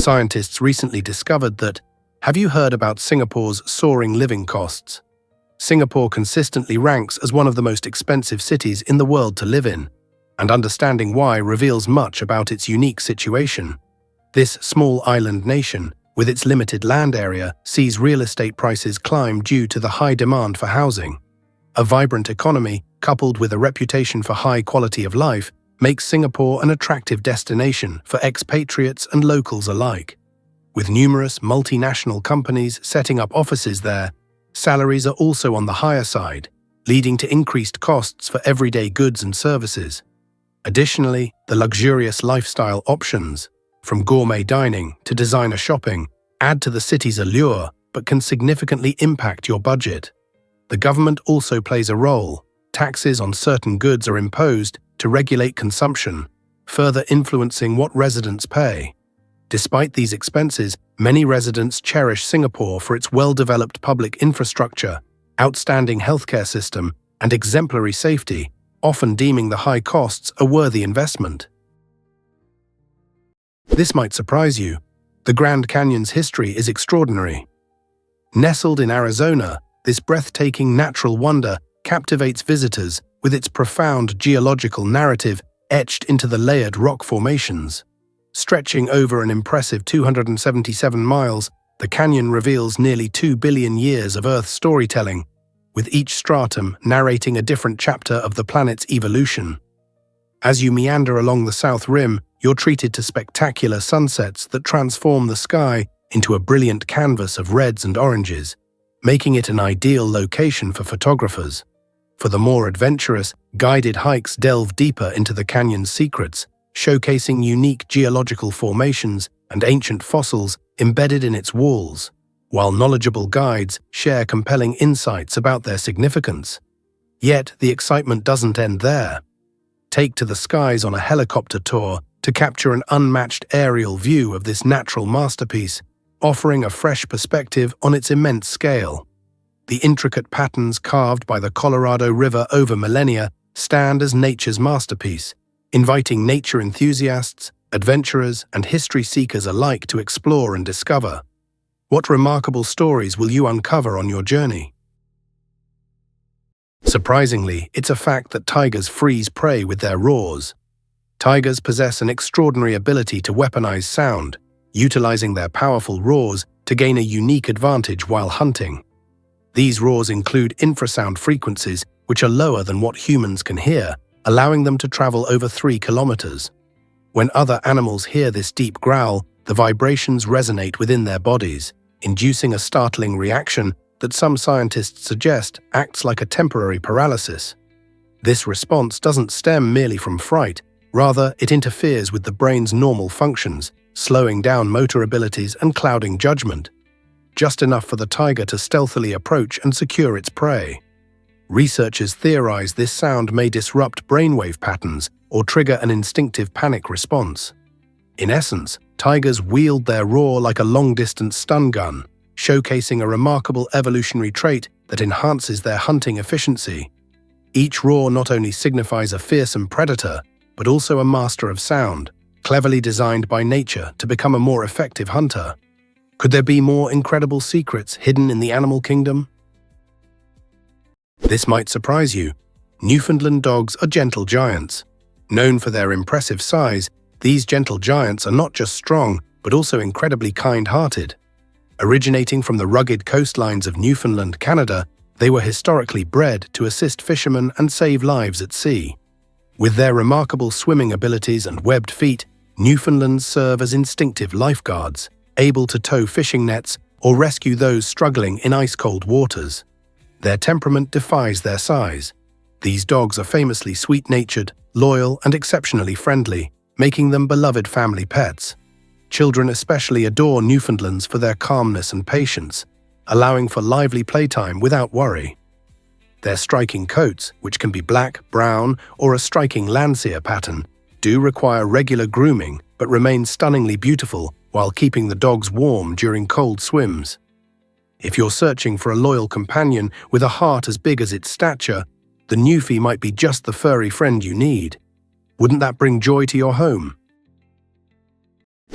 Scientists recently discovered that, have you heard about Singapore's soaring living costs? Singapore consistently ranks as one of the most expensive cities in the world to live in, and understanding why reveals much about its unique situation. This small island nation, with its limited land area, sees real estate prices climb due to the high demand for housing. A vibrant economy, coupled with a reputation for high quality of life, makes Singapore an attractive destination for expatriates and locals alike. With numerous multinational companies setting up offices there, salaries are also on the higher side, leading to increased costs for everyday goods and services. Additionally, the luxurious lifestyle options, from gourmet dining to designer shopping, add to the city's allure but can significantly impact your budget. The government also plays a role. Taxes on certain goods are imposed to regulate consumption, further influencing what residents pay. Despite these expenses, many residents cherish Singapore for its well-developed public infrastructure, outstanding healthcare system, and exemplary safety, often deeming the high costs a worthy investment. This might surprise you. The Grand Canyon's history is extraordinary. Nestled in Arizona, this breathtaking natural wonder captivates visitors with its profound geological narrative etched into the layered rock formations. Stretching over an impressive 277 miles, the canyon reveals nearly 2 billion years of Earth's storytelling, with each stratum narrating a different chapter of the planet's evolution. As you meander along the south rim, you're treated to spectacular sunsets that transform the sky into a brilliant canvas of reds and oranges, making it an ideal location for photographers. For the more adventurous, guided hikes delve deeper into the canyon's secrets, showcasing unique geological formations and ancient fossils embedded in its walls, while knowledgeable guides share compelling insights about their significance. Yet, the excitement doesn't end there. Take to the skies on a helicopter tour to capture an unmatched aerial view of this natural masterpiece, offering a fresh perspective on its immense scale. The intricate patterns carved by the Colorado River over millennia stand as nature's masterpiece, inviting nature enthusiasts, adventurers, and history seekers alike to explore and discover. What remarkable stories will you uncover on your journey? Surprisingly, it's a fact that tigers freeze prey with their roars. Tigers possess an extraordinary ability to weaponize sound, utilizing their powerful roars to gain a unique advantage while hunting. These roars include infrasound frequencies which are lower than what humans can hear, allowing them to travel over 3 kilometers. When other animals hear this deep growl, the vibrations resonate within their bodies, inducing a startling reaction that some scientists suggest acts like a temporary paralysis. This response doesn't stem merely from fright, rather it interferes with the brain's normal functions, slowing down motor abilities and clouding judgment, just enough for the tiger to stealthily approach and secure its prey. Researchers theorize this sound may disrupt brainwave patterns or trigger an instinctive panic response. In essence, tigers wield their roar like a long-distance stun gun, showcasing a remarkable evolutionary trait that enhances their hunting efficiency. Each roar not only signifies a fearsome predator, but also a master of sound, cleverly designed by nature to become a more effective hunter. Could there be more incredible secrets hidden in the animal kingdom? This might surprise you. Newfoundland dogs are gentle giants. Known for their impressive size, these gentle giants are not just strong, but also incredibly kind-hearted. Originating from the rugged coastlines of Newfoundland, Canada, they were historically bred to assist fishermen and save lives at sea. With their remarkable swimming abilities and webbed feet, Newfoundlands serve as instinctive lifeguards, able to tow fishing nets or rescue those struggling in ice-cold waters. Their temperament defies their size. These dogs are famously sweet-natured, loyal, and exceptionally friendly, making them beloved family pets. Children especially adore Newfoundlands for their calmness and patience, allowing for lively playtime without worry. Their striking coats, which can be black, brown, or a striking Landseer pattern, do require regular grooming but remain stunningly beautiful while keeping the dogs warm during cold swims. If you're searching for a loyal companion with a heart as big as its stature, the Newfie might be just the furry friend you need. Wouldn't that bring joy to your home?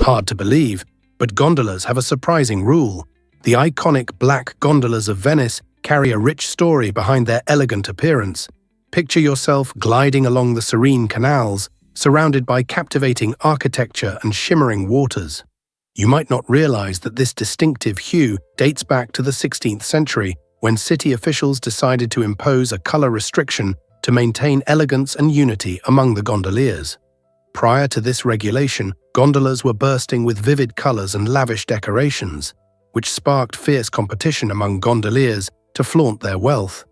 Hard to believe, But gondolas have a surprising rule. The iconic black gondolas of Venice carry a rich story behind their elegant appearance. Picture yourself gliding along the serene canals, surrounded by captivating architecture and shimmering waters. You might not realize that this distinctive hue dates back to the 16th century, when city officials decided to impose a color restriction to maintain elegance and unity among the gondoliers. Prior to this regulation, gondolas were bursting with vivid colors and lavish decorations, which sparked fierce competition among gondoliers to flaunt their wealth.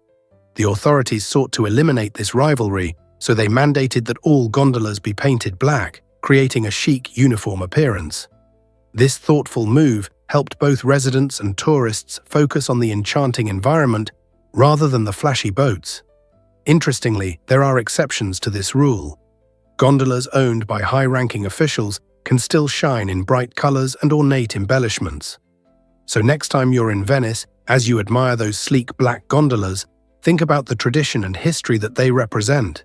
The authorities sought to eliminate this rivalry, so they mandated that all gondolas be painted black, creating a chic, uniform appearance. This thoughtful move helped both residents and tourists focus on the enchanting environment rather than the flashy boats. Interestingly, there are exceptions to this rule. Gondolas owned by high-ranking officials can still shine in bright colors and ornate embellishments. So next time you're in Venice, as you admire those sleek black gondolas, think about the tradition and history that they represent.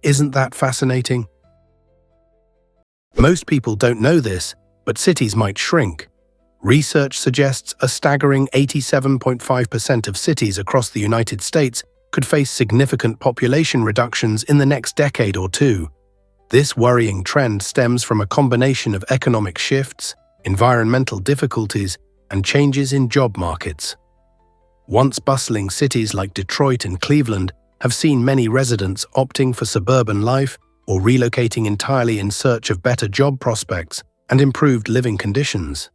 Isn't that fascinating? Most people don't know this, but cities might shrink. Research suggests a staggering 87.5% of cities across the United States could face significant population reductions in the next decade or two. This worrying trend stems from a combination of economic shifts, environmental difficulties, and changes in job markets. Once bustling cities like Detroit and Cleveland have seen many residents opting for suburban life or relocating entirely in search of better job prospects and improved living conditions.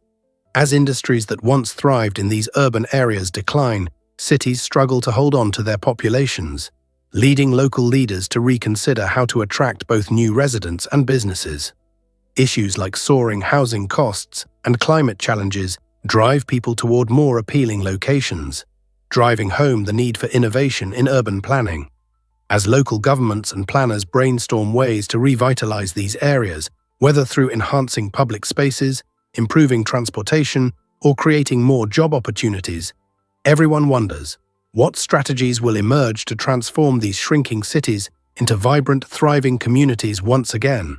As industries that once thrived in these urban areas decline, cities struggle to hold on to their populations, leading local leaders to reconsider how to attract both new residents and businesses. Issues like soaring housing costs and climate challenges drive people toward more appealing locations, driving home the need for innovation in urban planning. As local governments and planners brainstorm ways to revitalize these areas, whether through enhancing public spaces, improving transportation, or creating more job opportunities, everyone wonders, what strategies will emerge to transform these shrinking cities into vibrant, thriving communities once again?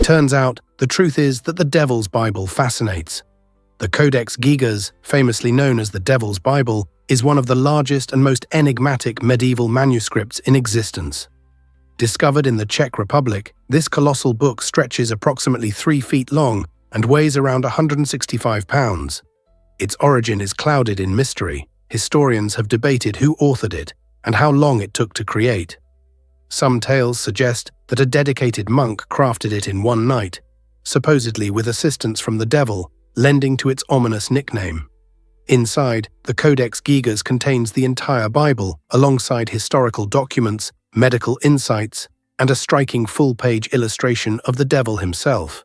Turns out, the truth is that the Devil's Bible fascinates. The Codex Geysers, famously known as the Devil's Bible, is one of the largest and most enigmatic medieval manuscripts in existence. Discovered in the Czech Republic, this colossal book stretches approximately 3 feet long and weighs around 165 pounds. Its origin is clouded in mystery. Historians have debated who authored it and how long it took to create. Some tales suggest that a dedicated monk crafted it in one night, supposedly with assistance from the devil, lending to its ominous nickname. Inside, the Codex Geysers contains the entire Bible, alongside historical documents, medical insights, and a striking full-page illustration of the devil himself.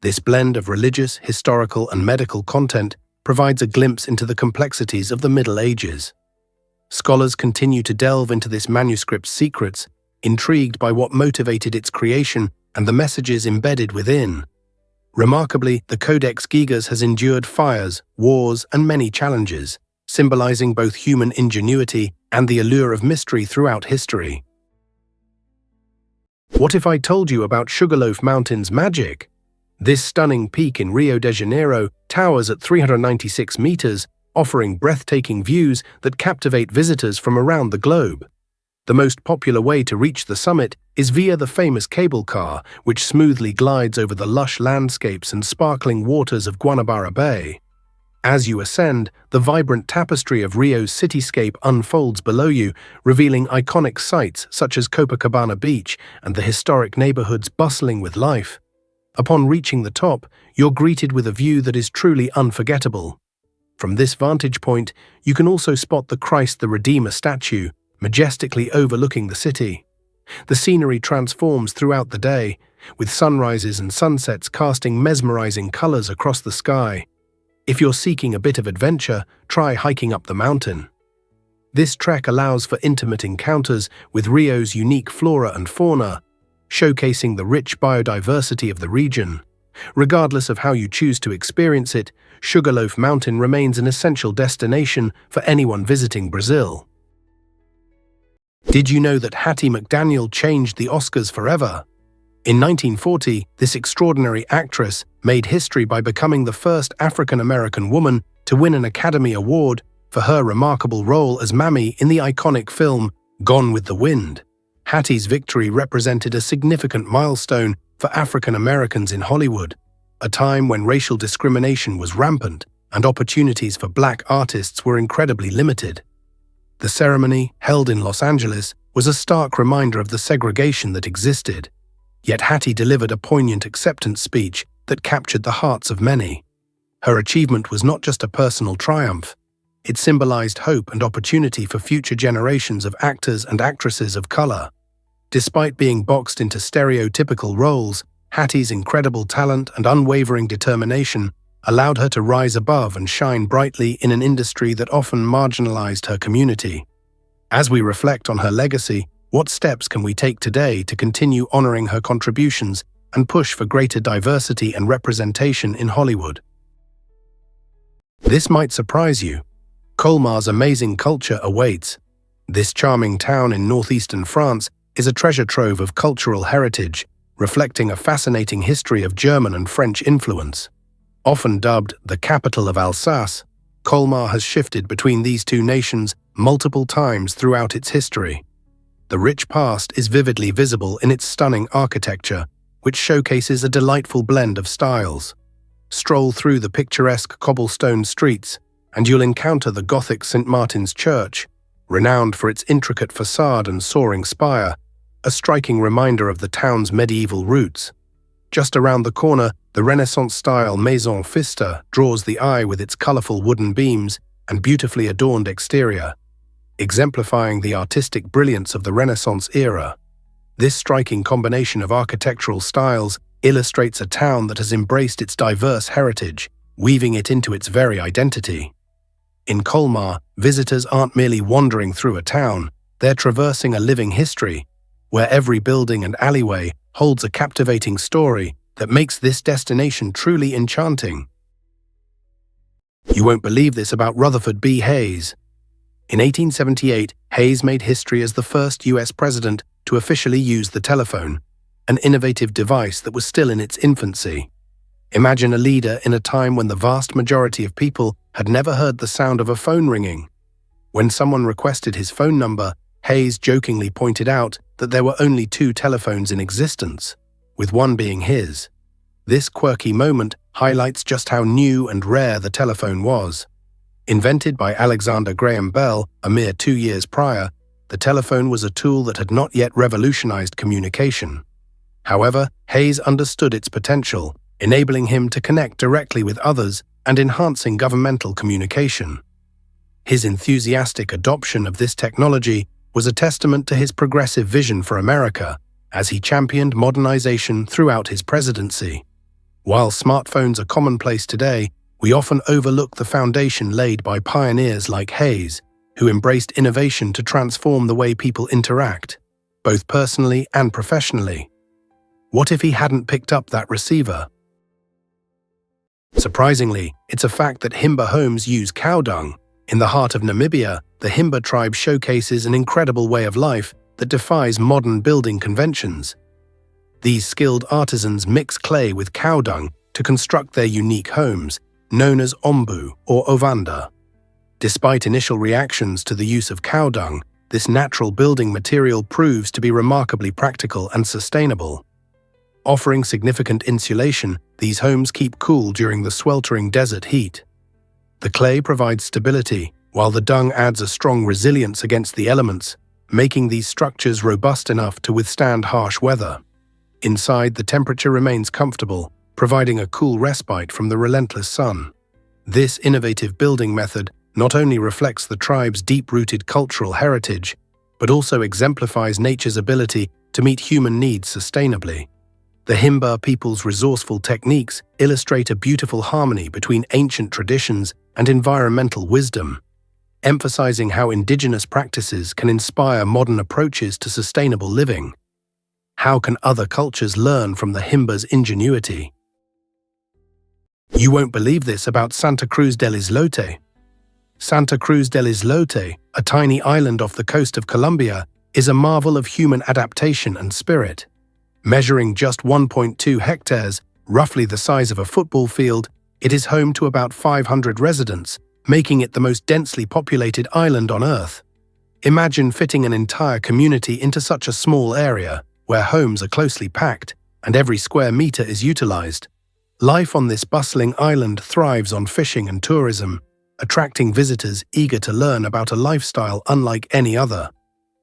This blend of religious, historical, and medical content provides a glimpse into the complexities of the Middle Ages. Scholars continue to delve into this manuscript's secrets, intrigued by what motivated its creation and the messages embedded within. Remarkably, the Codex Geysers has endured fires, wars, and many challenges, symbolizing both human ingenuity and the allure of mystery throughout history. What if I told you about Sugarloaf Mountains' magic? This stunning peak in Rio de Janeiro towers at 396 meters, offering breathtaking views that captivate visitors from around the globe. The most popular way to reach the summit is via the famous cable car, which smoothly glides over the lush landscapes and sparkling waters of Guanabara Bay. As you ascend, the vibrant tapestry of Rio's cityscape unfolds below you, revealing iconic sights such as Copacabana Beach and the historic neighborhoods bustling with life. Upon reaching the top, you're greeted with a view that is truly unforgettable. From this vantage point, you can also spot the Christ the Redeemer statue, majestically overlooking the city. The scenery transforms throughout the day, with sunrises and sunsets casting mesmerizing colors across the sky. If you're seeking a bit of adventure, try hiking up the mountain. This trek allows for intimate encounters with Rio's unique flora and fauna, showcasing the rich biodiversity of the region. Regardless of how you choose to experience it, Sugarloaf Mountain remains an essential destination for anyone visiting Brazil. Did you know that Hattie McDaniel changed the Oscars forever? In 1940, this extraordinary actress made history by becoming the first African-American woman to win an Academy Award for her remarkable role as Mammy in the iconic film Gone with the Wind. Hattie's victory represented a significant milestone for African Americans in Hollywood, a time when racial discrimination was rampant and opportunities for Black artists were incredibly limited. The ceremony, held in Los Angeles, was a stark reminder of the segregation that existed. Yet Hattie delivered a poignant acceptance speech that captured the hearts of many. Her achievement was not just a personal triumph. It symbolized hope and opportunity for future generations of actors and actresses of color. Despite being boxed into stereotypical roles, Hattie's incredible talent and unwavering determination allowed her to rise above and shine brightly in an industry that often marginalized her community. As we reflect on her legacy, what steps can we take today to continue honoring her contributions and push for greater diversity and representation in Hollywood? This might surprise you. Kmars' amazing culture awaits. This charming town in northeastern France is a treasure trove of cultural heritage, reflecting a fascinating history of German and French influence. Often dubbed the capital of Alsace, Kmars has shifted between these two nations multiple times throughout its history. The rich past is vividly visible in its stunning architecture, which showcases a delightful blend of styles. Stroll through the picturesque cobblestone streets, and you'll encounter the Gothic St. Martin's Church, renowned for its intricate facade and soaring spire, a striking reminder of the town's medieval roots. Just around the corner, the Renaissance-style Maison Pfister draws the eye with its colorful wooden beams and beautifully adorned exterior, exemplifying the artistic brilliance of the Renaissance era. This striking combination of architectural styles illustrates a town that has embraced its diverse heritage, weaving it into its very identity. In Kmars, visitors aren't merely wandering through a town, they're traversing a living history, where every building and alleyway holds a captivating story that makes this destination truly enchanting. You won't believe this about Rutherford B Hayes. In 1878, Hayes made history as the first US president to officially use the telephone, an innovative device that was still in its infancy. Imagine a leader in a time when the vast majority of people had never heard the sound of a phone ringing. When someone requested his phone number, Hayes jokingly pointed out that there were only 2 telephones in existence, with one being his. This quirky moment highlights just how new and rare the telephone was. Invented by Alexander Graham Bell a mere 2 years prior, the telephone was a tool that had not yet revolutionized communication. However, Hayes understood its potential, enabling him to connect directly with others and enhancing governmental communication. His enthusiastic adoption of this technology was a testament to his progressive vision for America, as he championed modernization throughout his presidency. While smartphones are commonplace today, we often overlook the foundation laid by pioneers like Hayes, who embraced innovation to transform the way people interact, both personally and professionally. What if he hadn't picked up that receiver? Surprisingly, it's a fact that Hima Homes use cow dung. In the heart of Namibia, the Himba tribe showcases an incredible way of life that defies modern building conventions. These skilled artisans mix clay with cow dung to construct their unique homes, known as ombu or ovanda. Despite initial reactions to the use of cow dung, this natural building material proves to be remarkably practical and sustainable. Offering significant insulation, these homes keep cool during the sweltering desert heat. The clay provides stability, while the dung adds a strong resilience against the elements, making these structures robust enough to withstand harsh weather. Inside, the temperature remains comfortable, providing a cool respite from the relentless sun. This innovative building method not only reflects the tribe's deep-rooted cultural heritage, but also exemplifies nature's ability to meet human needs sustainably. The Himba people's resourceful techniques illustrate a beautiful harmony between ancient traditions and environmental wisdom, emphasizing how indigenous practices can inspire modern approaches to sustainable living. How can other cultures learn from the Himba's ingenuity? You won't believe this about Santa Cruz del Islote. Santa Cruz del Islote, a tiny island off the coast of Colombia, is a marvel of human adaptation and spirit. Measuring just 1.2 hectares, roughly the size of a football field, it is home to about 500 residents, making it the most densely populated island on Earth. Imagine fitting an entire community into such a small area, where homes are closely packed and every square meter is utilized. Life on this bustling island thrives on fishing and tourism, attracting visitors eager to learn about a lifestyle unlike any other.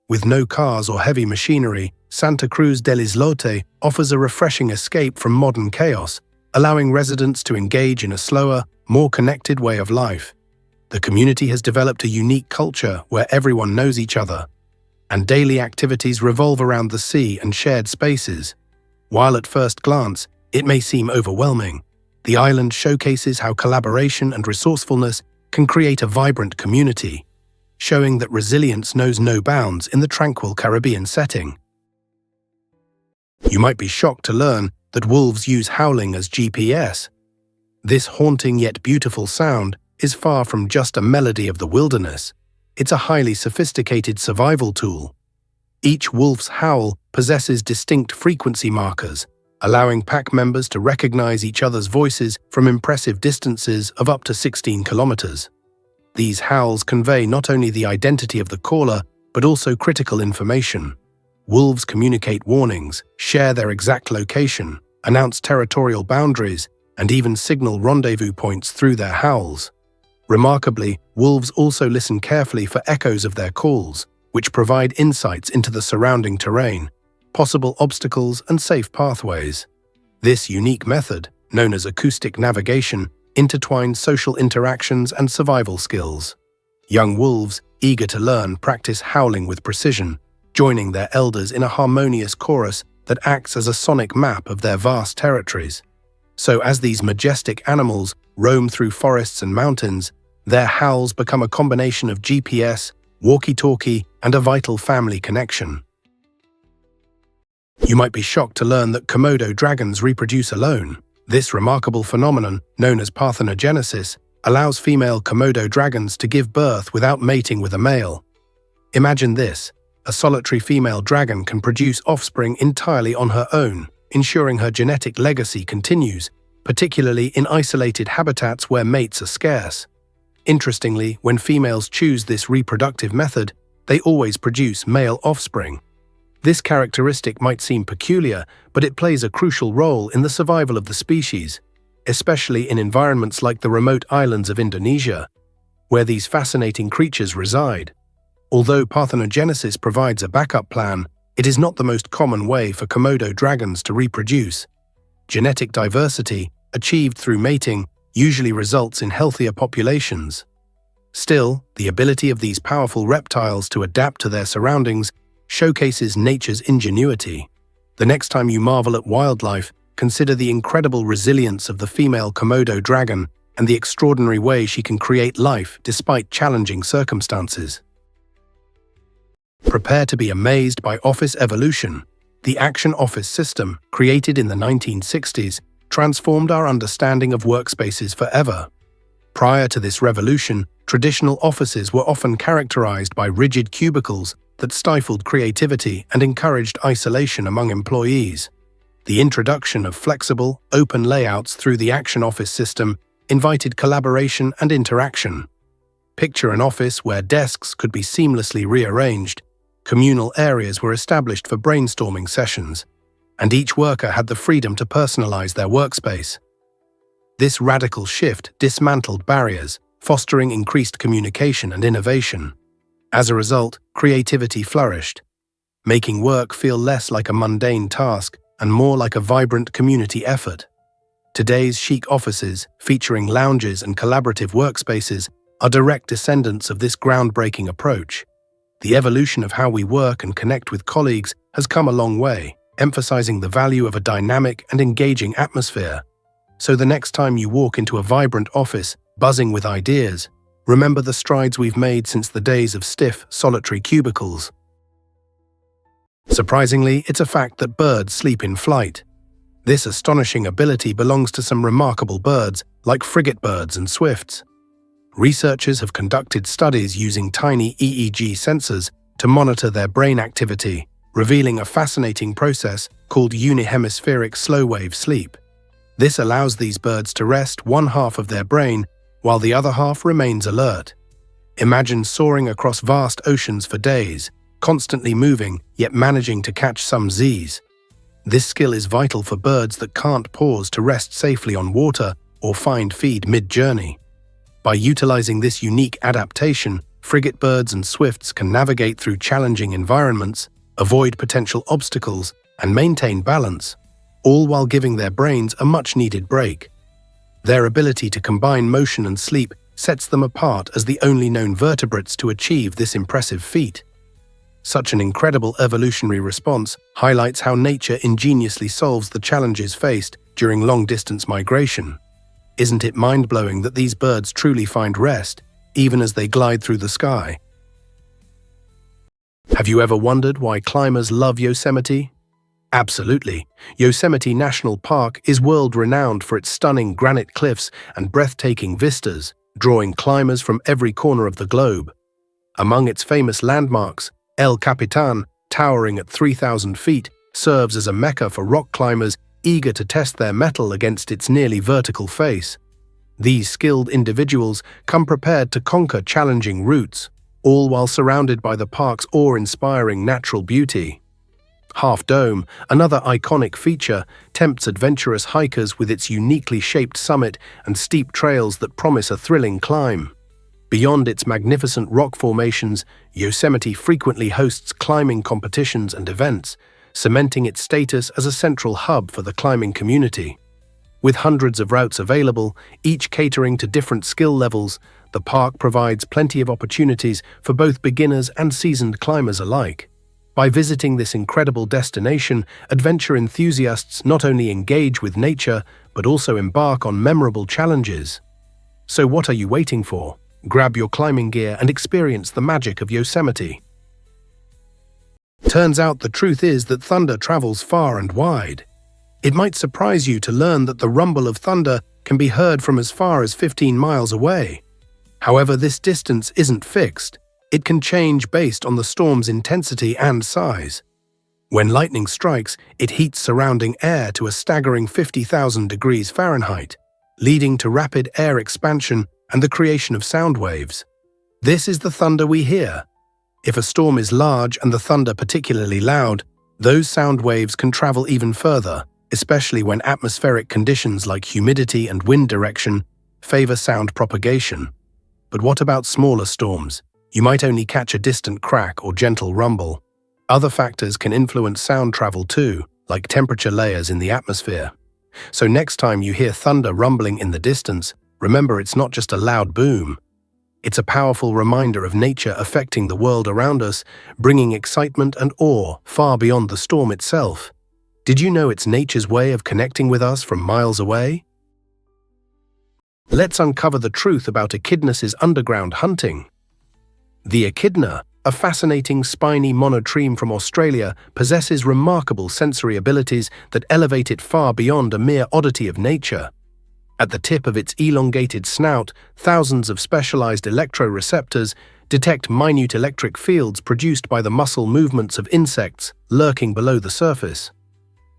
With no cars or heavy machinery, Santa Cruz Delislo offers a refreshing escape from modern chaos, allowing residents to engage in a slower, more connected way of life. The community has developed a unique culture where everyone knows each other, and daily activities revolve around the sea and shared spaces. While at first glance, it may seem overwhelming, the island showcases how collaboration and resourcefulness can create a vibrant community, showing that resilience knows no bounds in the tranquil Caribbean setting. You might be shocked to learn that wolves use howling as GPS. This haunting yet beautiful sound is far from just a melody of the wilderness. It's a highly sophisticated survival tool. Each wolf's howl possesses distinct frequency markers, allowing pack members to recognize each other's voices from impressive distances of up to 16 kilometers. These howls convey not only the identity of the caller, but also critical information. Wolves communicate warnings, share their exact location, announce territorial boundaries, and even signal rendezvous points through their howls. Remarkably, wolves also listen carefully for echoes of their calls, which provide insights into the surrounding terrain, possible obstacles, and safe pathways. This unique method, known as acoustic navigation, intertwines social interactions and survival skills. Young wolves, eager to learn, practice howling with precision, joining their elders in a harmonious chorus that acts as a sonic map of their vast territories. So as these majestic animals roam through forests and mountains, their howls become a combination of GPS, walkie-talkie, and a vital family connection. You might be shocked to learn that Komodo dragons reproduce alone. This remarkable phenomenon, known as parthenogenesis, allows female Komodo dragons to give birth without mating with a male. Imagine this: a solitary female dragon can produce offspring entirely on her own, ensuring her genetic legacy continues, particularly in isolated habitats where mates are scarce. Interestingly, when females choose this reproductive method, they always produce male offspring. This characteristic might seem peculiar, but it plays a crucial role in the survival of the species, especially in environments like the remote islands of Indonesia, where these fascinating creatures reside. Although parthenogenesis provides a backup plan, it is not the most common way for Komodo dragons to reproduce. Genetic diversity, achieved through mating, usually results in healthier populations. Still, the ability of these powerful reptiles to adapt to their surroundings showcases nature's ingenuity. The next time you marvel at wildlife, consider the incredible resilience of the female Komodo dragon and the extraordinary way she can create life despite challenging circumstances. Prepare to be amazed by office evolution. The Action Office system, created in the 1960s, transformed our understanding of workspaces forever. Prior to this revolution, traditional offices were often characterized by rigid cubicles that stifled creativity and encouraged isolation among employees. The introduction of flexible, open layouts through the Action Office system invited collaboration and interaction. Picture an office where desks could be seamlessly rearranged, communal areas were established for brainstorming sessions, and each worker had the freedom to personalize their workspace. This radical shift dismantled barriers, fostering increased communication and innovation. As a result, creativity flourished, making work feel less like a mundane task and more like a vibrant community effort. Today's chic offices, featuring lounges and collaborative workspaces, are direct descendants of this groundbreaking approach. The evolution of how we work and connect with colleagues has come a long way, emphasizing the value of a dynamic and engaging atmosphere. So the next time you walk into a vibrant office, buzzing with ideas, remember the strides we've made since the days of stiff, solitary cubicles. Surprisingly, it's a fact that birds sleep in flight. This astonishing ability belongs to some remarkable birds, like frigate birds and swifts. Researchers have conducted studies using tiny EEG sensors to monitor their brain activity, revealing a fascinating process called unihemispheric slow-wave sleep. This allows these birds to rest one half of their brain while the other half remains alert. Imagine soaring across vast oceans for days, constantly moving yet managing to catch some Z's. This skill is vital for birds that can't pause to rest safely on water or find feed mid-journey. By utilizing this unique adaptation, frigate birds and swifts can navigate through challenging environments, avoid potential obstacles, and maintain balance, all while giving their brains a much-needed break. Their ability to combine motion and sleep sets them apart as the only known vertebrates to achieve this impressive feat. Such an incredible evolutionary response highlights how nature ingeniously solves the challenges faced during long-distance migration. Isn't it mind-blowing that these birds truly find rest, even as they glide through the sky? Have you ever wondered why climbers love Yosemite? Absolutely. Yosemite National Park is world-renowned for its stunning granite cliffs and breathtaking vistas, drawing climbers from every corner of the globe. Among its famous landmarks, El Capitan, towering at 3,000 feet, serves as a mecca for rock climbers eager to test their mettle against its nearly vertical face. These skilled individuals come prepared to conquer challenging routes, all while surrounded by the park's awe-inspiring natural beauty. Half Dome, another iconic feature, tempts adventurous hikers with its uniquely shaped summit and steep trails that promise a thrilling climb. Beyond its magnificent rock formations, Yosemite frequently hosts climbing competitions and events, cementing its status as a central hub for the climbing community. With hundreds of routes available, each catering to different skill levels, the park provides plenty of opportunities for both beginners and seasoned climbers alike. By visiting this incredible destination, adventure enthusiasts not only engage with nature, but also embark on memorable challenges. So what are you waiting for? Grab your climbing gear and experience the magic of Yosemite. Turns out the truth is that thunder travels far and wide. It might surprise you to learn that the rumble of thunder can be heard from as far as 15 miles away. However, this distance isn't fixed. It can change based on the storm's intensity and size. When lightning strikes, it heats surrounding air to a staggering 50,000 degrees Fahrenheit, leading to rapid air expansion and the creation of sound waves. This is the thunder we hear. If a storm is large and the thunder particularly loud, those sound waves can travel even further, especially when atmospheric conditions like humidity and wind direction favor sound propagation. But what about smaller storms? You might only catch a distant crack or gentle rumble. Other factors can influence sound travel too, like temperature layers in the atmosphere. So next time you hear thunder rumbling in the distance, remember it's not just a loud boom. It's a powerful reminder of nature affecting the world around us, bringing excitement and awe far beyond the storm itself. Did you know it's nature's way of connecting with us from miles away? Let's uncover the truth about Akidna's underground hunting. The Akidna, a fascinating spiny monotreme from Australia, possesses remarkable sensory abilities that elevate it far beyond a mere oddity of nature. At the tip of its elongated snout, thousands of specialized electroreceptors detect minute electric fields produced by the muscle movements of insects lurking below the surface.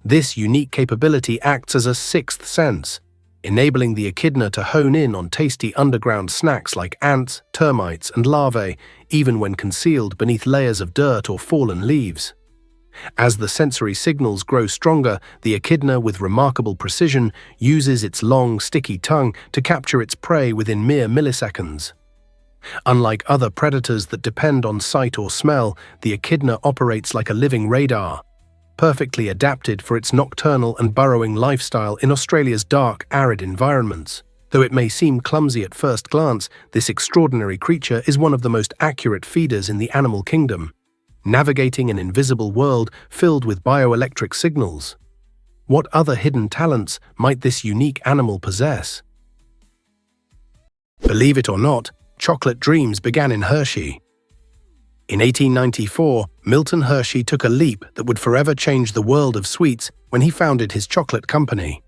This unique capability acts as a sixth sense, enabling the Echidna to hone in on tasty underground snacks like ants, termites, and larvae, even when concealed beneath layers of dirt or fallen leaves. As the sensory signals grow stronger, the Echidna, with remarkable precision, uses its long, sticky tongue to capture its prey within mere milliseconds. Unlike other predators that depend on sight or smell, the Echidna operates like a living radar, perfectly adapted for its nocturnal and burrowing lifestyle in Australia's dark, arid environments. Though it may seem clumsy at first glance, this extraordinary creature is one of the most accurate feeders in the animal kingdom, navigating an invisible world filled with bioelectric signals. What other hidden talents might this unique animal possess? Believe it or not, chocolate dreams began in Hershey. In 1894, Milton Hershey took a leap that would forever change the world of sweets when he founded his chocolate company.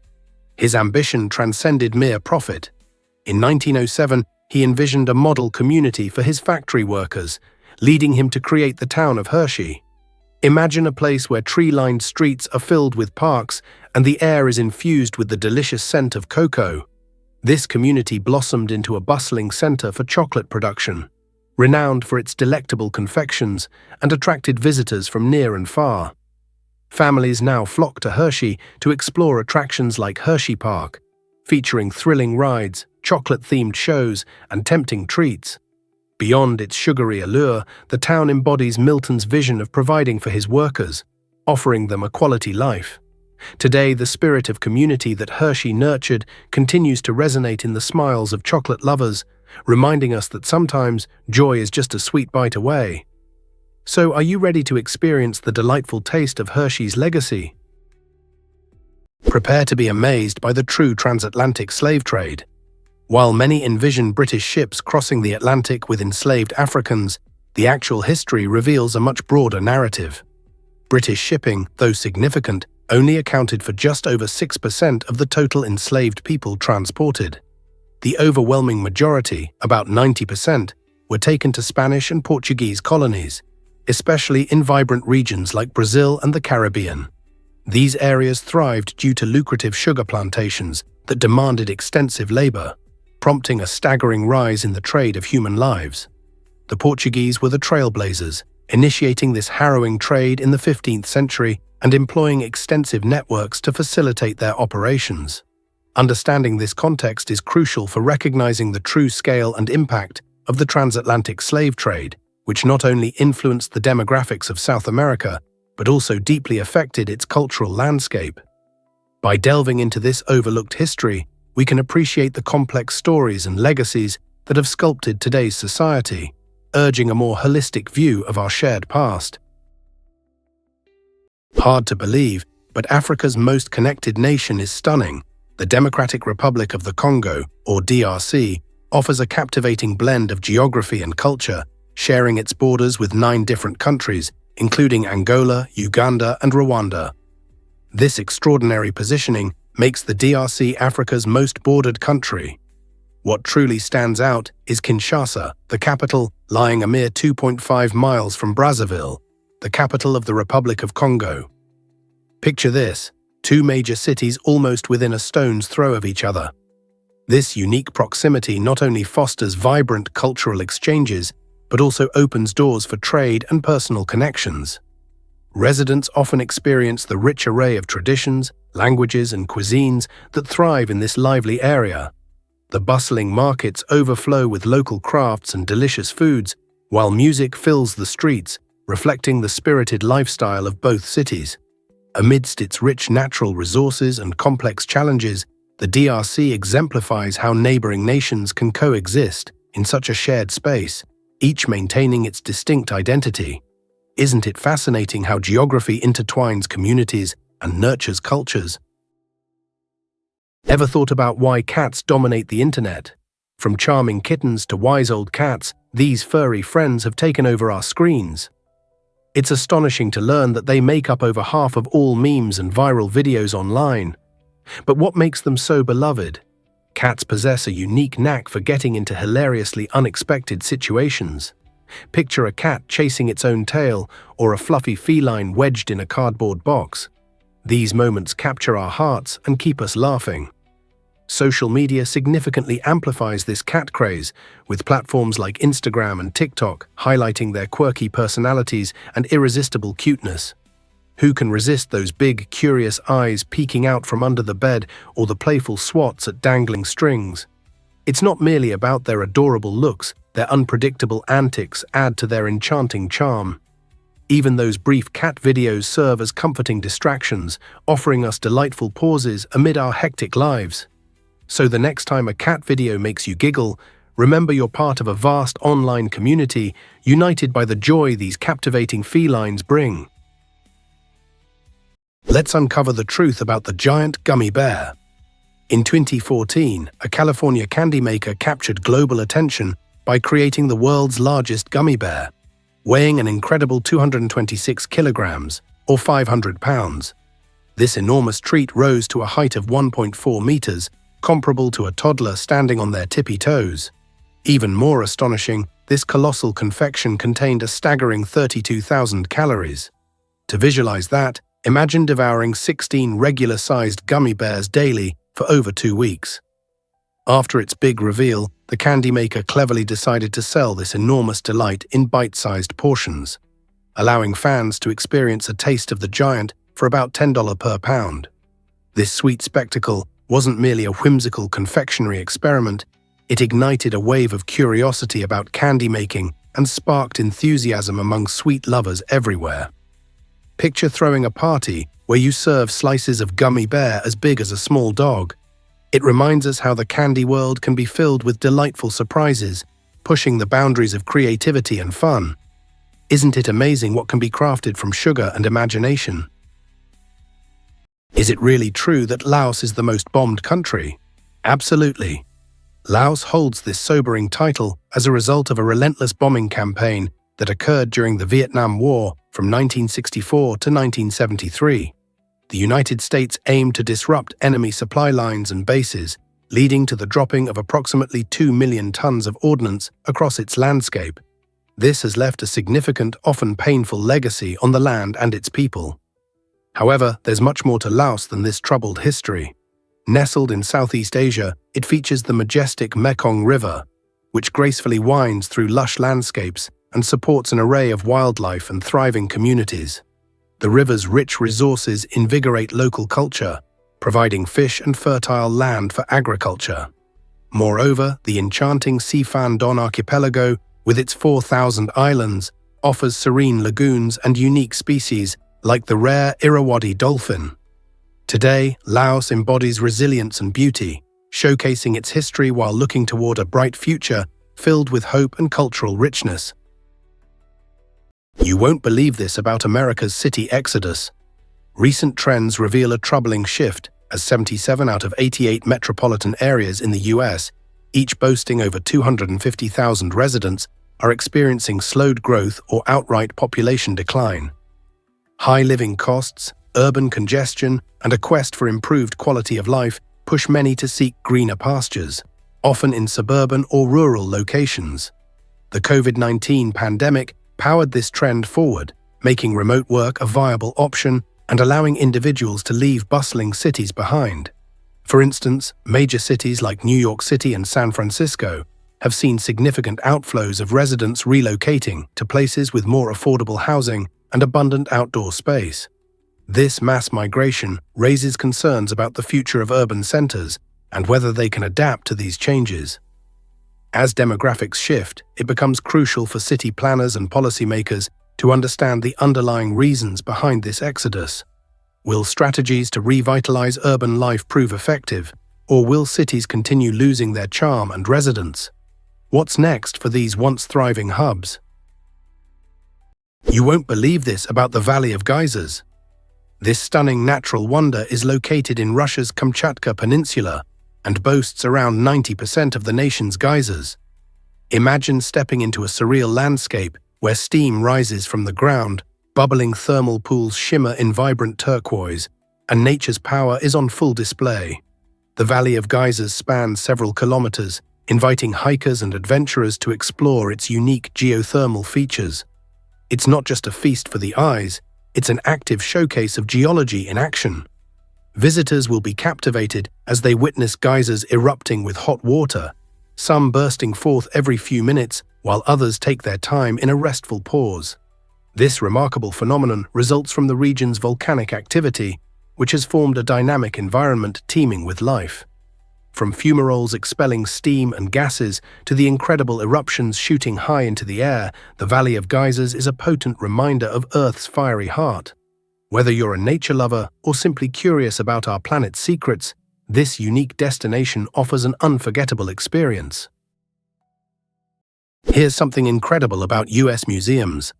His ambition transcended mere profit. In 1907, he envisioned a model community for his factory workers, leading him to create the town of Hershey. Imagine a place where tree-lined streets are filled with parks and the air is infused with the delicious scent of cocoa. This community blossomed into a bustling center for chocolate production, renowned for its delectable confections, and attracted visitors from near and far. Families now flock to Hershey to explore attractions like Hershey Park, featuring thrilling rides, chocolate-themed shows, and tempting treats. Beyond its sugary allure, the town embodies Milton's vision of providing for his workers, offering them a quality life. Today, the spirit of community that Hershey nurtured continues to resonate in the smiles of chocolate lovers, reminding us that sometimes joy is just a sweet bite away. So, are you ready to experience the delightful taste of Hershey's legacy? Prepare to be amazed by the true transatlantic slave trade. While many envision British ships crossing the Atlantic with enslaved Africans, the actual history reveals a much broader narrative. British shipping, though significant, only accounted for just over 6% of the total enslaved people transported. The overwhelming majority, about 90%, were taken to Spanish and Portuguese colonies, especially in vibrant regions like Brazil and the Caribbean. These areas thrived due to lucrative sugar plantations that demanded extensive labor, prompting a staggering rise in the trade of human lives. The Portuguese were the trailblazers, initiating this harrowing trade in the 15th century and employing extensive networks to facilitate their operations. Understanding this context is crucial for recognizing the true scale and impact of the transatlantic slave trade, which not only influenced the demographics of South America, but also deeply affected its cultural landscape. By delving into this overlooked history, we can appreciate the complex stories and legacies that have sculpted today's society, urging a more holistic view of our shared past. Hard to believe, but Africa's most connected nation is stunning. The Democratic Republic of the Congo, or DRC, offers a captivating blend of geography and culture, sharing its borders with 9 different countries, including Angola, Uganda, and Rwanda. This extraordinary positioning makes the DRC Africa's most bordered country. What truly stands out is Kinshasa, the capital, lying a mere 2.5 miles from Brazzaville, the capital of the Republic of Congo. Picture this, 2 major cities almost within a stone's throw of each other. This unique proximity not only fosters vibrant cultural exchanges, but also opens doors for trade and personal connections. Residents often experience the rich array of traditions, languages, and cuisines that thrive in this lively area. The bustling markets overflow with local crafts and delicious foods, while music fills the streets, reflecting the spirited lifestyle of both cities. Amidst its rich natural resources and complex challenges, the DRC exemplifies how neighboring nations can coexist in such a shared space, each maintaining its distinct identity. Isn't it fascinating how geography intertwines communities and nurtures cultures? Ever thought about why cats dominate the internet? From charming kittens to wise old cats, these furry friends have taken over our screens. It's astonishing to learn that they make up over half of all memes and viral videos online. But what makes them so beloved? Cats possess a unique knack for getting into hilariously unexpected situations. Picture a cat chasing its own tail or a fluffy feline wedged in a cardboard box. These moments capture our hearts and keep us laughing. Social media significantly amplifies this cat craze, with platforms like Instagram and TikTok highlighting their quirky personalities and irresistible cuteness. Who can resist those big, curious eyes peeking out from under the bed or the playful swats at dangling strings? It's not merely about their adorable looks, their unpredictable antics add to their enchanting charm. Even those brief cat videos serve as comforting distractions, offering us delightful pauses amid our hectic lives. So the next time a cat video makes you giggle, remember you're part of a vast online community united by the joy these captivating felines bring. Let's uncover the truth about the giant gummy bear. In 2014, a California candy maker captured global attention by creating the world's largest gummy bear, weighing an incredible 226 kilograms, or 500 pounds. This enormous treat rose to a height of 1.4 meters, comparable to a toddler standing on their tippy toes. Even more astonishing, this colossal confection contained a staggering 32,000 calories. To visualize that, imagine devouring 16 regular-sized gummy bears daily for over 2 weeks. After its big reveal, the candy maker cleverly decided to sell this enormous delight in bite-sized portions, allowing fans to experience a taste of the giant for about $10 per pound. This sweet spectacle wasn't merely a whimsical confectionery experiment, it ignited a wave of curiosity about candy making and sparked enthusiasm among sweet lovers everywhere. Picture throwing a party where you serve slices of gummy bear as big as a small dog. It reminds us how the candy world can be filled with delightful surprises, pushing the boundaries of creativity and fun. Isn't it amazing what can be crafted from sugar and imagination? Is it really true that Laos is the most bombed country? Absolutely. Laos holds this sobering title as a result of a relentless bombing campaign that occurred during the Vietnam War from 1964 to 1973. The United States aimed to disrupt enemy supply lines and bases, leading to the dropping of approximately 2 million tons of ordnance across its landscape. This has left a significant, often painful legacy on the land and its people. However, there's much more to Laos than this troubled history. Nestled in Southeast Asia, it features the majestic Mekong River, which gracefully winds through lush landscapes and supports an array of wildlife and thriving communities. The river's rich resources invigorate local culture, providing fish and fertile land for agriculture. Moreover, the enchanting Siphan Don archipelago, with its 4,000 islands, offers serene lagoons and unique species like the rare Irrawaddy dolphin. Today, Laos embodies resilience and beauty, showcasing its history while looking toward a bright future filled with hope and cultural richness. You won't believe this about America's city exodus. Recent trends reveal a troubling shift, as 77 out of 88 metropolitan areas in the US, each boasting over 250,000 residents, are experiencing slowed growth or outright population decline. High living costs, urban congestion, and a quest for improved quality of life push many to seek greener pastures, often in suburban or rural locations. The COVID-19 pandemic powered this trend forward, making remote work a viable option and allowing individuals to leave bustling cities behind. For instance, major cities like New York City and San Francisco have seen significant outflows of residents relocating to places with more affordable housing and abundant outdoor space. This mass migration raises concerns about the future of urban centers and whether they can adapt to these changes. As demographics shift, it becomes crucial for city planners and policymakers to understand the underlying reasons behind this exodus. Will strategies to revitalize urban life prove effective, or will cities continue losing their charm and residents? What's next for these once thriving hubs? You won't believe this about the Valley of Geysers. This stunning natural wonder is located in Russia's Kamchatka Peninsula and boasts around 90% of the nation's geysers. Imagine stepping into a surreal landscape where steam rises from the ground, bubbling thermal pools shimmer in vibrant turquoise, and nature's power is on full display. The Valley of Geysers spans several kilometers, inviting hikers and adventurers to explore its unique geothermal features. It's not just a feast for the eyes, it's an active showcase of geology in action. Visitors will be captivated as they witness geysers erupting with hot water, some bursting forth every few minutes while others take their time in a restful pause. This remarkable phenomenon results from the region's volcanic activity, which has formed a dynamic environment teeming with life. From fumaroles expelling steam and gases to the incredible eruptions shooting high into the air, the Valley of Geysers is a potent reminder of Earth's fiery heart. Whether you're a nature lover or simply curious about our planet's secrets, this unique destination offers an unforgettable experience. Here's something incredible about US museums.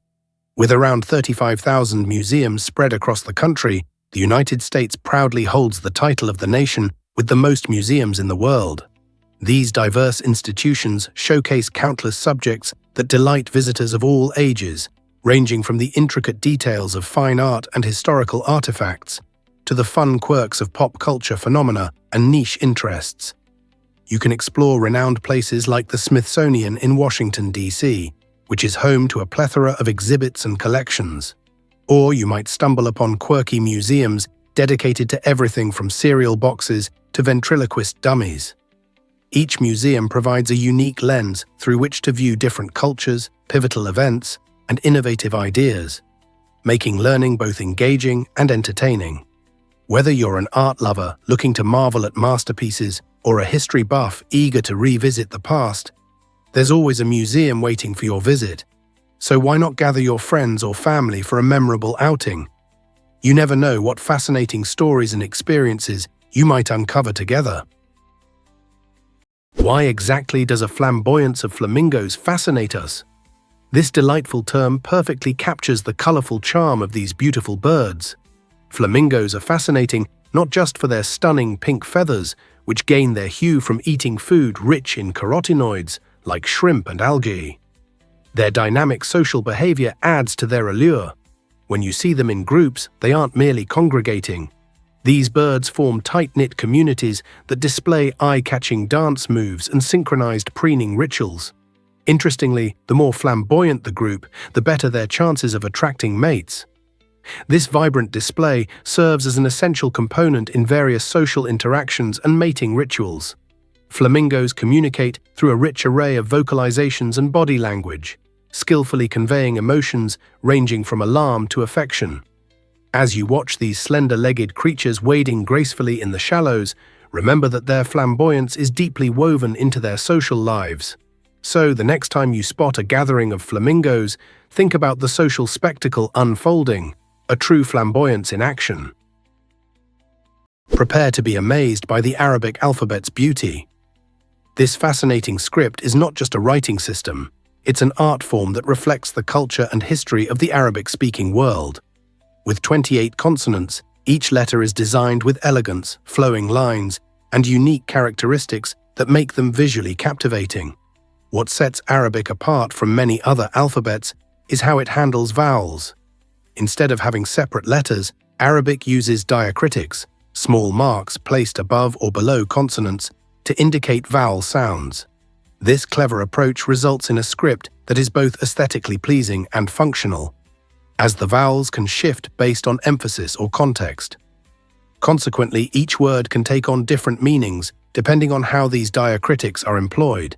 With around 35,000 museums spread across the country, the United States proudly holds the title of the nation with the most museums in the world. These diverse institutions showcase countless subjects that delight visitors of all ages, ranging from the intricate details of fine art and historical artifacts to the fun quirks of pop culture phenomena and niche interests. You can explore renowned places like the Smithsonian in Washington, D.C., which is home to a plethora of exhibits and collections. Or you might stumble upon quirky museums dedicated to everything from cereal boxes to ventriloquist dummies. Each museum provides a unique lens through which to view different cultures, pivotal events, and innovative ideas, making learning both engaging and entertaining. Whether you're an art lover looking to marvel at masterpieces or a history buff eager to revisit the past, there's always a museum waiting for your visit. So why not gather your friends or family for a memorable outing? You never know what fascinating stories and experiences you might uncover together. Why exactly does a flamboyance of flamingos fascinate us? This delightful term perfectly captures the colorful charm of these beautiful birds. Flamingos are fascinating not just for their stunning pink feathers, which gain their hue from eating food rich in carotenoids like shrimp and algae. Their dynamic social behavior adds to their allure. When you see them in groups, they aren't merely congregating. These birds form tight-knit communities that display eye-catching dance moves and synchronized preening rituals. Interestingly, the more flamboyant the group, the better their chances of attracting mates. This vibrant display serves as an essential component in various social interactions and mating rituals. Flamingos communicate through a rich array of vocalizations and body language, skillfully conveying emotions ranging from alarm to affection. As you watch these slender-legged creatures wading gracefully in the shallows, remember that their flamboyance is deeply woven into their social lives. So, the next time you spot a gathering of flamingos, think about the social spectacle unfolding, a true flamboyance in action. Prepare to be amazed by the Arabic alphabet's beauty. This fascinating script is not just a writing system, it's an art form that reflects the culture and history of the Arabic-speaking world. With 28 consonants, each letter is designed with elegance, flowing lines, and unique characteristics that make them visually captivating. What sets Arabic apart from many other alphabets is how it handles vowels. Instead of having separate letters, Arabic uses diacritics, small marks placed above or below consonants, to indicate vowel sounds. This clever approach results in a script that is both aesthetically pleasing and functional, as the vowels can shift based on emphasis or context. Consequently, each word can take on different meanings depending on how these diacritics are employed.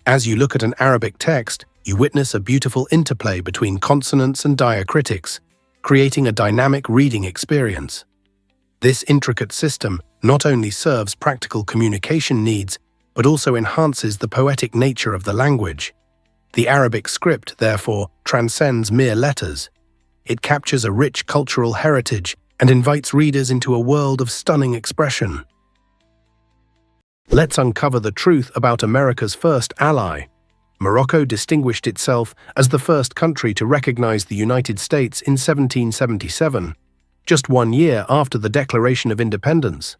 As you look at an Arabic text, you witness a beautiful interplay between consonants and diacritics, creating a dynamic reading experience. This intricate system not only serves practical communication needs, but also enhances the poetic nature of the language. The Arabic script, therefore, transcends mere letters. It captures a rich cultural heritage and invites readers into a world of stunning expression. Let's uncover the truth about America's first ally. Morocco distinguished itself as the first country to recognize the United States in 1777, just 1 year after the Declaration of Independence.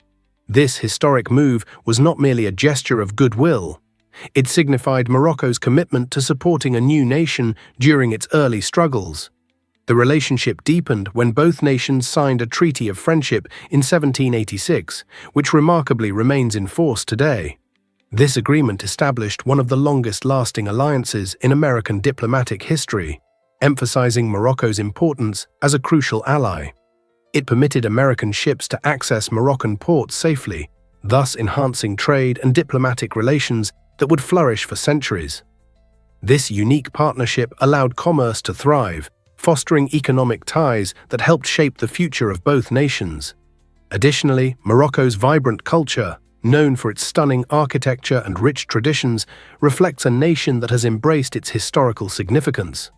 This historic move was not merely a gesture of goodwill. It signified Morocco's commitment to supporting a new nation during its early struggles. The relationship deepened when both nations signed a treaty of friendship in 1786, which remarkably remains in force today. This agreement established one of the longest-lasting alliances in American diplomatic history, emphasizing Morocco's importance as a crucial ally. It permitted American ships to access Moroccan ports safely, thus enhancing trade and diplomatic relations that would flourish for centuries. This unique partnership allowed commerce to thrive, fostering economic ties that helped shape the future of both nations. Additionally, Morocco's vibrant culture, known for its stunning architecture and rich traditions, reflects a nation that has embraced its historical significance.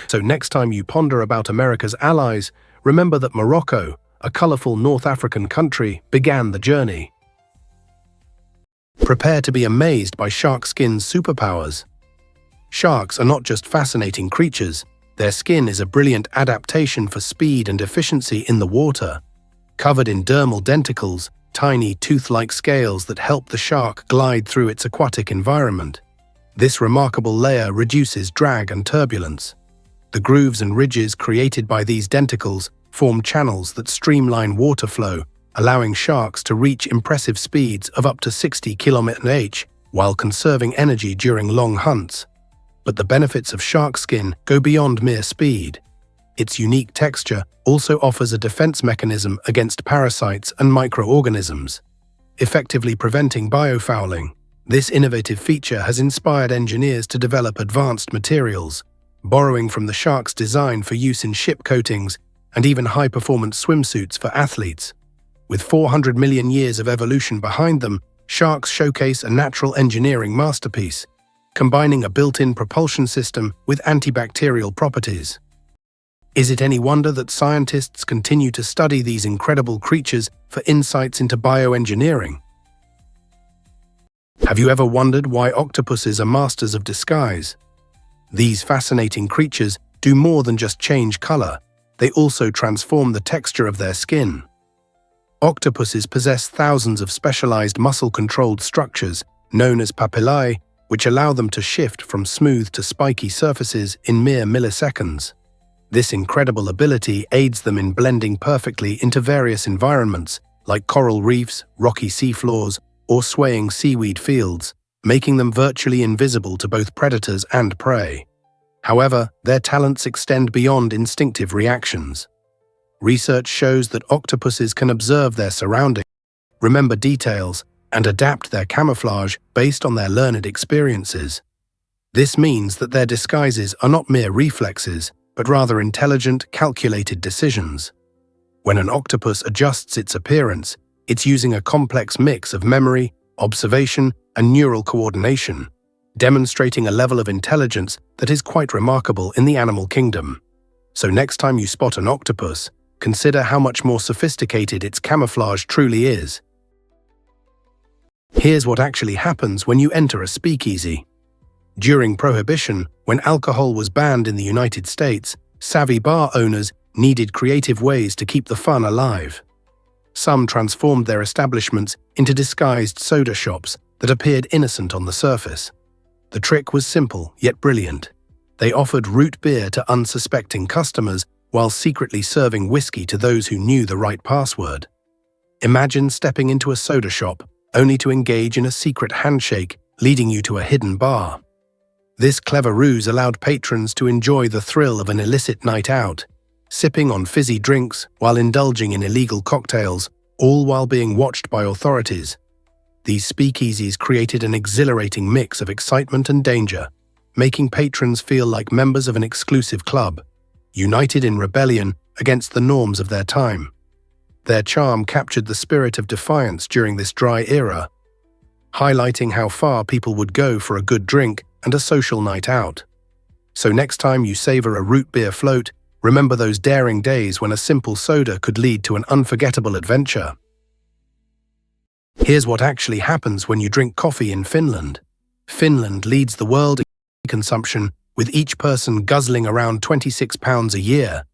So next time you ponder about America's allies, remember that Morocco, a colorful North African country, began the journey. Prepare to be amazed by shark skin's superpowers. Sharks are not just fascinating creatures, their skin is a brilliant adaptation for speed and efficiency in the water. Covered in dermal denticles, tiny tooth-like scales that help the shark glide through its aquatic environment. This remarkable layer reduces drag and turbulence. The grooves and ridges created by these denticles form channels that streamline water flow, allowing sharks to reach impressive speeds of up to 60 km/h while conserving energy during long hunts. But the benefits of shark skin go beyond mere speed. Its unique texture also offers a defense mechanism against parasites and microorganisms, effectively preventing biofouling. This innovative feature has inspired engineers to develop advanced materials, borrowing from the shark's design for use in ship coatings and even high-performance swimsuits for athletes. With 400 million years of evolution behind them, sharks showcase a natural engineering masterpiece, combining a built-in propulsion system with antibacterial properties. Is it any wonder that scientists continue to study these incredible creatures for insights into bioengineering? Have you ever wondered why octopuses are masters of disguise? These fascinating creatures do more than just change color. They also transform the texture of their skin. Octopuses possess thousands of specialized muscle-controlled structures, known as papillae, which allow them to shift from smooth to spiky surfaces in mere milliseconds. This incredible ability aids them in blending perfectly into various environments, like coral reefs, rocky seafloors, or swaying seaweed fields, making them virtually invisible to both predators and prey. However, their talents extend beyond instinctive reactions. Research shows that octopuses can observe their surroundings, remember details, and adapt their camouflage based on their learned experiences. This means that their disguises are not mere reflexes, but rather intelligent, calculated decisions. When an octopus adjusts its appearance, it's using a complex mix of memory, observation, and neural coordination, demonstrating a level of intelligence that is quite remarkable in the animal kingdom. So next time you spot an octopus, consider how much more sophisticated its camouflage truly is. Here's what actually happens when you enter a speakeasy. During Prohibition, when alcohol was banned in the United States, savvy bar owners needed creative ways to keep the fun alive. Some transformed their establishments into disguised soda shops that appeared innocent on the surface. The trick was simple, yet brilliant. They offered root beer to unsuspecting customers while secretly serving whiskey to those who knew the right password. Imagine stepping into a soda shop, only to engage in a secret handshake leading you to a hidden bar. This clever ruse allowed patrons to enjoy the thrill of an illicit night out, sipping on fizzy drinks while indulging in illegal cocktails, all while being watched by authorities. These speakeasies created an exhilarating mix of excitement and danger, making patrons feel like members of an exclusive club, united in rebellion against the norms of their time. Their charm captured the spirit of defiance during this dry era, highlighting how far people would go for a good drink and a social night out. So next time you savor a root beer float, remember those daring days when a simple soda could lead to an unforgettable adventure. Here's what actually happens when you drink coffee in Finland. Finland leads the world in consumption, with each person guzzling around 26 pounds a year.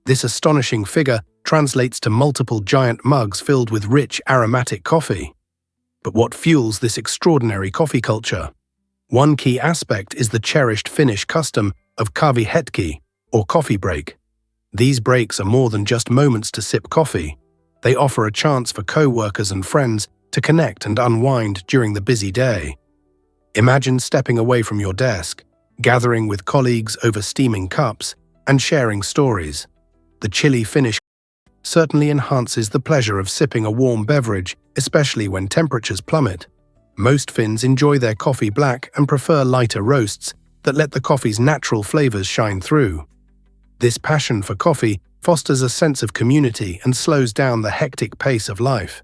This astonishing figure translates to multiple giant mugs filled with rich, aromatic coffee. But what fuels this extraordinary coffee culture? One key aspect is the cherished Finnish custom of kahvihetki, or coffee break. These breaks are more than just moments to sip coffee. They offer a chance for co-workers and friends to connect and unwind during the busy day. Imagine stepping away from your desk, gathering with colleagues over steaming cups, and sharing stories. The chilly Finnish certainly enhances the pleasure of sipping a warm beverage, especially when temperatures plummet. Most Finns enjoy their coffee black and prefer lighter roasts that let the coffee's natural flavors shine through. This passion for coffee fosters a sense of community and slows down the hectic pace of life.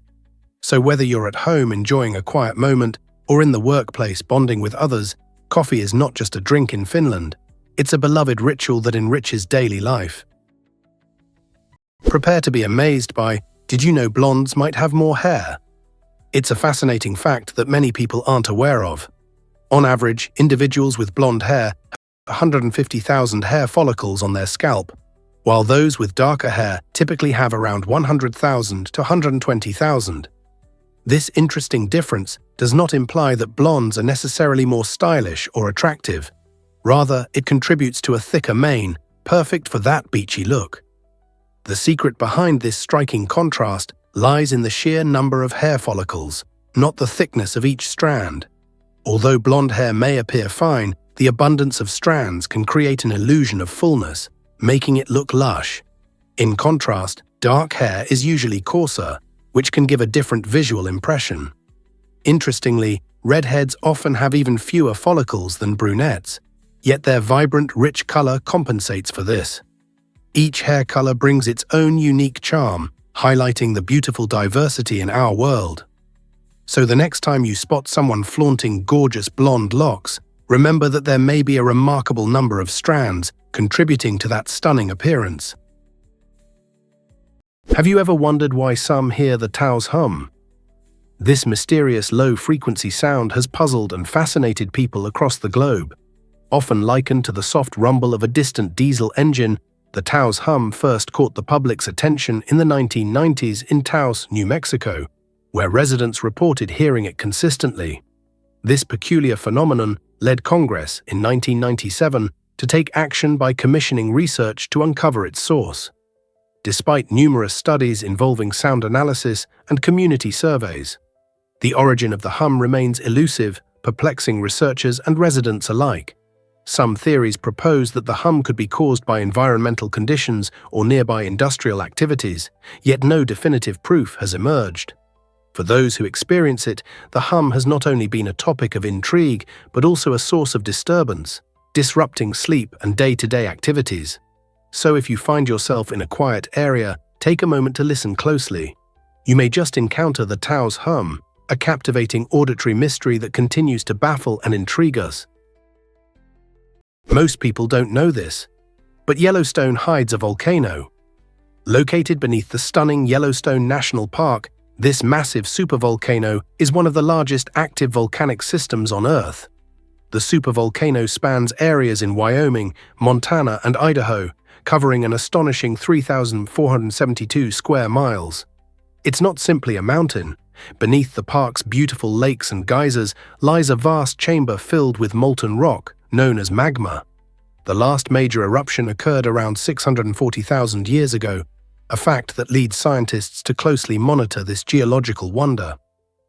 So whether you're at home enjoying a quiet moment or in the workplace bonding with others, coffee is not just a drink in Finland. It's a beloved ritual that enriches daily life. Prepare to be amazed by, did you know blondes might have more hair? It's a fascinating fact that many people aren't aware of. On average, individuals with blonde hair have 150,000 hair follicles on their scalp, while those with darker hair typically have around 100,000 to 120,000. This interesting difference does not imply that blondes are necessarily more stylish or attractive. Rather, it contributes to a thicker mane, perfect for that beachy look. The secret behind this striking contrast lies in the sheer number of hair follicles, not the thickness of each strand. Although blonde hair may appear fine, the abundance of strands can create an illusion of fullness, making it look lush. In contrast, dark hair is usually coarser, which can give a different visual impression. Interestingly, redheads often have even fewer follicles than brunettes, yet their vibrant, rich color compensates for this. Each hair color brings its own unique charm, highlighting the beautiful diversity in our world. So the next time you spot someone flaunting gorgeous blonde locks, remember that there may be a remarkable number of strands contributing to that stunning appearance. Have you ever wondered why some hear the Taos hum? This mysterious low-frequency sound has puzzled and fascinated people across the globe. Often likened to the soft rumble of a distant diesel engine, the Taos hum first caught the public's attention in the 1990s in Taos, New Mexico, where residents reported hearing it consistently. This peculiar phenomenon led Congress in 1997 to take action by commissioning research to uncover its source. Despite numerous studies involving sound analysis and community surveys, the origin of the hum remains elusive, perplexing researchers and residents alike. Some theories propose that the hum could be caused by environmental conditions or nearby industrial activities, yet no definitive proof has emerged. For those who experience it, the hum has not only been a topic of intrigue, but also a source of disturbance, disrupting sleep and day-to-day activities. So if you find yourself in a quiet area, take a moment to listen closely. You may just encounter the Taos hum, a captivating auditory mystery that continues to baffle and intrigue us. Most people don't know this, but Yellowstone hides a volcano. Located beneath the stunning Yellowstone National Park, this massive supervolcano is one of the largest active volcanic systems on Earth. The supervolcano spans areas in Wyoming, Montana, and Idaho, covering an astonishing 3,472 square miles. It's not simply a mountain. Beneath the park's beautiful lakes and geysers lies a vast chamber filled with molten rock, known as magma. The last major eruption occurred around 640,000 years ago, a fact that leads scientists to closely monitor this geological wonder.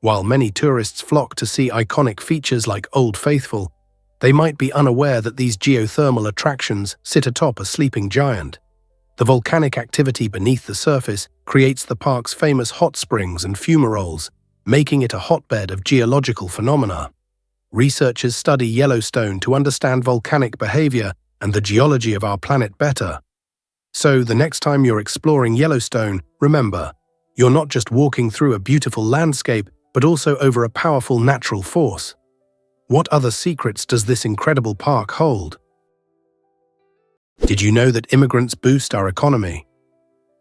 While many tourists flock to see iconic features like Old Faithful, they might be unaware that these geothermal attractions sit atop a sleeping giant. The volcanic activity beneath the surface creates the park's famous hot springs and fumaroles, making it a hotbed of geological phenomena. Researchers study Yellowstone to understand volcanic behavior and the geology of our planet better. So, the next time you're exploring Yellowstone, remember, you're not just walking through a beautiful landscape, but also over a powerful natural force. What other secrets does this incredible park hold? Did you know that immigrants boost our economy?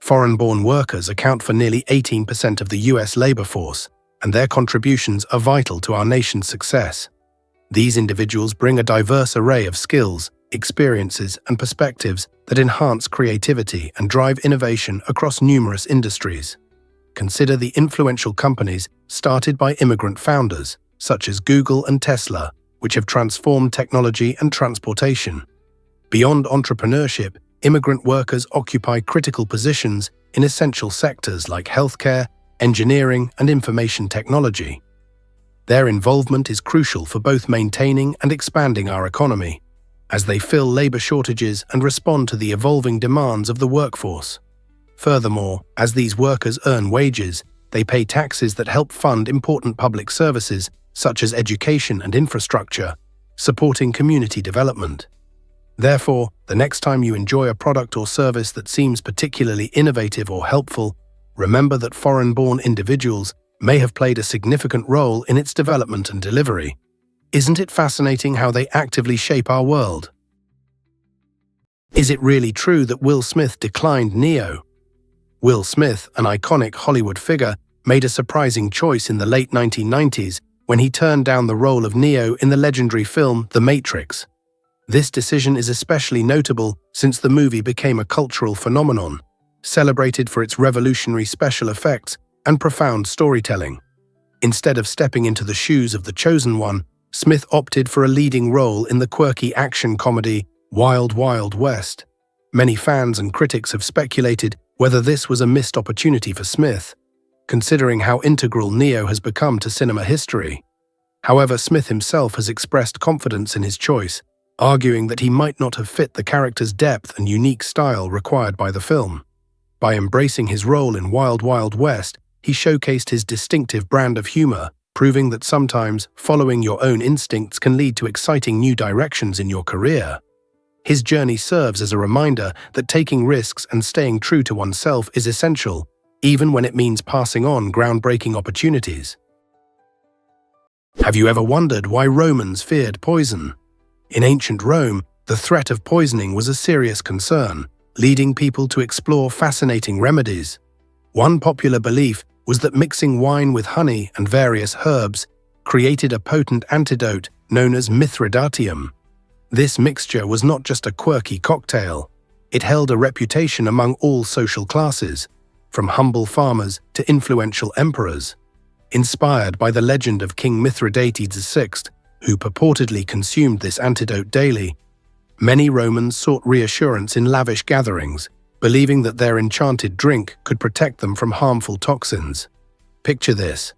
Foreign-born workers account for nearly 18% of the US labor force, and their contributions are vital to our nation's success. These individuals bring a diverse array of skills, experiences, and perspectives that enhance creativity and drive innovation across numerous industries. Consider the influential companies started by immigrant founders, such as Google and Tesla, which have transformed technology and transportation. Beyond entrepreneurship, immigrant workers occupy critical positions in essential sectors like healthcare, engineering, and information technology. Their involvement is crucial for both maintaining and expanding our economy, as they fill labor shortages and respond to the evolving demands of the workforce. Furthermore, as these workers earn wages, they pay taxes that help fund important public services such as education and infrastructure, supporting community development. Therefore, the next time you enjoy a product or service that seems particularly innovative or helpful, remember that foreign-born individuals may have played a significant role in its development and delivery. Isn't it fascinating how they actively shape our world? Is it really true that Will Smith declined Neo? Will Smith, an iconic Hollywood figure, made a surprising choice in the late 1990s when he turned down the role of Neo in the legendary film The Matrix. This decision is especially notable since the movie became a cultural phenomenon, celebrated for its revolutionary special effects and profound storytelling. Instead of stepping into the shoes of the Chosen One, Smith opted for a leading role in the quirky action comedy Wild Wild West. Many fans and critics have speculated whether this was a missed opportunity for Smith, considering how integral Neo has become to cinema history. However, Smith himself has expressed confidence in his choice, arguing that he might not have fit the character's depth and unique style required by the film. By embracing his role in Wild Wild West, he showcased his distinctive brand of humor, proving that sometimes following your own instincts can lead to exciting new directions in your career. His journey serves as a reminder that taking risks and staying true to oneself is essential, even when it means passing on groundbreaking opportunities. Have you ever wondered why Romans feared poison? In ancient Rome, the threat of poisoning was a serious concern, leading people to explore fascinating remedies. One popular belief was that mixing wine with honey and various herbs created a potent antidote known as Mithridatium. This mixture was not just a quirky cocktail. It held a reputation among all social classes, from humble farmers to influential emperors. Inspired by the legend of King Mithridates VI, who purportedly consumed this antidote daily, many Romans sought reassurance in lavish gatherings, believing that their enchanted drink could protect them from harmful toxins. Picture this.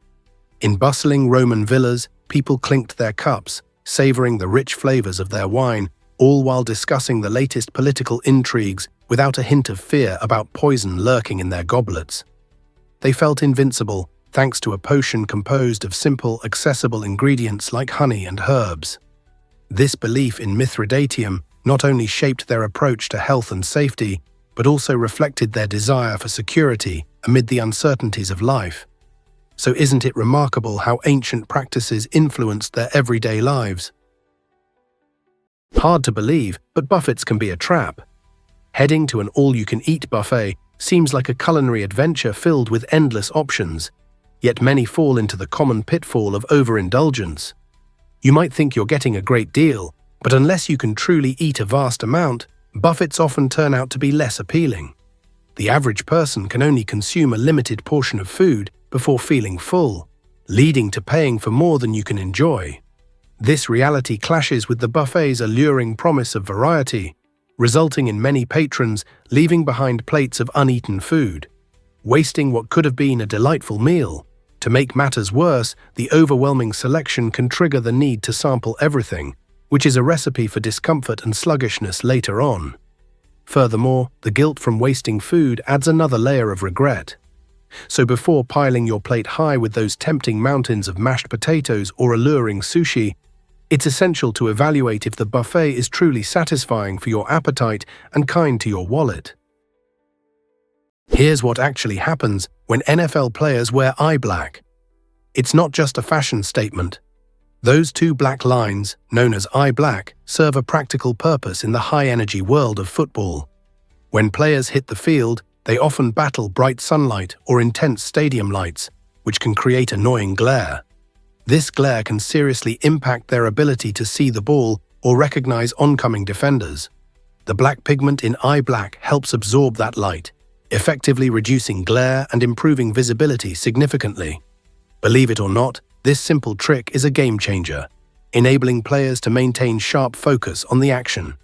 In bustling Roman villas, people clinked their cups, savoring the rich flavors of their wine, all while discussing the latest political intrigues without a hint of fear about poison lurking in their goblets. They felt invincible, thanks to a potion composed of simple, accessible ingredients like honey and herbs. This belief in Mithridatium not only shaped their approach to health and safety, but also reflected their desire for security amid the uncertainties of life. So isn't it remarkable how ancient practices influenced their everyday lives? Hard to believe, but buffets can be a trap. Heading to an all-you-can-eat buffet seems like a culinary adventure filled with endless options, yet many fall into the common pitfall of overindulgence. You might think you're getting a great deal, but unless you can truly eat a vast amount, buffets often turn out to be less appealing. The average person can only consume a limited portion of food before feeling full, leading to paying for more than you can enjoy. This reality clashes with the buffet's alluring promise of variety, resulting in many patrons leaving behind plates of uneaten food, wasting what could have been a delightful meal. To make matters worse, the overwhelming selection can trigger the need to sample everything, which is a recipe for discomfort and sluggishness later on. Furthermore, the guilt from wasting food adds another layer of regret. So before piling your plate high with those tempting mountains of mashed potatoes or alluring sushi, it's essential to evaluate if the buffet is truly satisfying for your appetite and kind to your wallet. Here's what actually happens when NFL players wear eye black. It's not just a fashion statement. Those two black lines, known as eye black, serve a practical purpose in the high-energy world of football. When players hit the field, they often battle bright sunlight or intense stadium lights, which can create annoying glare. This glare can seriously impact their ability to see the ball or recognize oncoming defenders. The black pigment in eye black helps absorb that light, effectively reducing glare and improving visibility significantly. Believe it or not, this simple trick is a game changer, enabling players to maintain sharp focus on the action.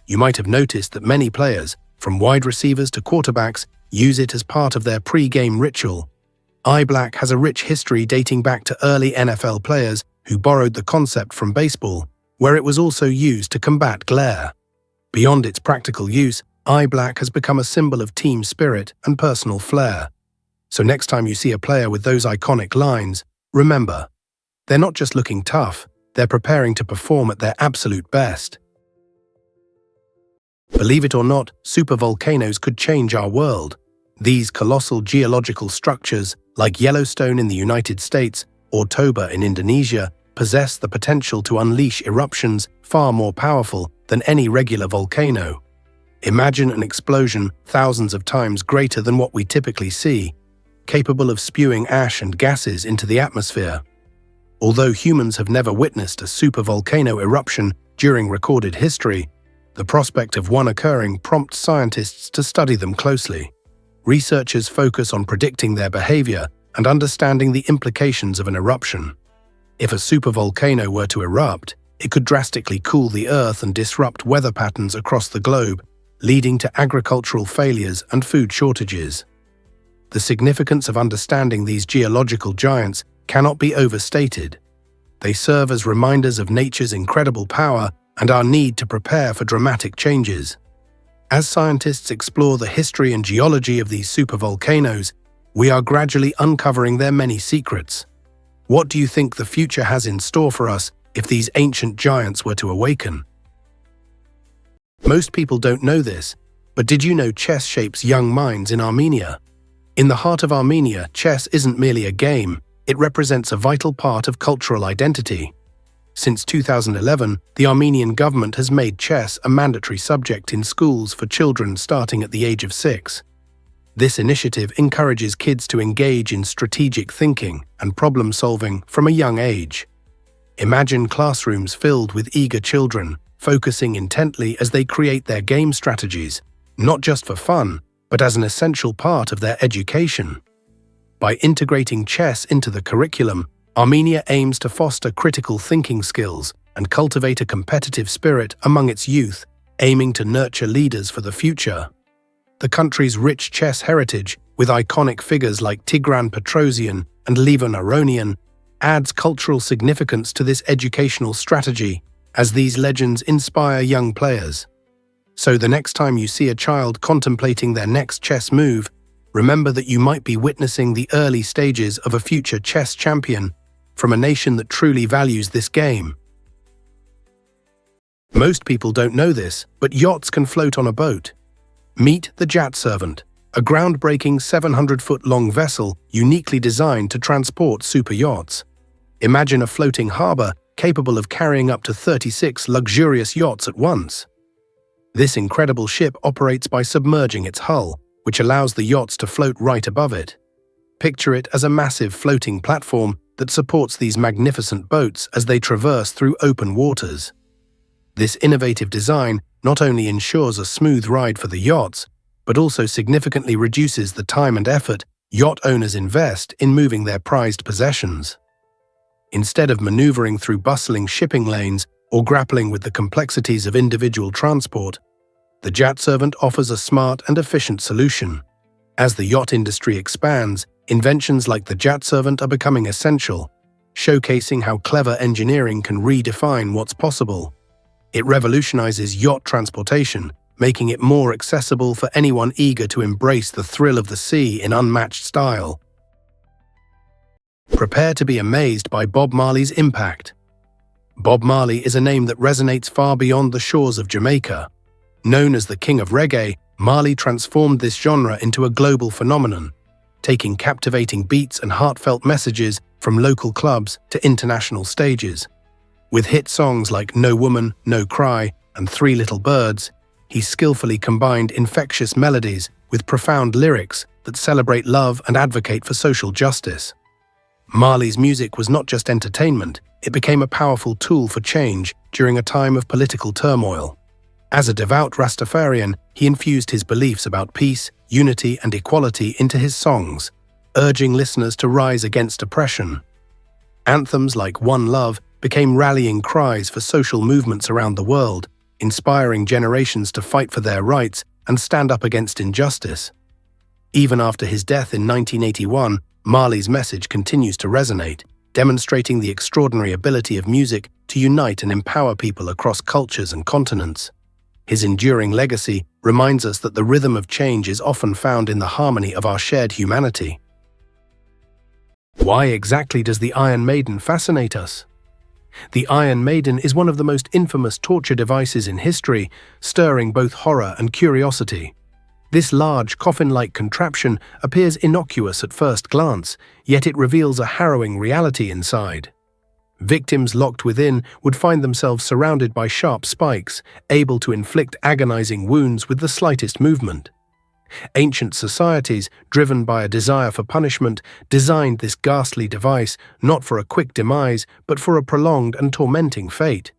You might have noticed that many players, from wide receivers to quarterbacks, use it as part of their pre-game ritual. Eye black has a rich history dating back to early NFL players who borrowed the concept from baseball, where it was also used to combat glare. Beyond its practical use, eye black has become a symbol of team spirit and personal flair. So next time you see a player with those iconic lines, remember, they're not just looking tough, they're preparing to perform at their absolute best. Believe it or not, supervolcanoes could change our world. These colossal geological structures, like Yellowstone in the United States or Toba in Indonesia, possess the potential to unleash eruptions far more powerful than any regular volcano. Imagine an explosion thousands of times greater than what we typically see, capable of spewing ash and gases into the atmosphere. Although humans have never witnessed a supervolcano eruption during recorded history, the prospect of one occurring prompts scientists to study them closely. Researchers focus on predicting their behavior and understanding the implications of an eruption. If a supervolcano were to erupt, it could drastically cool the Earth and disrupt weather patterns across the globe, leading to agricultural failures and food shortages. The significance of understanding these geological giants cannot be overstated. They serve as reminders of nature's incredible power and our need to prepare for dramatic changes. As scientists explore the history and geology of these supervolcanoes, we are gradually uncovering their many secrets. What do you think the future has in store for us if these ancient giants were to awaken? Most people don't know this, but did you know chess shapes young minds in Armenia? In the heart of Armenia, chess isn't merely a game, it represents a vital part of cultural identity. Since 2011, the Armenian government has made chess a mandatory subject in schools for children starting at the age of 6. This initiative encourages kids to engage in strategic thinking and problem-solving from a young age. Imagine classrooms filled with eager children, focusing intently as they create their game strategies, not just for fun, but as an essential part of their education. By integrating chess into the curriculum, Armenia aims to foster critical thinking skills and cultivate a competitive spirit among its youth, aiming to nurture leaders for the future. The country's rich chess heritage, with iconic figures like Tigran Petrosian and Levon Aronian, adds cultural significance to this educational strategy, as these legends inspire young players. So the next time you see a child contemplating their next chess move, remember that you might be witnessing the early stages of a future chess champion from a nation that truly values this game. Most people don't know this, but yachts can float on a boat. Meet the Yacht Servant, a groundbreaking 700-foot-long vessel uniquely designed to transport super yachts. Imagine a floating harbor capable of carrying up to 36 luxurious yachts at once. This incredible ship operates by submerging its hull, which allows the yachts to float right above it. Picture it as a massive floating platform that supports these magnificent boats as they traverse through open waters. This innovative design not only ensures a smooth ride for the yachts, but also significantly reduces the time and effort yacht owners invest in moving their prized possessions. Instead of maneuvering through bustling shipping lanes or grappling with the complexities of individual transport, the Yacht Servant offers a smart and efficient solution. As the yacht industry expands, inventions like the Yacht Servant are becoming essential, showcasing how clever engineering can redefine what's possible. It revolutionizes yacht transportation, making it more accessible for anyone eager to embrace the thrill of the sea in unmatched style. Prepare to be amazed by Bob Marley's impact. Bob Marley is a name that resonates far beyond the shores of Jamaica. Known as the King of Reggae, Marley transformed this genre into a global phenomenon, taking captivating beats and heartfelt messages from local clubs to international stages. With hit songs like No Woman, No Cry and Three Little Birds, he skillfully combined infectious melodies with profound lyrics that celebrate love and advocate for social justice. Marley's music was not just entertainment, it became a powerful tool for change during a time of political turmoil. As a devout Rastafarian, he infused his beliefs about peace, unity, and equality into his songs, urging listeners to rise against oppression. Anthems like One Love became rallying cries for social movements around the world, inspiring generations to fight for their rights and stand up against injustice. Even after his death in 1981, Marley's message continues to resonate, demonstrating the extraordinary ability of music to unite and empower people across cultures and continents. His enduring legacy reminds us that the rhythm of change is often found in the harmony of our shared humanity. Why exactly does the Iron Maiden fascinate us? The Iron Maiden is one of the most infamous torture devices in history, stirring both horror and curiosity. This large, coffin-like contraption appears innocuous at first glance, yet it reveals a harrowing reality inside. Victims locked within would find themselves surrounded by sharp spikes, able to inflict agonizing wounds with the slightest movement. Ancient societies, driven by a desire for punishment, designed this ghastly device not for a quick demise, but for a prolonged and tormenting fate.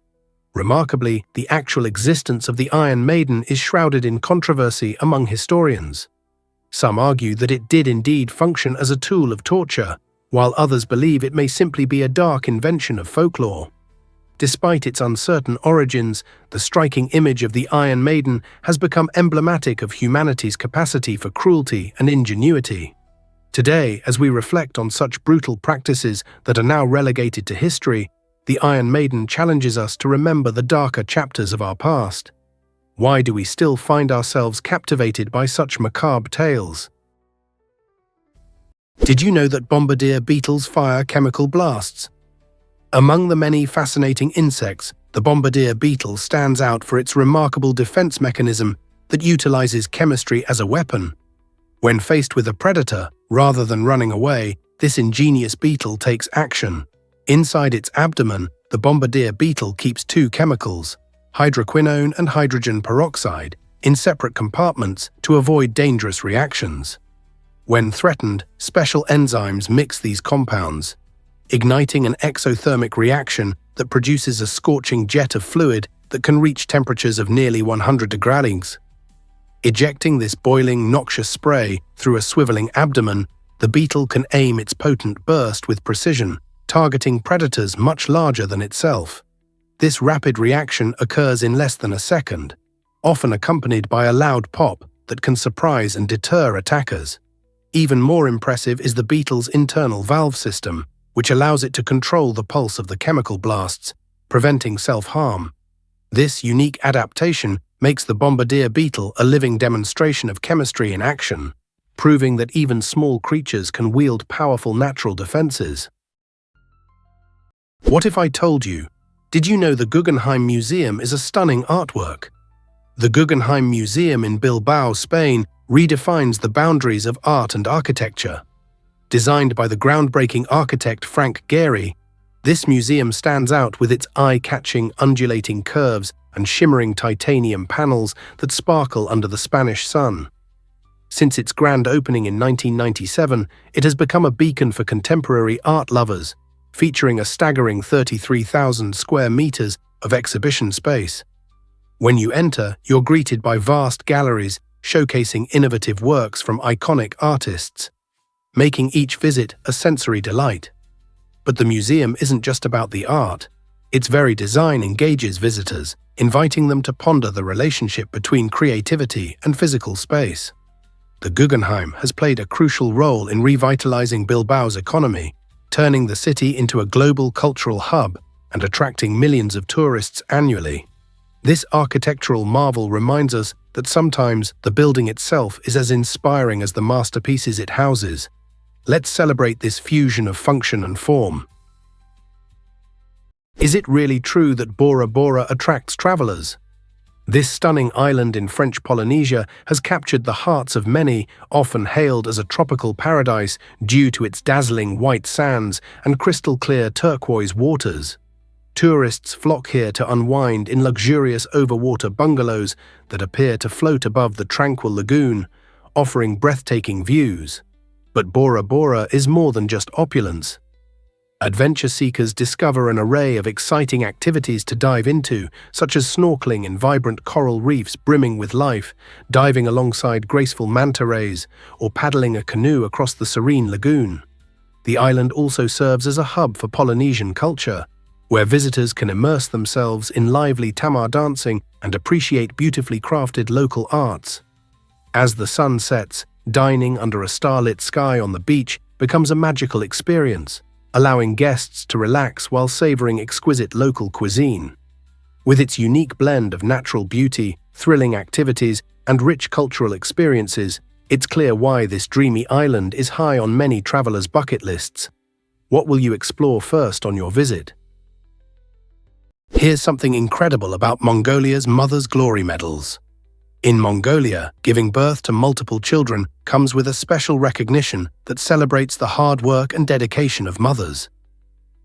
Remarkably, the actual existence of the Iron Maiden is shrouded in controversy among historians. Some argue that it did indeed function as a tool of torture, while others believe it may simply be a dark invention of folklore. Despite its uncertain origins, the striking image of the Iron Maiden has become emblematic of humanity's capacity for cruelty and ingenuity. Today, as we reflect on such brutal practices that are now relegated to history, the Iron Maiden challenges us to remember the darker chapters of our past. Why do we still find ourselves captivated by such macabre tales? Did you know that bombardier beetles fire chemical blasts? Among the many fascinating insects, the bombardier beetle stands out for its remarkable defense mechanism that utilizes chemistry as a weapon. When faced with a predator, rather than running away, this ingenious beetle takes action. Inside its abdomen, the bombardier beetle keeps two chemicals, hydroquinone and hydrogen peroxide, in separate compartments to avoid dangerous reactions. When threatened, special enzymes mix these compounds, igniting an exothermic reaction that produces a scorching jet of fluid that can reach temperatures of nearly 100 degrees. Ejecting this boiling, noxious spray through a swiveling abdomen, the beetle can aim its potent burst with precision, targeting predators much larger than itself. This rapid reaction occurs in less than a second, often accompanied by a loud pop that can surprise and deter attackers. Even more impressive is the beetle's internal valve system, which allows it to control the pulse of the chemical blasts, preventing self-harm. This unique adaptation makes the bombardier beetle a living demonstration of chemistry in action, proving that even small creatures can wield powerful natural defenses. What if I told you? Did you know the Guggenheim Museum is a stunning artwork? The Guggenheim Museum in Bilbao, Spain, redefines the boundaries of art and architecture. Designed by the groundbreaking architect Frank Gehry, this museum stands out with its eye-catching undulating curves and shimmering titanium panels that sparkle under the Spanish sun. Since its grand opening in 1997, it has become a beacon for contemporary art lovers, featuring a staggering 33,000 square meters of exhibition space. When you enter, you're greeted by vast galleries showcasing innovative works from iconic artists, making each visit a sensory delight. But the museum isn't just about the art. Its very design engages visitors, inviting them to ponder the relationship between creativity and physical space. The Guggenheim has played a crucial role in revitalizing Bilbao's economy, turning the city into a global cultural hub and attracting millions of tourists annually. This architectural marvel reminds us that sometimes the building itself is as inspiring as the masterpieces it houses. Let's celebrate this fusion of function and form. Is it really true that Bora Bora attracts travelers? This stunning island in French Polynesia has captured the hearts of many, often hailed as a tropical paradise due to its dazzling white sands and crystal-clear turquoise waters. Tourists flock here to unwind in luxurious overwater bungalows that appear to float above the tranquil lagoon, offering breathtaking views. But Bora Bora is more than just opulence. Adventure seekers discover an array of exciting activities to dive into, such as snorkeling in vibrant coral reefs brimming with life, diving alongside graceful manta rays, or paddling a canoe across the serene lagoon. The island also serves as a hub for Polynesian culture, where visitors can immerse themselves in lively tamar dancing and appreciate beautifully crafted local arts. As the sun sets, dining under a starlit sky on the beach becomes a magical experience, allowing guests to relax while savoring exquisite local cuisine. With its unique blend of natural beauty, thrilling activities, and rich cultural experiences, it's clear why this dreamy island is high on many travelers' bucket lists. What will you explore first on your visit? Here's something incredible about Mongolia's Mother's Glory Medals. In Mongolia, giving birth to multiple children comes with a special recognition that celebrates the hard work and dedication of mothers.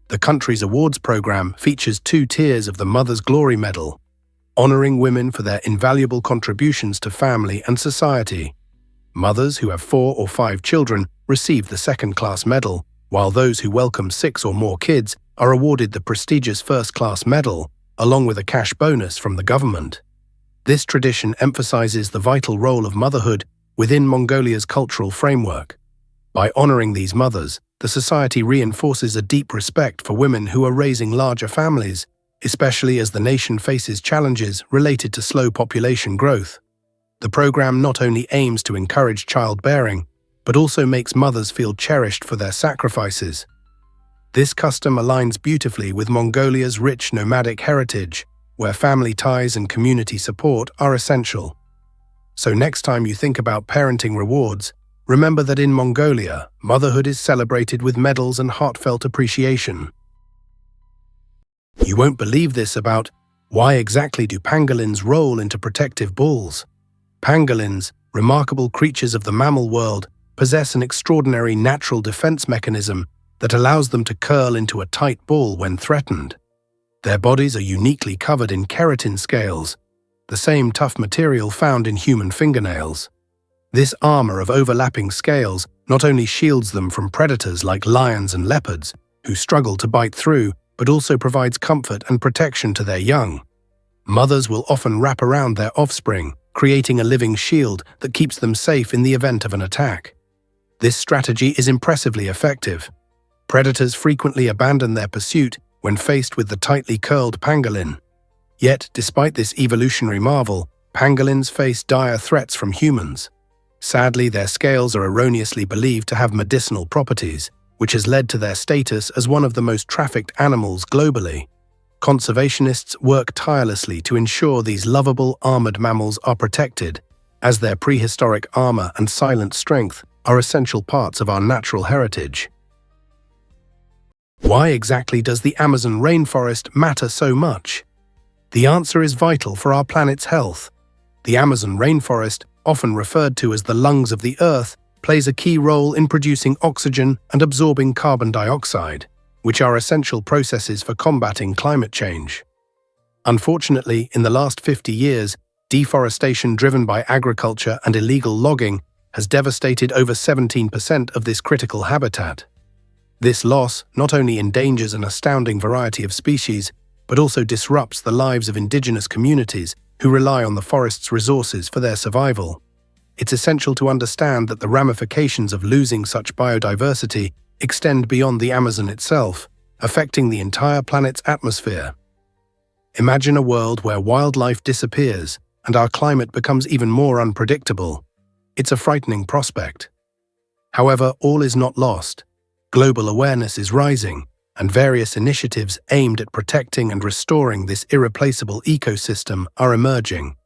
The country's awards program features 2 tiers of the Mother's Glory Medal, honoring women for their invaluable contributions to family and society. Mothers who have 4 or 5 children receive the second-class medal, while those who welcome 6 or more kids are awarded the prestigious first-class medal, along with a cash bonus from the government. This tradition emphasizes the vital role of motherhood within Mongolia's cultural framework. By honoring these mothers, the society reinforces a deep respect for women who are raising larger families, especially as the nation faces challenges related to slow population growth. The program not only aims to encourage childbearing, but also makes mothers feel cherished for their sacrifices. This custom aligns beautifully with Mongolia's rich nomadic heritage, where family ties and community support are essential. So next time you think about parenting rewards, remember that in Mongolia, motherhood is celebrated with medals and heartfelt appreciation. You won't believe this about why exactly do pangolins roll into protective balls. Pangolins, remarkable creatures of the mammal world, possess an extraordinary natural defense mechanism that allows them to curl into a tight ball when threatened. Their bodies are uniquely covered in keratin scales, the same tough material found in human fingernails. This armor of overlapping scales not only shields them from predators like lions and leopards, who struggle to bite through, but also provides comfort and protection to their young. Mothers will often wrap around their offspring, creating a living shield that keeps them safe in the event of an attack. This strategy is impressively effective. Predators frequently abandon their pursuit when faced with the tightly curled pangolin. Yet, despite this evolutionary marvel, pangolins face dire threats from humans. Sadly, their scales are erroneously believed to have medicinal properties, which has led to their status as one of the most trafficked animals globally. Conservationists work tirelessly to ensure these lovable armored mammals are protected, as their prehistoric armor and silent strength are essential parts of our natural heritage. Why exactly does the Amazon rainforest matter so much? The answer is vital for our planet's health. The Amazon rainforest, often referred to as the lungs of the Earth, plays a key role in producing oxygen and absorbing carbon dioxide, which are essential processes for combating climate change. Unfortunately, in the last 50 years, deforestation driven by agriculture and illegal logging has devastated over 17% of this critical habitat. This loss not only endangers an astounding variety of species, but also disrupts the lives of indigenous communities who rely on the forest's resources for their survival. It's essential to understand that the ramifications of losing such biodiversity extend beyond the Amazon itself, affecting the entire planet's atmosphere. Imagine a world where wildlife disappears and our climate becomes even more unpredictable. It's a frightening prospect. However, all is not lost. Global awareness is rising, and various initiatives aimed at protecting and restoring this irreplaceable ecosystem are emerging.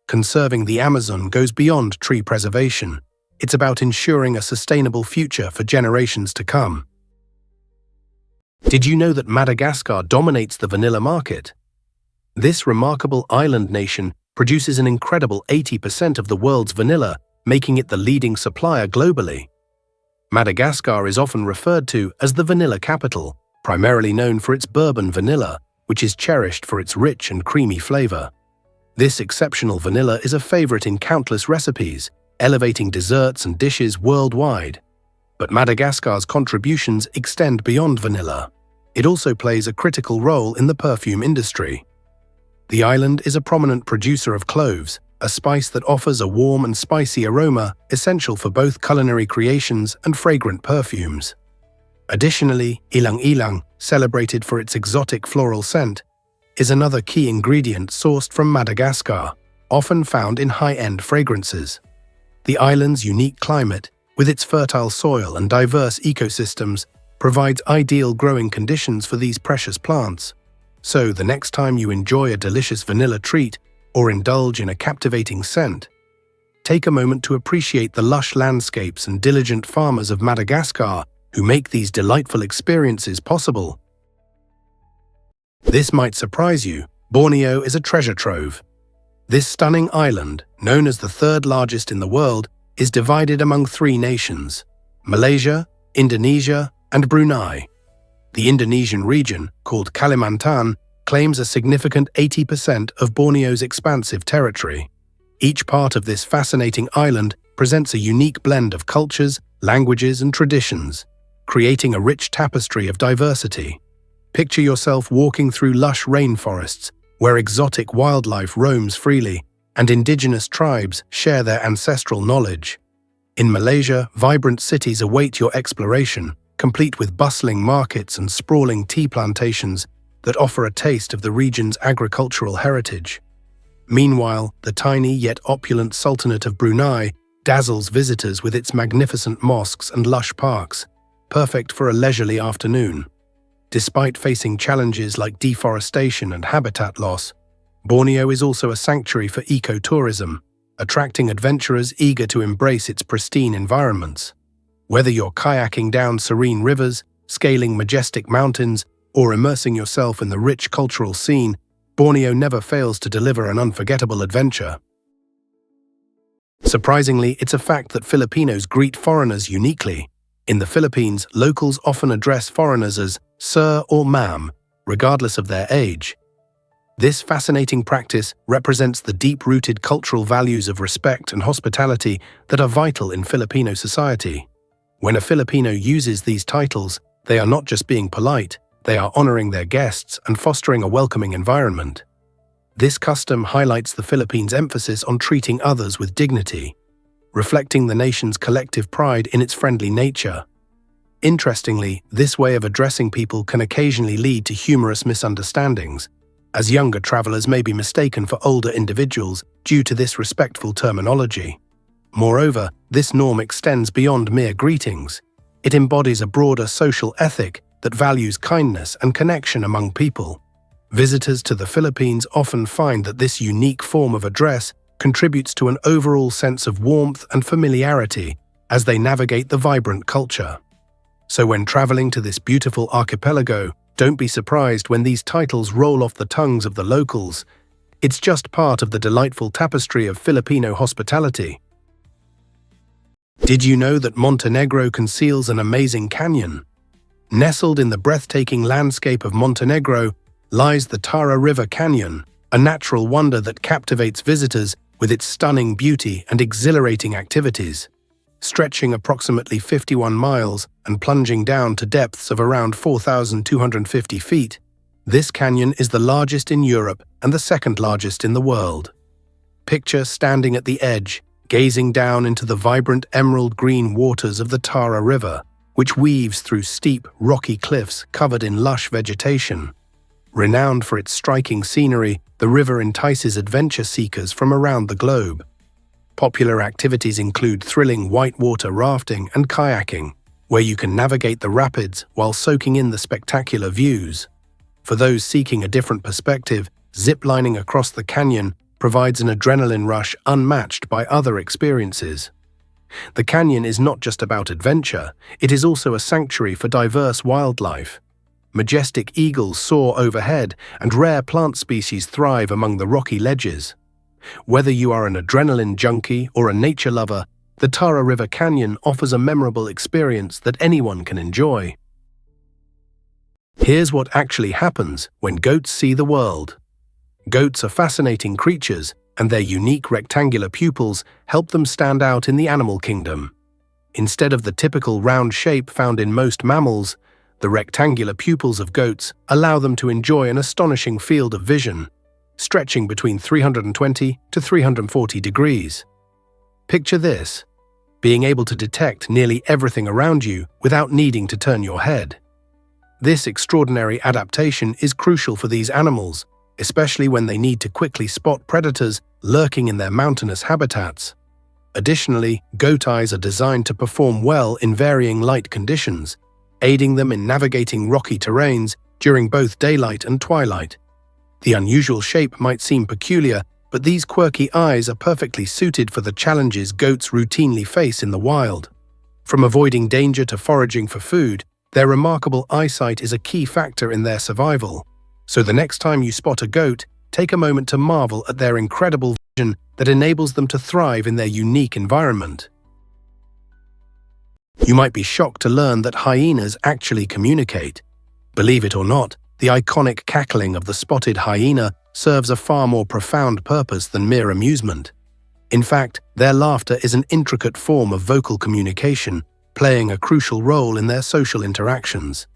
Conserving the Amazon goes beyond tree preservation. It's about ensuring a sustainable future for generations to come. Did you know that Madagascar dominates the vanilla market? This remarkable island nation produces an incredible 80% of the world's vanilla, making it the leading supplier globally. Madagascar is often referred to as the vanilla capital, primarily known for its bourbon vanilla, which is cherished for its rich and creamy flavor. This exceptional vanilla is a favorite in countless recipes, elevating desserts and dishes worldwide. But Madagascar's contributions extend beyond vanilla. It also plays a critical role in the perfume industry. The island is a prominent producer of cloves, a spice that offers a warm and spicy aroma essential for both culinary creations and fragrant perfumes. Additionally, ilang ilang, celebrated for its exotic floral scent, is another key ingredient sourced from Madagascar, often found in high-end fragrances. The island's unique climate, with its fertile soil and diverse ecosystems, provides ideal growing conditions for these precious plants. So, the next time you enjoy a delicious vanilla treat or indulge in a captivating scent, take a moment to appreciate the lush landscapes and diligent farmers of Madagascar who make these delightful experiences possible. This might surprise you. Borneo is a treasure trove. This stunning island, known as the third largest in the world, is divided among three nations: Malaysia, Indonesia, and Brunei. The Indonesian region, called Kalimantan, claims a significant 80% of Borneo's expansive territory. Each part of this fascinating island presents a unique blend of cultures, languages, and traditions, creating a rich tapestry of diversity. Picture yourself walking through lush rainforests, where exotic wildlife roams freely, and indigenous tribes share their ancestral knowledge. In Malaysia, vibrant cities await your exploration, complete with bustling markets and sprawling tea plantations that offer a taste of the region's agricultural heritage. Meanwhile, the tiny yet opulent Sultanate of Brunei dazzles visitors with its magnificent mosques and lush parks, perfect for a leisurely afternoon. Despite facing challenges like deforestation and habitat loss, Borneo is also a sanctuary for ecotourism, attracting adventurers eager to embrace its pristine environments. Whether you're kayaking down serene rivers, scaling majestic mountains, or immersing yourself in the rich cultural scene, Borneo never fails to deliver an unforgettable adventure. Surprisingly, it's a fact that Filipinos greet foreigners uniquely. In the Philippines, locals often address foreigners as sir or ma'am, regardless of their age. This fascinating practice represents the deep-rooted cultural values of respect and hospitality that are vital in Filipino society. When a Filipino uses these titles, they are not just being polite, they are honoring their guests and fostering a welcoming environment. This custom highlights the Philippines' emphasis on treating others with dignity, reflecting the nation's collective pride in its friendly nature. Interestingly, this way of addressing people can occasionally lead to humorous misunderstandings, as younger travelers may be mistaken for older individuals due to this respectful terminology. Moreover, this norm extends beyond mere greetings. It embodies a broader social ethic that values kindness and connection among people. Visitors to the Philippines often find that this unique form of address contributes to an overall sense of warmth and familiarity as they navigate the vibrant culture. So when traveling to this beautiful archipelago, don't be surprised when these titles roll off the tongues of the locals. It's just part of the delightful tapestry of Filipino hospitality. Did you know that Montenegro conceals an amazing canyon? Nestled in the breathtaking landscape of Montenegro lies the Tara River Canyon, a natural wonder that captivates visitors with its stunning beauty and exhilarating activities. Stretching approximately 51 miles and plunging down to depths of around 4,250 feet, this canyon is the largest in Europe and the second largest in the world. Picture standing at the edge, gazing down into the vibrant emerald green waters of the Tara River, which weaves through steep, rocky cliffs covered in lush vegetation. Renowned for its striking scenery, the river entices adventure seekers from around the globe. Popular activities include thrilling whitewater rafting and kayaking, where you can navigate the rapids while soaking in the spectacular views. For those seeking a different perspective, ziplining across the canyon provides an adrenaline rush unmatched by other experiences. The canyon is not just about adventure, it is also a sanctuary for diverse wildlife. Majestic eagles soar overhead, and rare plant species thrive among the rocky ledges. Whether you are an adrenaline junkie or a nature lover, the Tara River Canyon offers a memorable experience that anyone can enjoy. Here's what actually happens when goats see the world. Goats are fascinating creatures, and their unique rectangular pupils help them stand out in the animal kingdom. Instead of the typical round shape found in most mammals, the rectangular pupils of goats allow them to enjoy an astonishing field of vision, stretching between 320 to 340 degrees. Picture this: being able to detect nearly everything around you without needing to turn your head. This extraordinary adaptation is crucial for these animals, especially when they need to quickly spot predators lurking in their mountainous habitats. Additionally, goat eyes are designed to perform well in varying light conditions, aiding them in navigating rocky terrains during both daylight and twilight. The unusual shape might seem peculiar, but these quirky eyes are perfectly suited for the challenges goats routinely face in the wild. From avoiding danger to foraging for food, their remarkable eyesight is a key factor in their survival. So the next time you spot a goat, take a moment to marvel at their incredible vision that enables them to thrive in their unique environment. You might be shocked to learn that hyenas actually communicate. Believe it or not, the iconic cackling of the spotted hyena serves a far more profound purpose than mere amusement. In fact, their laughter is an intricate form of vocal communication, playing a crucial role in their social interactions.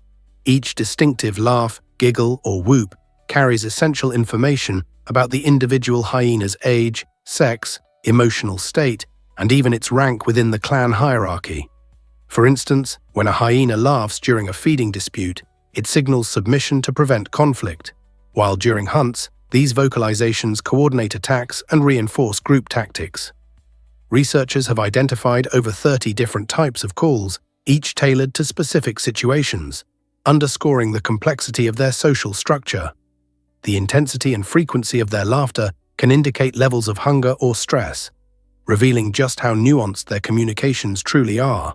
Each distinctive laugh, giggle, or whoop carries essential information about the individual hyena's age, sex, emotional state, and even its rank within the clan hierarchy. For instance, when a hyena laughs during a feeding dispute, it signals submission to prevent conflict, while during hunts, these vocalizations coordinate attacks and reinforce group tactics. Researchers have identified over 30 different types of calls, each tailored to specific situations. underscoring the complexity of their social structure. The intensity and frequency of their laughter can indicate levels of hunger or stress, revealing just how nuanced their communications truly are.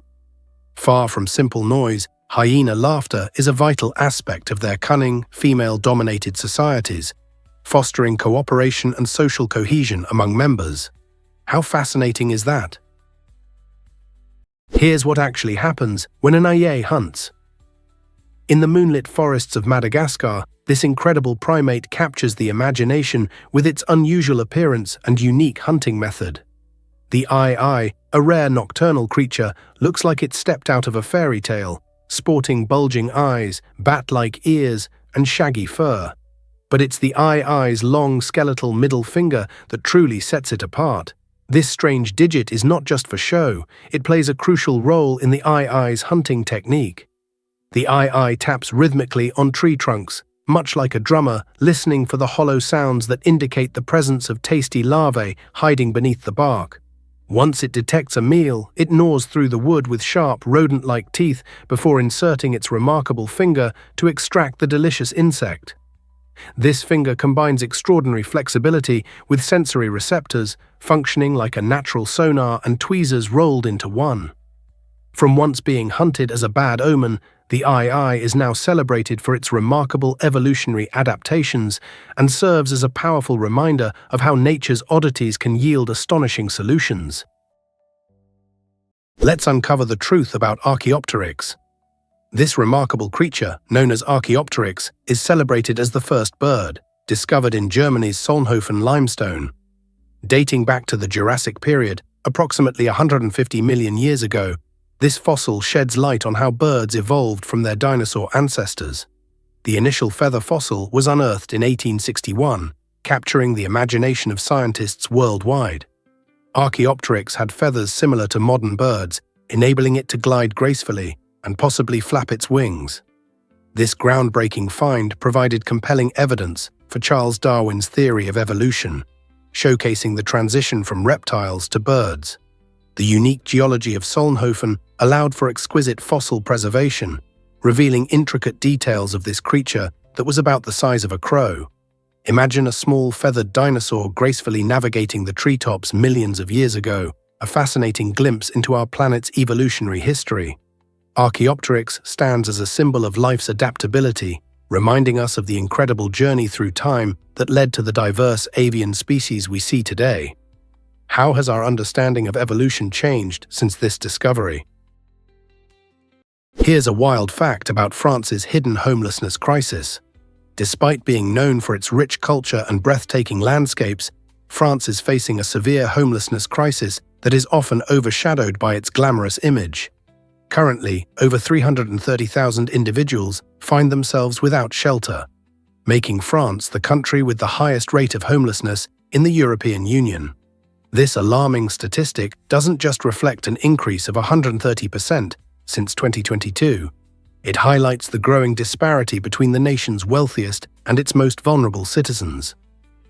Far from simple noise, hyena laughter is a vital aspect of their cunning, female-dominated societies, fostering cooperation and social cohesion among members. How fascinating is that? Here's what actually happens when an hyena hunts. In the moonlit forests of Madagascar, this incredible primate captures the imagination with its unusual appearance and unique hunting method. The ai, a rare nocturnal creature, looks like it stepped out of a fairy tale, sporting bulging eyes, bat-like ears, and shaggy fur. But it's the ai's long skeletal middle finger that truly sets it apart. This strange digit is not just for show, it plays a crucial role in the ai's hunting technique. The ai taps rhythmically on tree trunks, much like a drummer, listening for the hollow sounds that indicate the presence of tasty larvae hiding beneath the bark. Once it detects a meal, it gnaws through the wood with sharp, rodent-like teeth before inserting its remarkable finger to extract the delicious insect. This finger combines extraordinary flexibility with sensory receptors, functioning like a natural sonar and tweezers rolled into one. From once being hunted as a bad omen, the ai is now celebrated for its remarkable evolutionary adaptations and serves as a powerful reminder of how nature's oddities can yield astonishing solutions. Let's uncover the truth about Archaeopteryx. This remarkable creature, known as Archaeopteryx, is celebrated as the first bird, discovered in Germany's Solnhofen limestone. Dating back to the Jurassic period, approximately 150 million years ago, this fossil sheds light on how birds evolved from their dinosaur ancestors. The initial feather fossil was unearthed in 1861, capturing the imagination of scientists worldwide. Archaeopteryx had feathers similar to modern birds, enabling it to glide gracefully and possibly flap its wings. This groundbreaking find provided compelling evidence for Charles Darwin's theory of evolution, showcasing the transition from reptiles to birds. The unique geology of Solnhofen allowed for exquisite fossil preservation, revealing intricate details of this creature that was about the size of a crow. Imagine a small feathered dinosaur gracefully navigating the treetops millions of years ago, a fascinating glimpse into our planet's evolutionary history. Archaeopteryx stands as a symbol of life's adaptability, reminding us of the incredible journey through time that led to the diverse avian species we see today. How has our understanding of evolution changed since this discovery? Here's a wild fact about France's hidden homelessness crisis. Despite being known for its rich culture and breathtaking landscapes, France is facing a severe homelessness crisis that is often overshadowed by its glamorous image. Currently, over 330,000 individuals find themselves without shelter, making France the country with the highest rate of homelessness in the European Union. This alarming statistic doesn't just reflect an increase of 130% since 2022. It highlights the growing disparity between the nation's wealthiest and its most vulnerable citizens.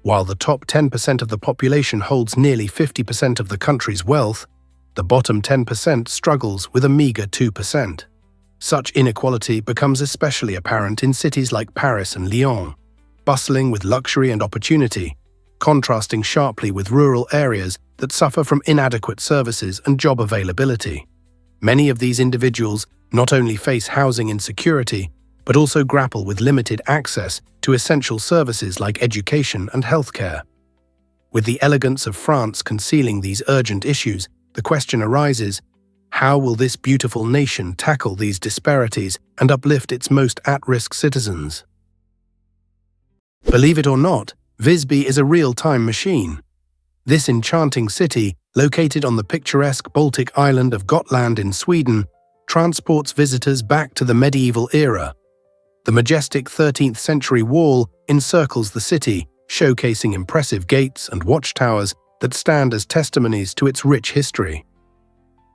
While the top 10% of the population holds nearly 50% of the country's wealth, the bottom 10% struggles with a meager 2%. Such inequality becomes especially apparent in cities like Paris and Lyon, bustling with luxury and opportunity, contrasting sharply with rural areas that suffer from inadequate services and job availability. Many of these individuals not only face housing insecurity, but also grapple with limited access to essential services like education and healthcare. With the elegance of France concealing these urgent issues, the question arises, how will this beautiful nation tackle these disparities and uplift its most at-risk citizens? Believe it or not, Visby is a real-time machine. This enchanting city, located on the picturesque Baltic island of Gotland in Sweden, transports visitors back to the medieval era. The majestic 13th century wall encircles the city, showcasing impressive gates and watchtowers that stand as testimonies to its rich history.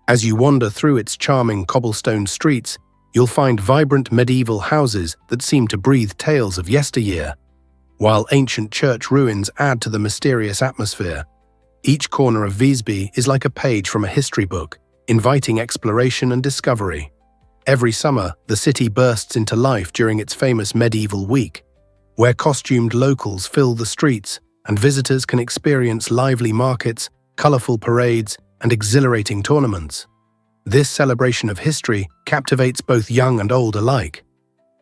As you wander through its charming cobblestone streets, you'll find vibrant medieval houses that seem to breathe tales of yesteryear, while ancient church ruins add to the mysterious atmosphere. Each corner of Visby is like a page from a history book, inviting exploration and discovery. Every summer, the city bursts into life during its famous Medieval Week, where costumed locals fill the streets and visitors can experience lively markets, colorful parades, and exhilarating tournaments. This celebration of history captivates both young and old alike.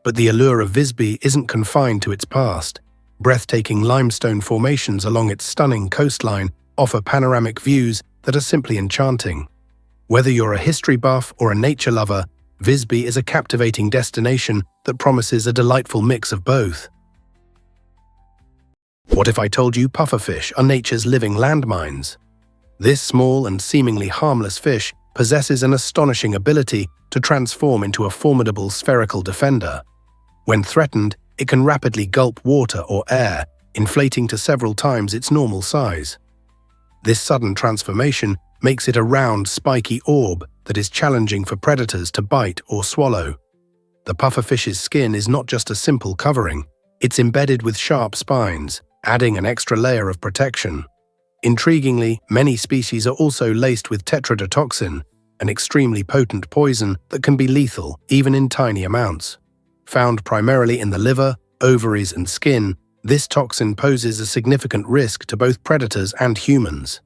But the allure of Visby isn't confined to its past. Breathtaking limestone formations along its stunning coastline offer panoramic views that are simply enchanting. Whether you're a history buff or a nature lover, Visby is a captivating destination that promises a delightful mix of both. What if I told you pufferfish are nature's living landmines? This small and seemingly harmless fish possesses an astonishing ability to transform into a formidable spherical defender. When threatened, it can rapidly gulp water or air, inflating to several times its normal size. This sudden transformation makes it a round, spiky orb that is challenging for predators to bite or swallow. The pufferfish's skin is not just a simple covering, it's embedded with sharp spines, adding an extra layer of protection. Intriguingly, many species are also laced with tetrodotoxin, an extremely potent poison that can be lethal even in tiny amounts. Found primarily in the liver, ovaries, and skin, this toxin poses a significant risk to both predators and humans.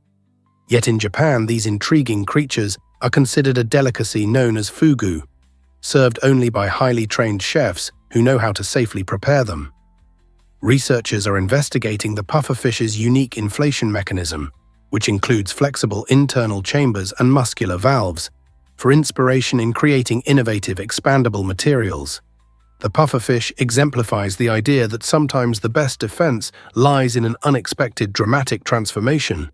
Yet in Japan, these intriguing creatures are considered a delicacy known as fugu, served only by highly trained chefs who know how to safely prepare them. Researchers are investigating the pufferfish's unique inflation mechanism, which includes flexible internal chambers and muscular valves, for inspiration in creating innovative expandable materials. The pufferfish exemplifies the idea that sometimes the best defense lies in an unexpected dramatic transformation.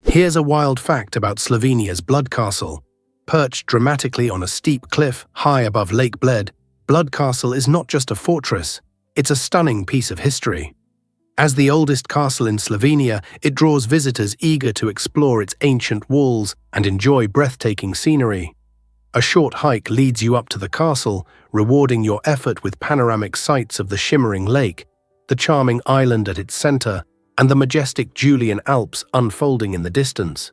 Here's a wild fact about Slovenia's Blood Castle. Perched dramatically on a steep cliff high above Lake Bled, Blood Castle is not just a fortress, it's a stunning piece of history. As the oldest castle in Slovenia, it draws visitors eager to explore its ancient walls and enjoy breathtaking scenery. A short hike leads you up to the castle, rewarding your effort with panoramic sights of the shimmering lake, the charming island at its center, and the majestic Julian Alps unfolding in the distance.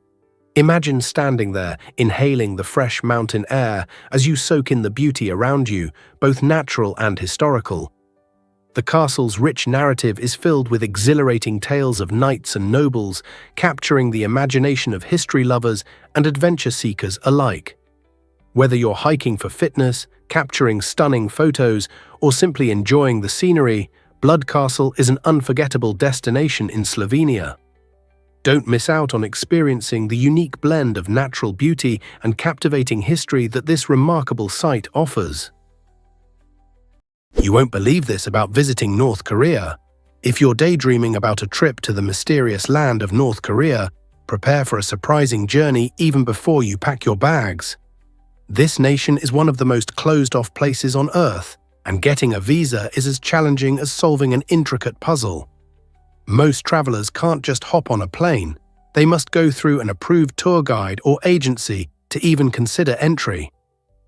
Imagine standing there, inhaling the fresh mountain air as you soak in the beauty around you, both natural and historical. The castle's rich narrative is filled with exhilarating tales of knights and nobles, capturing the imagination of history lovers and adventure seekers alike. Whether you're hiking for fitness, capturing stunning photos, or simply enjoying the scenery, Blood Castle is an unforgettable destination in Slovenia. Don't miss out on experiencing the unique blend of natural beauty and captivating history that this remarkable site offers. You won't believe this about visiting North Korea. If you're daydreaming about a trip to the mysterious land of North Korea, prepare for a surprising journey even before you pack your bags. This nation is one of the most closed-off places on Earth, and getting a visa is as challenging as solving an intricate puzzle. Most travelers can't just hop on a plane. They must go through an approved tour guide or agency to even consider entry.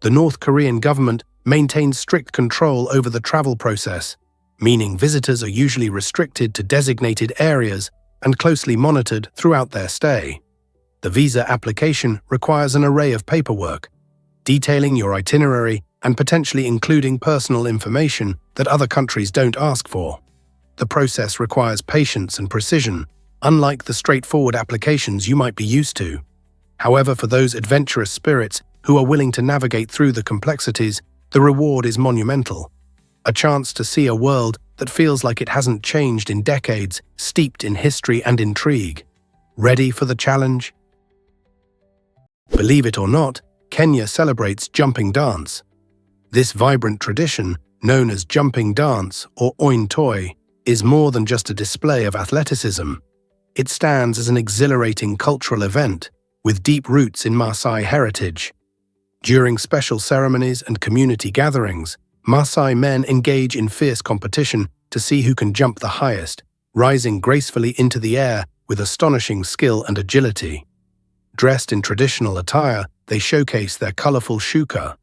The North Korean government maintains strict control over the travel process, meaning visitors are usually restricted to designated areas and closely monitored throughout their stay. The visa application requires an array of paperwork, detailing your itinerary and potentially including personal information that other countries don't ask for. The process requires patience and precision, unlike the straightforward applications you might be used to. However, for those adventurous spirits who are willing to navigate through the complexities, the reward is monumental. A chance to see a world that feels like it hasn't changed in decades, steeped in history and intrigue. Ready for the challenge? Believe it or not, Kenya celebrates jumping dance. This vibrant tradition, known as jumping dance or ointoi, is more than just a display of athleticism. It stands as an exhilarating cultural event with deep roots in Maasai heritage. During special ceremonies and community gatherings, Maasai men engage in fierce competition to see who can jump the highest, rising gracefully into the air with astonishing skill and agility. Dressed in traditional attire, they showcase their colorful shuka,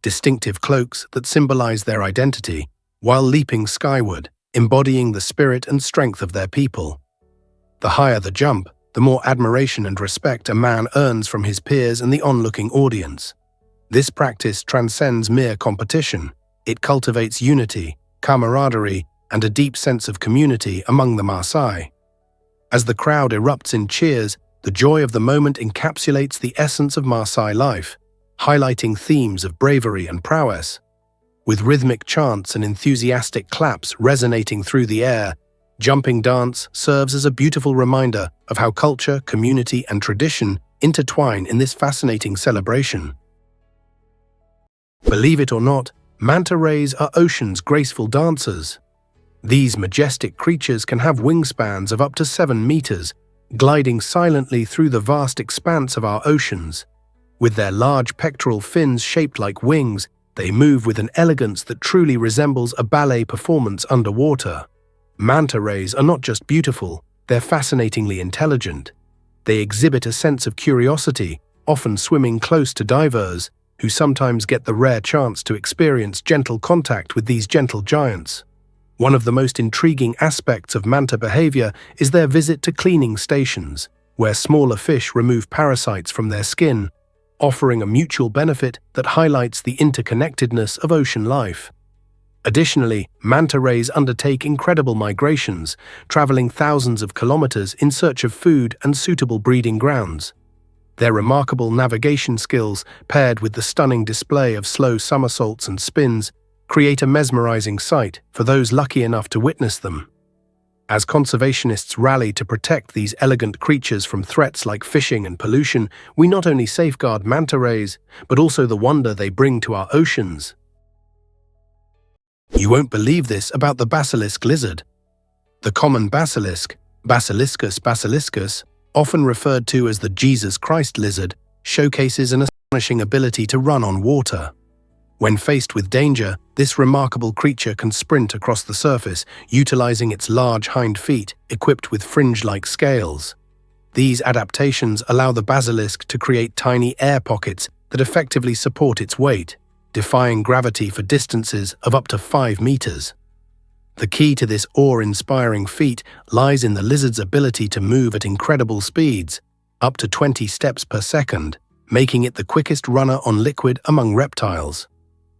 distinctive cloaks that symbolize their identity, while leaping skyward, embodying the spirit and strength of their people. The higher the jump, the more admiration and respect a man earns from his peers and the onlooking audience. This practice transcends mere competition. It cultivates unity, camaraderie, and a deep sense of community among the Maasai. As the crowd erupts in cheers, the joy of the moment encapsulates the essence of Maasai life, highlighting themes of bravery and prowess. With rhythmic chants and enthusiastic claps resonating through the air, jumping dance serves as a beautiful reminder of how culture, community, and tradition intertwine in this fascinating celebration. Believe it or not, manta rays are ocean's graceful dancers. These majestic creatures can have wingspans of up to 7 meters, gliding silently through the vast expanse of our oceans. With their large pectoral fins shaped like wings, they move with an elegance that truly resembles a ballet performance underwater. Manta rays are not just beautiful, they're fascinatingly intelligent. They exhibit a sense of curiosity, often swimming close to divers, who sometimes get the rare chance to experience gentle contact with these gentle giants. One of the most intriguing aspects of manta behavior is their visit to cleaning stations, where smaller fish remove parasites from their skin, offering a mutual benefit that highlights the interconnectedness of ocean life. Additionally, manta rays undertake incredible migrations, traveling thousands of kilometers in search of food and suitable breeding grounds. Their remarkable navigation skills, paired with the stunning display of slow somersaults and spins, create a mesmerizing sight for those lucky enough to witness them. As conservationists rally to protect these elegant creatures from threats like fishing and pollution, we not only safeguard manta rays, but also the wonder they bring to our oceans. You won't believe this about the basilisk lizard. The common basilisk, Basiliscus basiliscus, often referred to as the Jesus Christ lizard, showcases an astonishing ability to run on water. When faced with danger, this remarkable creature can sprint across the surface, utilizing its large hind feet equipped with fringe-like scales. These adaptations allow the basilisk to create tiny air pockets that effectively support its weight, defying gravity for distances of up to 5 meters. The key to this awe-inspiring feat lies in the lizard's ability to move at incredible speeds, up to 20 steps per second, making it the quickest runner on liquid among reptiles.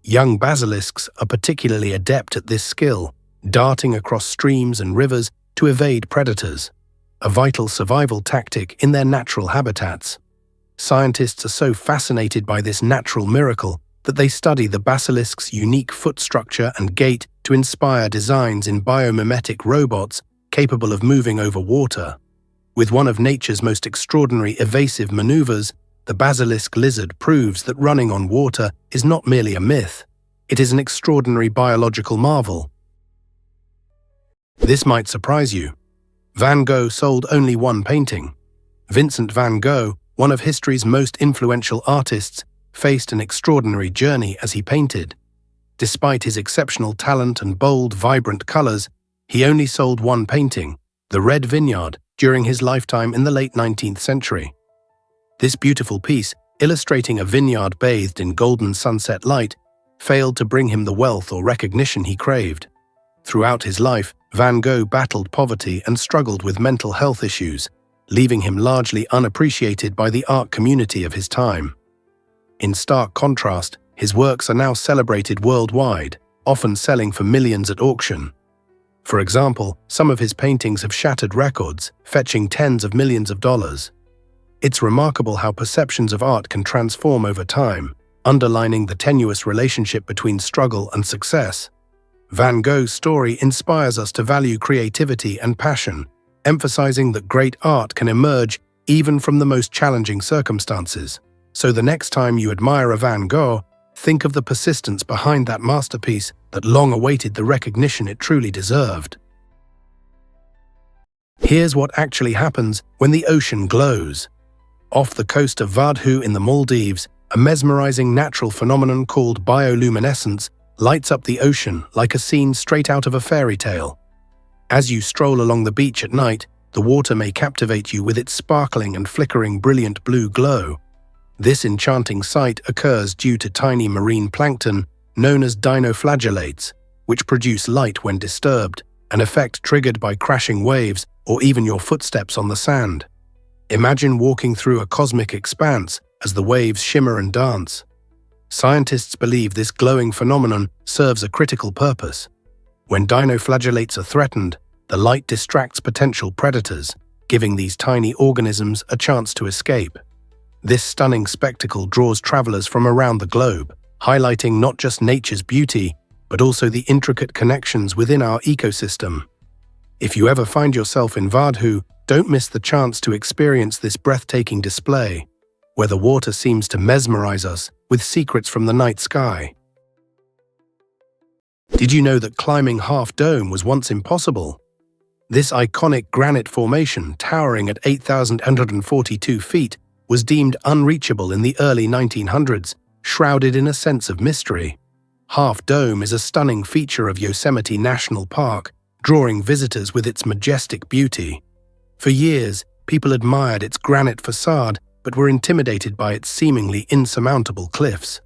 Young basilisks are particularly adept at this skill, darting across streams and rivers to evade predators, a vital survival tactic in their natural habitats. Scientists are so fascinated by this natural miracle that they study the basilisk's unique foot structure and gait to inspire designs in biomimetic robots capable of moving over water. With one of nature's most extraordinary evasive maneuvers, the basilisk lizard proves that running on water is not merely a myth, it is an extraordinary biological marvel. This might surprise you. Van Gogh sold only one painting. Vincent van Gogh, one of history's most influential artists, faced an extraordinary journey as he painted. Despite his exceptional talent and bold, vibrant colors, he only sold one painting, The Red Vineyard, during his lifetime in the late 19th century. This beautiful piece, illustrating a vineyard bathed in golden sunset light, failed to bring him the wealth or recognition he craved. Throughout his life, Van Gogh battled poverty and struggled with mental health issues, leaving him largely unappreciated by the art community of his time. In stark contrast, his works are now celebrated worldwide, often selling for millions at auction. For example, some of his paintings have shattered records, fetching tens of millions of dollars. It's remarkable how perceptions of art can transform over time, underlining the tenuous relationship between struggle and success. Van Gogh's story inspires us to value creativity and passion, emphasizing that great art can emerge even from the most challenging circumstances. So the next time you admire a Van Gogh, think of the persistence behind that masterpiece that long awaited the recognition it truly deserved. Here's what actually happens when the ocean glows. Off the coast of Vadhu in the Maldives, a mesmerizing natural phenomenon called bioluminescence lights up the ocean like a scene straight out of a fairy tale. As you stroll along the beach at night, the water may captivate you with its sparkling and flickering brilliant blue glow. This enchanting sight occurs due to tiny marine plankton known as dinoflagellates, which produce light when disturbed, an effect triggered by crashing waves or even your footsteps on the sand. Imagine walking through a cosmic expanse as the waves shimmer and dance. Scientists believe this glowing phenomenon serves a critical purpose. When dinoflagellates are threatened, the light distracts potential predators, giving these tiny organisms a chance to escape. This stunning spectacle draws travelers from around the globe, highlighting not just nature's beauty, but also the intricate connections within our ecosystem. If you ever find yourself in Vadhu, don't miss the chance to experience this breathtaking display, where the water seems to mesmerize us with secrets from the night sky. Did you know that climbing Half Dome was once impossible? This iconic granite formation, towering at 8,142 feet, was deemed unreachable in the early 1900s, shrouded in a sense of mystery. Half Dome is a stunning feature of Yosemite National Park, drawing visitors with its majestic beauty. For years, people admired its granite facade, but were intimidated by its seemingly insurmountable cliffs.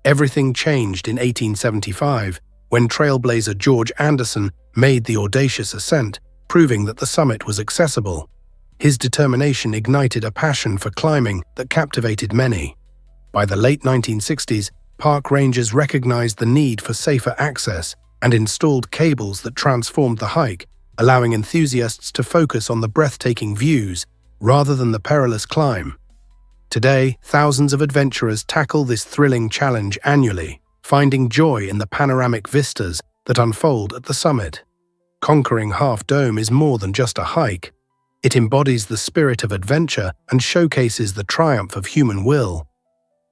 Everything changed in 1875, when trailblazer George Anderson made the audacious ascent, proving that the summit was accessible. His determination ignited a passion for climbing that captivated many. By the late 1960s, park rangers recognized the need for safer access and installed cables that transformed the hike, allowing enthusiasts to focus on the breathtaking views rather than the perilous climb. Today, thousands of adventurers tackle this thrilling challenge annually, finding joy in the panoramic vistas that unfold at the summit. Conquering Half Dome is more than just a hike. It embodies the spirit of adventure and showcases the triumph of human will.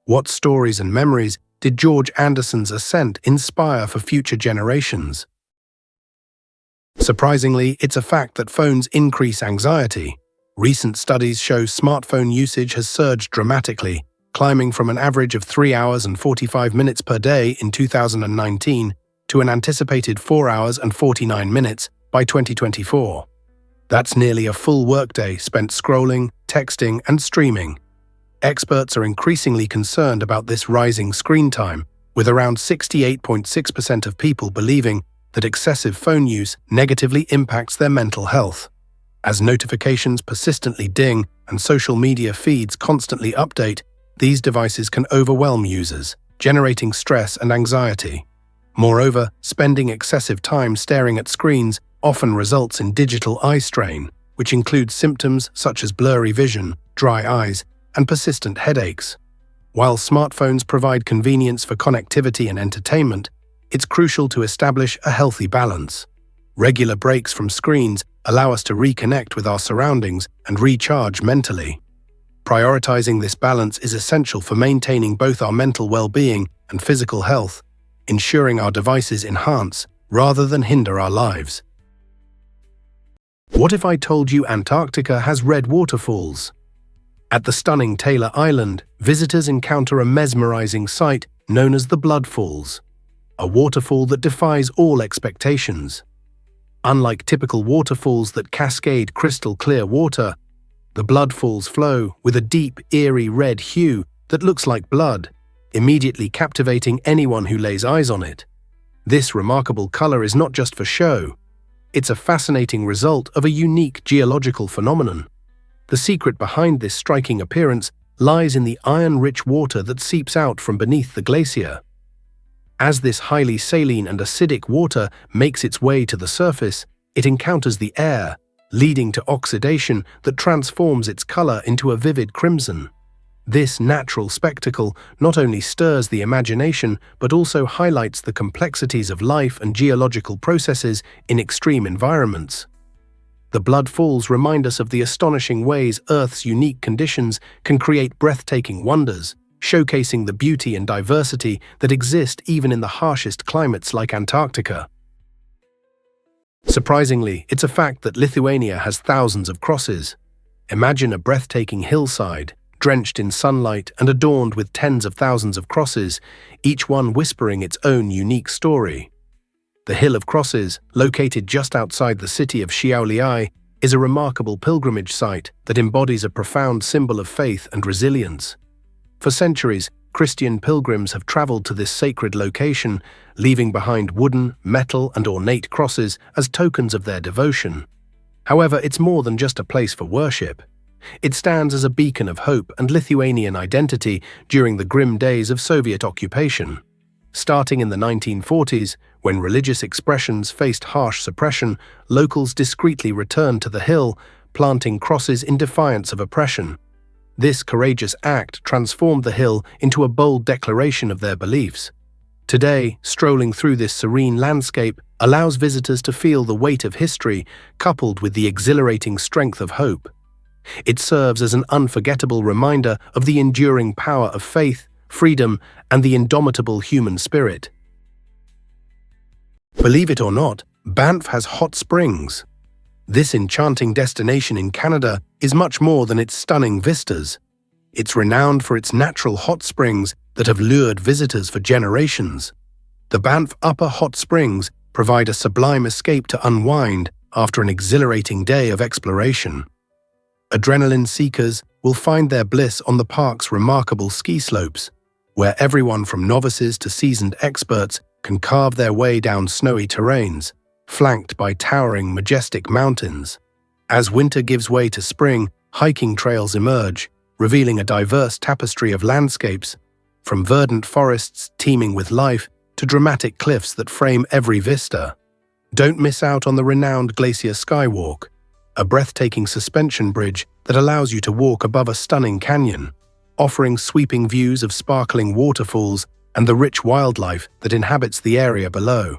What stories and memories did George Anderson's ascent inspire for future generations? Surprisingly, it's a fact that phones increase anxiety. Recent studies show smartphone usage has surged dramatically, climbing from an average of 3 hours and 45 minutes per day in 2019 to an anticipated 4 hours and 49 minutes by 2024. That's nearly a full workday spent scrolling, texting, and streaming. Experts are increasingly concerned about this rising screen time, with around 68.6% of people believing that excessive phone use negatively impacts their mental health. As notifications persistently ding and social media feeds constantly update, these devices can overwhelm users, generating stress and anxiety. Moreover, spending excessive time staring at screens often results in digital eye strain, which includes symptoms such as blurry vision, dry eyes, and persistent headaches. While smartphones provide convenience for connectivity and entertainment, it's crucial to establish a healthy balance. Regular breaks from screens allow us to reconnect with our surroundings and recharge mentally. Prioritizing this balance is essential for maintaining both our mental well-being and physical health, ensuring our devices enhance rather than hinder our lives. What if I told you Antarctica has red waterfalls? At the stunning Taylor Island, visitors encounter a mesmerizing sight known as the Blood Falls, a waterfall that defies all expectations. Unlike typical waterfalls that cascade crystal-clear water, the Blood Falls flow with a deep, eerie red hue that looks like blood, immediately captivating anyone who lays eyes on it. This remarkable color is not just for show. It's a fascinating result of a unique geological phenomenon. The secret behind this striking appearance lies in the iron-rich water that seeps out from beneath the glacier. As this highly saline and acidic water makes its way to the surface, it encounters the air, leading to oxidation that transforms its color into a vivid crimson. This natural spectacle not only stirs the imagination but also highlights the complexities of life and geological processes in extreme environments. The Blood Falls remind us of the astonishing ways Earth's unique conditions can create breathtaking wonders, showcasing the beauty and diversity that exist even in the harshest climates like Antarctica. Surprisingly, it's a fact that Lithuania has thousands of crosses. Imagine a breathtaking hillside, drenched in sunlight and adorned with tens of thousands of crosses, each one whispering its own unique story. The Hill of Crosses, located just outside the city of Šiauliai, is a remarkable pilgrimage site that embodies a profound symbol of faith and resilience. For centuries, Christian pilgrims have traveled to this sacred location, leaving behind wooden, metal, and ornate crosses as tokens of their devotion. However, it's more than just a place for worship. It stands as a beacon of hope and Lithuanian identity during the grim days of Soviet occupation. Starting in the 1940s, when religious expressions faced harsh suppression, locals discreetly returned to the hill, planting crosses in defiance of oppression. This courageous act transformed the hill into a bold declaration of their beliefs. Today, strolling through this serene landscape allows visitors to feel the weight of history, coupled with the exhilarating strength of hope. It serves as an unforgettable reminder of the enduring power of faith, freedom, and the indomitable human spirit. Believe it or not, Banff has hot springs. This enchanting destination in Canada is much more than its stunning vistas. It's renowned for its natural hot springs that have lured visitors for generations. The Banff Upper Hot Springs provide a sublime escape to unwind after an exhilarating day of exploration. Adrenaline seekers will find their bliss on the park's remarkable ski slopes, where everyone from novices to seasoned experts can carve their way down snowy terrains, flanked by towering, majestic mountains. As winter gives way to spring, hiking trails emerge, revealing a diverse tapestry of landscapes, from verdant forests teeming with life to dramatic cliffs that frame every vista. Don't miss out on the renowned Glacier Skywalk, a breathtaking suspension bridge that allows you to walk above a stunning canyon, offering sweeping views of sparkling waterfalls and the rich wildlife that inhabits the area below.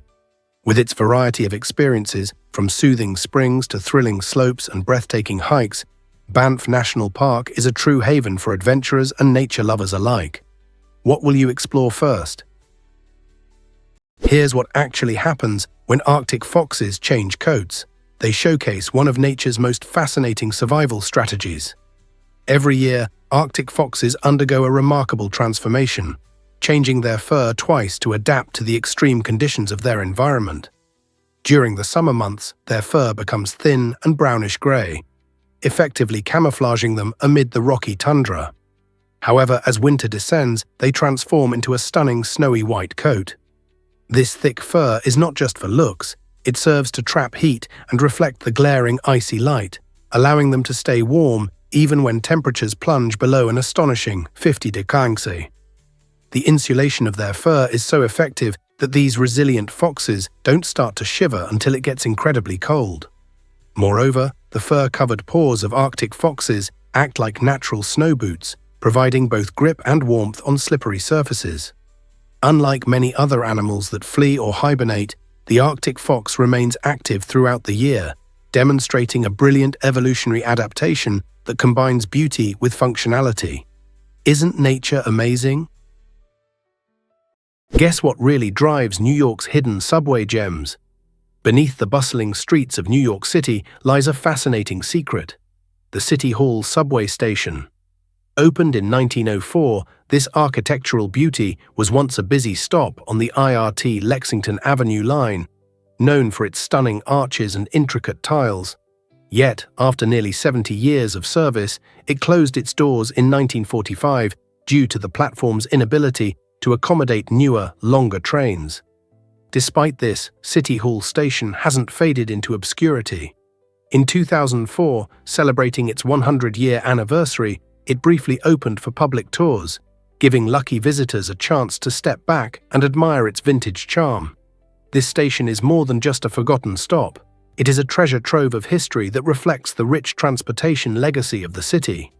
With its variety of experiences, from soothing springs to thrilling slopes and breathtaking hikes, Banff National Park is a true haven for adventurers and nature lovers alike. What will you explore first? Here's what actually happens when Arctic foxes change coats. They showcase one of nature's most fascinating survival strategies. Every year, Arctic foxes undergo a remarkable transformation, changing their fur twice to adapt to the extreme conditions of their environment. During the summer months, their fur becomes thin and brownish-gray, effectively camouflaging them amid the rocky tundra. However, as winter descends, they transform into a stunning snowy white coat. This thick fur is not just for looks, it serves to trap heat and reflect the glaring icy light, allowing them to stay warm even when temperatures plunge below an astonishing 50 degrees. The insulation of their fur is so effective that these resilient foxes don't start to shiver until it gets incredibly cold. Moreover, the fur-covered paws of Arctic foxes act like natural snow boots, providing both grip and warmth on slippery surfaces. Unlike many other animals that flee or hibernate, the Arctic fox remains active throughout the year, demonstrating a brilliant evolutionary adaptation that combines beauty with functionality. Isn't nature amazing? Guess what really drives New York's hidden subway gems? Beneath the bustling streets of New York City lies a fascinating secret: the City Hall subway station. Opened in 1904, this architectural beauty was once a busy stop on the IRT Lexington Avenue line, known for its stunning arches and intricate tiles. Yet, after nearly 70 years of service, it closed its doors in 1945 due to the platform's inability to accommodate newer, longer trains. Despite this, City Hall Station hasn't faded into obscurity. In 2004, celebrating its 100-year anniversary, it briefly opened for public tours, giving lucky visitors a chance to step back and admire its vintage charm. This station is more than just a forgotten stop. It is a treasure trove of history that reflects the rich transportation legacy of the city.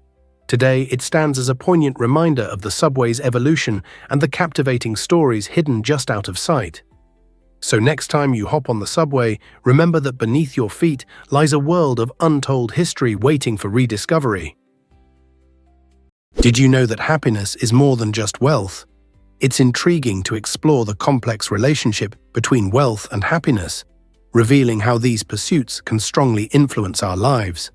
Today, it stands as a poignant reminder of the subway's evolution and the captivating stories hidden just out of sight. So next time you hop on the subway, remember that beneath your feet lies a world of untold history waiting for rediscovery. Did you know that happiness is more than just wealth? It's intriguing to explore the complex relationship between wealth and happiness, revealing how these pursuits can strongly influence our lives.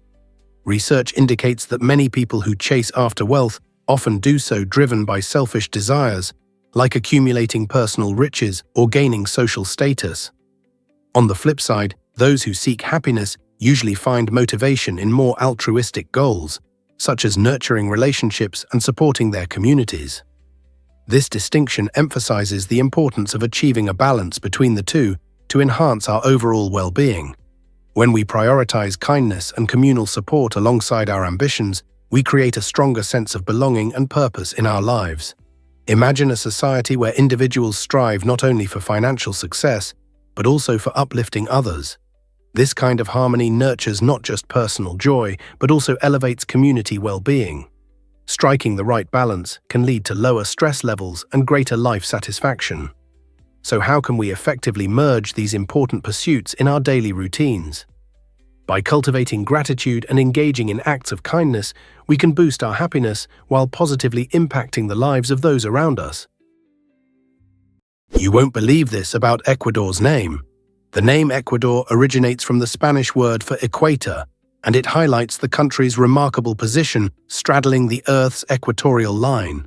Research indicates that many people who chase after wealth often do so driven by selfish desires, like accumulating personal riches or gaining social status. On the flip side, those who seek happiness usually find motivation in more altruistic goals, such as nurturing relationships and supporting their communities. This distinction emphasizes the importance of achieving a balance between the two to enhance our overall well-being. When we prioritize kindness and communal support alongside our ambitions, we create a stronger sense of belonging and purpose in our lives. Imagine a society where individuals strive not only for financial success, but also for uplifting others. This kind of harmony nurtures not just personal joy, but also elevates community well-being. Striking the right balance can lead to lower stress levels and greater life satisfaction. So how can we effectively merge these important pursuits in our daily routines? By cultivating gratitude and engaging in acts of kindness, we can boost our happiness while positively impacting the lives of those around us. You won't believe this about Ecuador's name. The name Ecuador originates from the Spanish word for equator, and it highlights the country's remarkable position straddling the Earth's equatorial line.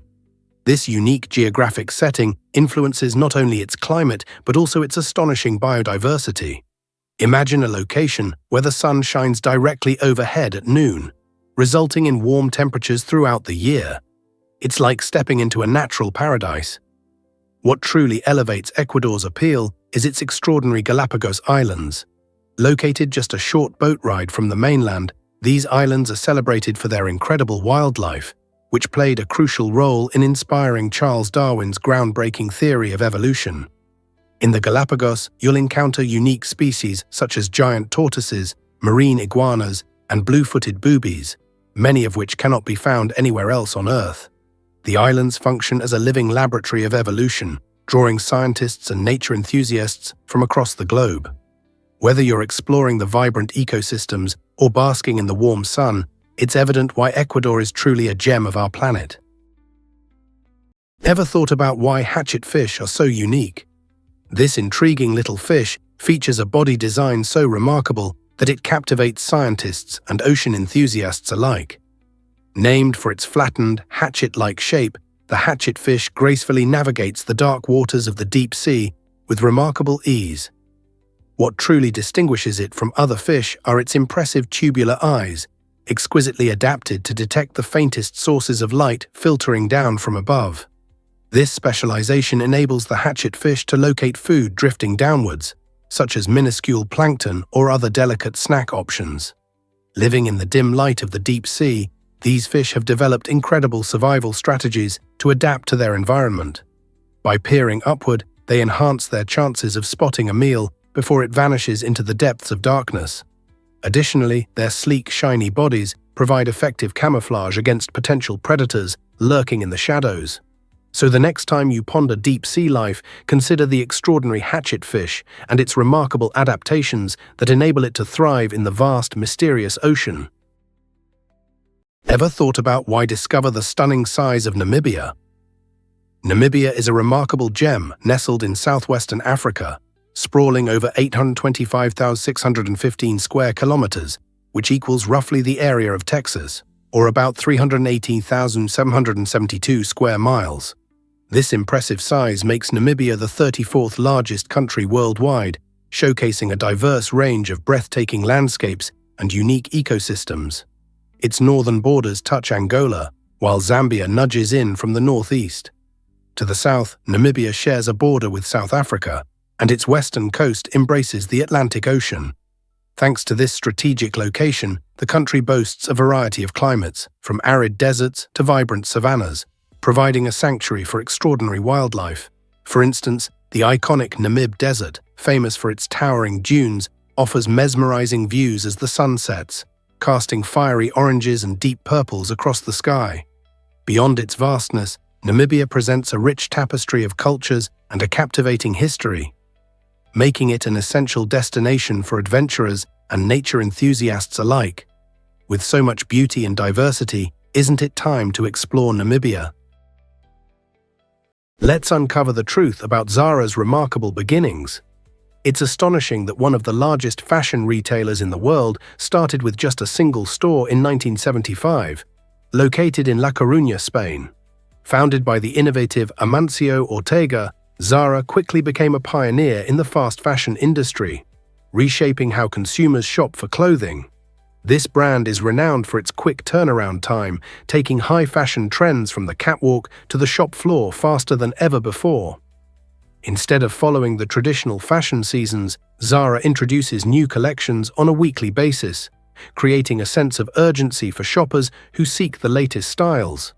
This unique geographic setting influences not only its climate but also its astonishing biodiversity. Imagine a location where the sun shines directly overhead at noon, resulting in warm temperatures throughout the year. It's like stepping into a natural paradise. What truly elevates Ecuador's appeal is its extraordinary Galapagos Islands. Located just a short boat ride from the mainland, these islands are celebrated for their incredible wildlife, which played a crucial role in inspiring Charles Darwin's groundbreaking theory of evolution. In the Galapagos, you'll encounter unique species such as giant tortoises, marine iguanas, and blue-footed boobies, many of which cannot be found anywhere else on Earth. The islands function as a living laboratory of evolution, drawing scientists and nature enthusiasts from across the globe. Whether you're exploring the vibrant ecosystems or basking in the warm sun, it's evident why Ecuador is truly a gem of our planet. Ever thought about why hatchet fish are so unique? This intriguing little fish features a body design so remarkable that it captivates scientists and ocean enthusiasts alike. Named for its flattened, hatchet-like shape, the hatchetfish gracefully navigates the dark waters of the deep sea with remarkable ease. What truly distinguishes it from other fish are its impressive tubular eyes, exquisitely adapted to detect the faintest sources of light filtering down from above. This specialization enables the hatchetfish to locate food drifting downwards, such as minuscule plankton or other delicate snack options. Living in the dim light of the deep sea, these fish have developed incredible survival strategies to adapt to their environment. By peering upward, they enhance their chances of spotting a meal before it vanishes into the depths of darkness. Additionally, their sleek, shiny bodies provide effective camouflage against potential predators lurking in the shadows. So the next time you ponder deep sea life, consider the extraordinary hatchetfish and its remarkable adaptations that enable it to thrive in the vast, mysterious ocean. Ever thought about why discover the stunning size of Namibia? Namibia is a remarkable gem nestled in southwestern Africa, sprawling over 825,615 square kilometers, which equals roughly the area of Texas, or about 318,772 square miles. This impressive size makes Namibia the 34th largest country worldwide, showcasing a diverse range of breathtaking landscapes and unique ecosystems. Its northern borders touch Angola, while Zambia nudges in from the northeast. To the south, Namibia shares a border with South Africa, and its western coast embraces the Atlantic Ocean. Thanks to this strategic location, the country boasts a variety of climates, from arid deserts to vibrant savannas, providing a sanctuary for extraordinary wildlife. For instance, the iconic Namib Desert, famous for its towering dunes, offers mesmerizing views as the sun sets, casting fiery oranges and deep purples across the sky. Beyond its vastness, Namibia presents a rich tapestry of cultures and a captivating history, making it an essential destination for adventurers and nature enthusiasts alike. With so much beauty and diversity, isn't it time to explore Namibia? Let's uncover the truth about Zara's remarkable beginnings. It's astonishing that one of the largest fashion retailers in the world started with just a single store in 1975, located in La Coruña, Spain. Founded by the innovative Amancio Ortega, Zara quickly became a pioneer in the fast fashion industry, reshaping how consumers shop for clothing. This brand is renowned for its quick turnaround time, taking high fashion trends from the catwalk to the shop floor faster than ever before. Instead of following the traditional fashion seasons, Zara introduces new collections on a weekly basis, creating a sense of urgency for shoppers who seek the latest styles.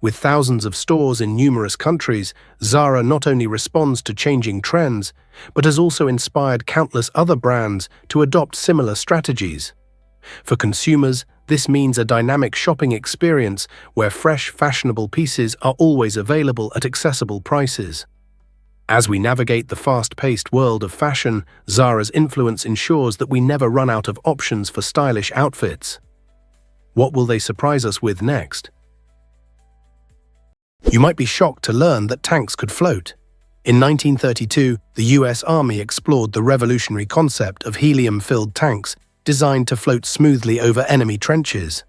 With thousands of stores in numerous countries, Zara not only responds to changing trends, but has also inspired countless other brands to adopt similar strategies. For consumers, this means a dynamic shopping experience where fresh, fashionable pieces are always available at accessible prices. As we navigate the fast-paced world of fashion, Zara's influence ensures that we never run out of options for stylish outfits. What will they surprise us with next? You might be shocked to learn that tanks could float. In 1932, the US Army explored the revolutionary concept of helium-filled tanks designed to float smoothly over enemy trenches.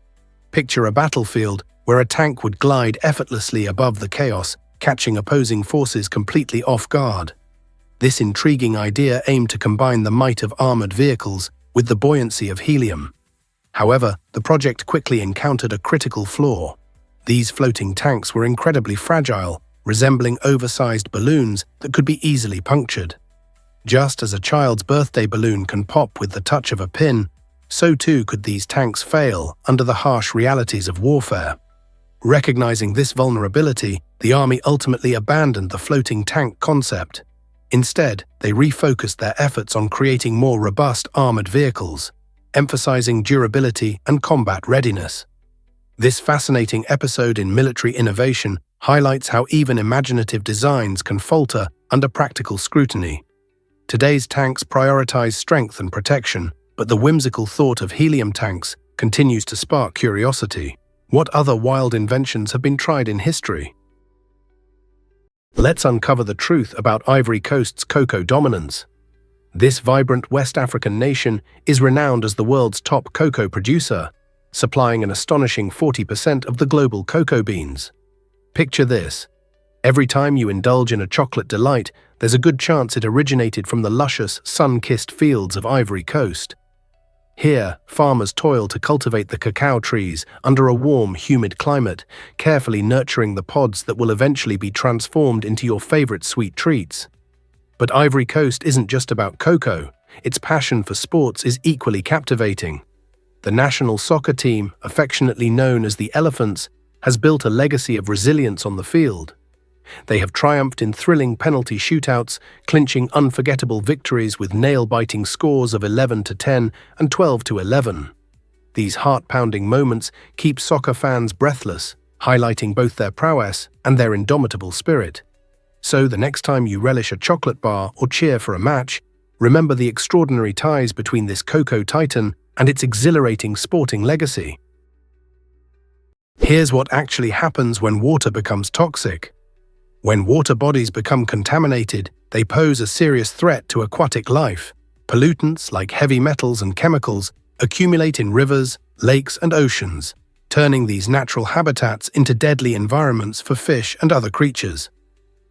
Picture a battlefield where a tank would glide effortlessly above the chaos, catching opposing forces completely off guard. This intriguing idea aimed to combine the might of armored vehicles with the buoyancy of helium. However, the project quickly encountered a critical flaw. These floating tanks were incredibly fragile, resembling oversized balloons that could be easily punctured. Just as a child's birthday balloon can pop with the touch of a pin, so too could these tanks fail under the harsh realities of warfare. Recognizing this vulnerability, the Army ultimately abandoned the floating tank concept. Instead, they refocused their efforts on creating more robust armored vehicles, emphasizing durability and combat readiness. This fascinating episode in military innovation highlights how even imaginative designs can falter under practical scrutiny. Today's tanks prioritize strength and protection, but the whimsical thought of helium tanks continues to spark curiosity. What other wild inventions have been tried in history? Let's uncover the truth about Ivory Coast's cocoa dominance. This vibrant West African nation is renowned as the world's top cocoa producer, supplying an astonishing 40% of the global cocoa beans. Picture this. Every time you indulge in a chocolate delight, there's a good chance it originated from the luscious, sun-kissed fields of Ivory Coast. Here, farmers toil to cultivate the cacao trees under a warm, humid climate, carefully nurturing the pods that will eventually be transformed into your favorite sweet treats. But Ivory Coast isn't just about cocoa. Its passion for sports is equally captivating. The national soccer team, affectionately known as the Elephants, has built a legacy of resilience on the field. They have triumphed in thrilling penalty shootouts, clinching unforgettable victories with nail-biting scores of 11-10 and 12-11. These heart-pounding moments keep soccer fans breathless, highlighting both their prowess and their indomitable spirit. So the next time you relish a chocolate bar or cheer for a match, remember the extraordinary ties between this cocoa titan and its exhilarating sporting legacy. Here's what actually happens when water becomes toxic. When water bodies become contaminated, they pose a serious threat to aquatic life. Pollutants like heavy metals and chemicals accumulate in rivers, lakes, and oceans, turning these natural habitats into deadly environments for fish and other creatures.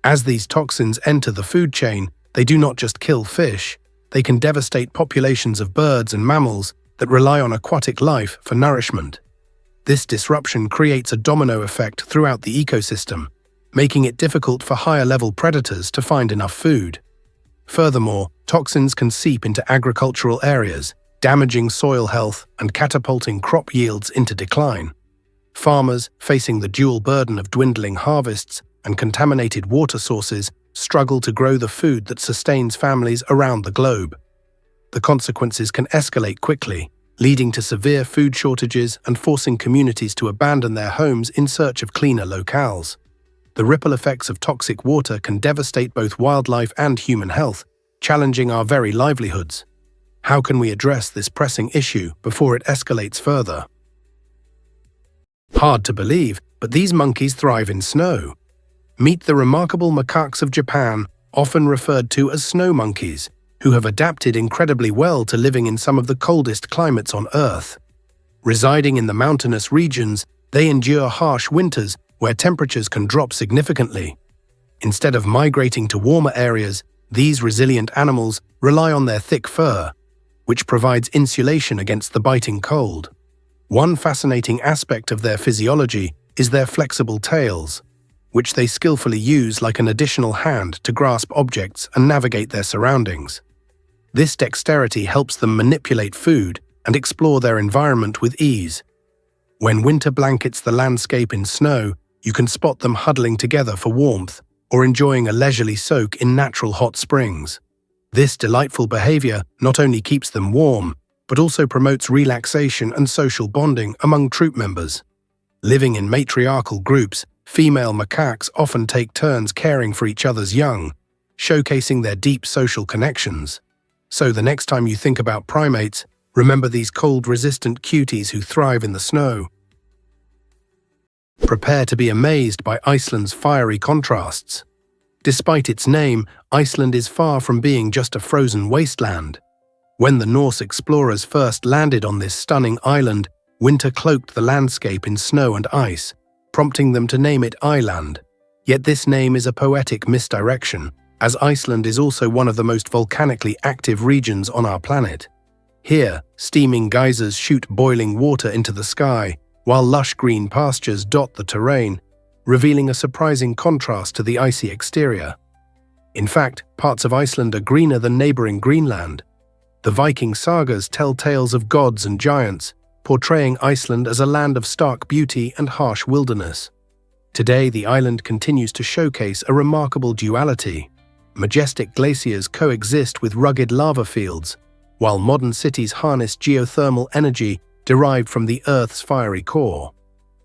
As these toxins enter the food chain, they do not just kill fish, they can devastate populations of birds and mammals that rely on aquatic life for nourishment. This disruption creates a domino effect throughout the ecosystem, making it difficult for higher-level predators to find enough food. Furthermore, toxins can seep into agricultural areas, damaging soil health and catapulting crop yields into decline. Farmers, facing the dual burden of dwindling harvests and contaminated water sources, struggle to grow the food that sustains families around the globe. The consequences can escalate quickly, leading to severe food shortages and forcing communities to abandon their homes in search of cleaner locales. The ripple effects of toxic water can devastate both wildlife and human health, challenging our very livelihoods. How can we address this pressing issue before it escalates further? Hard to believe, but these monkeys thrive in snow. Meet the remarkable macaques of Japan, often referred to as snow monkeys, who have adapted incredibly well to living in some of the coldest climates on Earth. Residing in the mountainous regions, they endure harsh winters where temperatures can drop significantly. Instead of migrating to warmer areas, these resilient animals rely on their thick fur, which provides insulation against the biting cold. One fascinating aspect of their physiology is their flexible tails. which they skillfully use like an additional hand to grasp objects and navigate their surroundings. This dexterity helps them manipulate food and explore their environment with ease. When winter blankets the landscape in snow, you can spot them huddling together for warmth or enjoying a leisurely soak in natural hot springs. This delightful behavior not only keeps them warm, but also promotes relaxation and social bonding among troop members. Living in matriarchal groups, female macaques often take turns caring for each other's young, showcasing their deep social connections. So the next time you think about primates, remember these cold-resistant cuties who thrive in the snow. Prepare to be amazed by Iceland's fiery contrasts. Despite its name, Iceland is far from being just a frozen wasteland. When the Norse explorers first landed on this stunning island, winter cloaked the landscape in snow and ice, prompting them to name it Iceland. Yet this name is a poetic misdirection, as Iceland is also one of the most volcanically active regions on our planet. Here, steaming geysers shoot boiling water into the sky, while lush green pastures dot the terrain, revealing a surprising contrast to the icy exterior. In fact, parts of Iceland are greener than neighboring Greenland. The Viking sagas tell tales of gods and giants, portraying Iceland as a land of stark beauty and harsh wilderness. Today, the island continues to showcase a remarkable duality. Majestic glaciers coexist with rugged lava fields, while modern cities harness geothermal energy derived from the Earth's fiery core.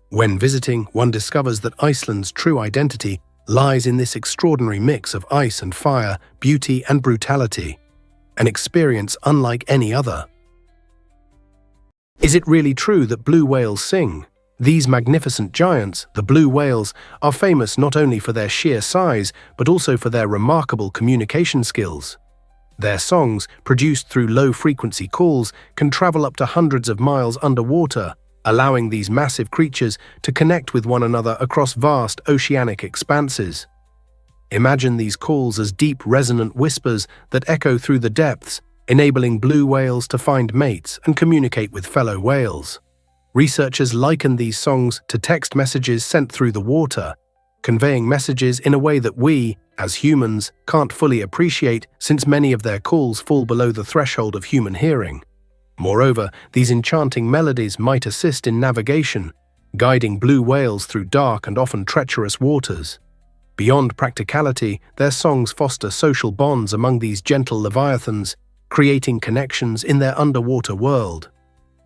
When visiting, one discovers that Iceland's true identity lies in this extraordinary mix of ice and fire, beauty and brutality, an experience unlike any other. Is it really true that blue whales sing? These magnificent giants, the blue whales, are famous not only for their sheer size, but also for their remarkable communication skills. Their songs, produced through low-frequency calls, can travel up to hundreds of miles underwater, allowing these massive creatures to connect with one another across vast oceanic expanses. Imagine these calls as deep, resonant whispers that echo through the depths, enabling blue whales to find mates and communicate with fellow whales. Researchers liken these songs to text messages sent through the water, conveying messages in a way that we, as humans, can't fully appreciate since many of their calls fall below the threshold of human hearing. Moreover, these enchanting melodies might assist in navigation, guiding blue whales through dark and often treacherous waters. Beyond practicality, their songs foster social bonds among these gentle leviathans, creating connections in their underwater world.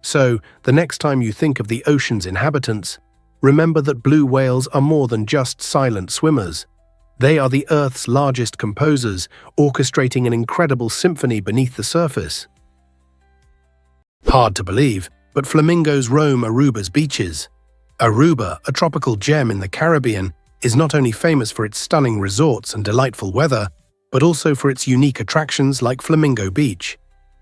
So, the next time you think of the ocean's inhabitants, remember that blue whales are more than just silent swimmers. They are the Earth's largest composers, orchestrating an incredible symphony beneath the surface. Hard to believe, but flamingos roam Aruba's beaches. Aruba, a tropical gem in the Caribbean, is not only famous for its stunning resorts and delightful weather, but also for its unique attractions like Flamingo Beach.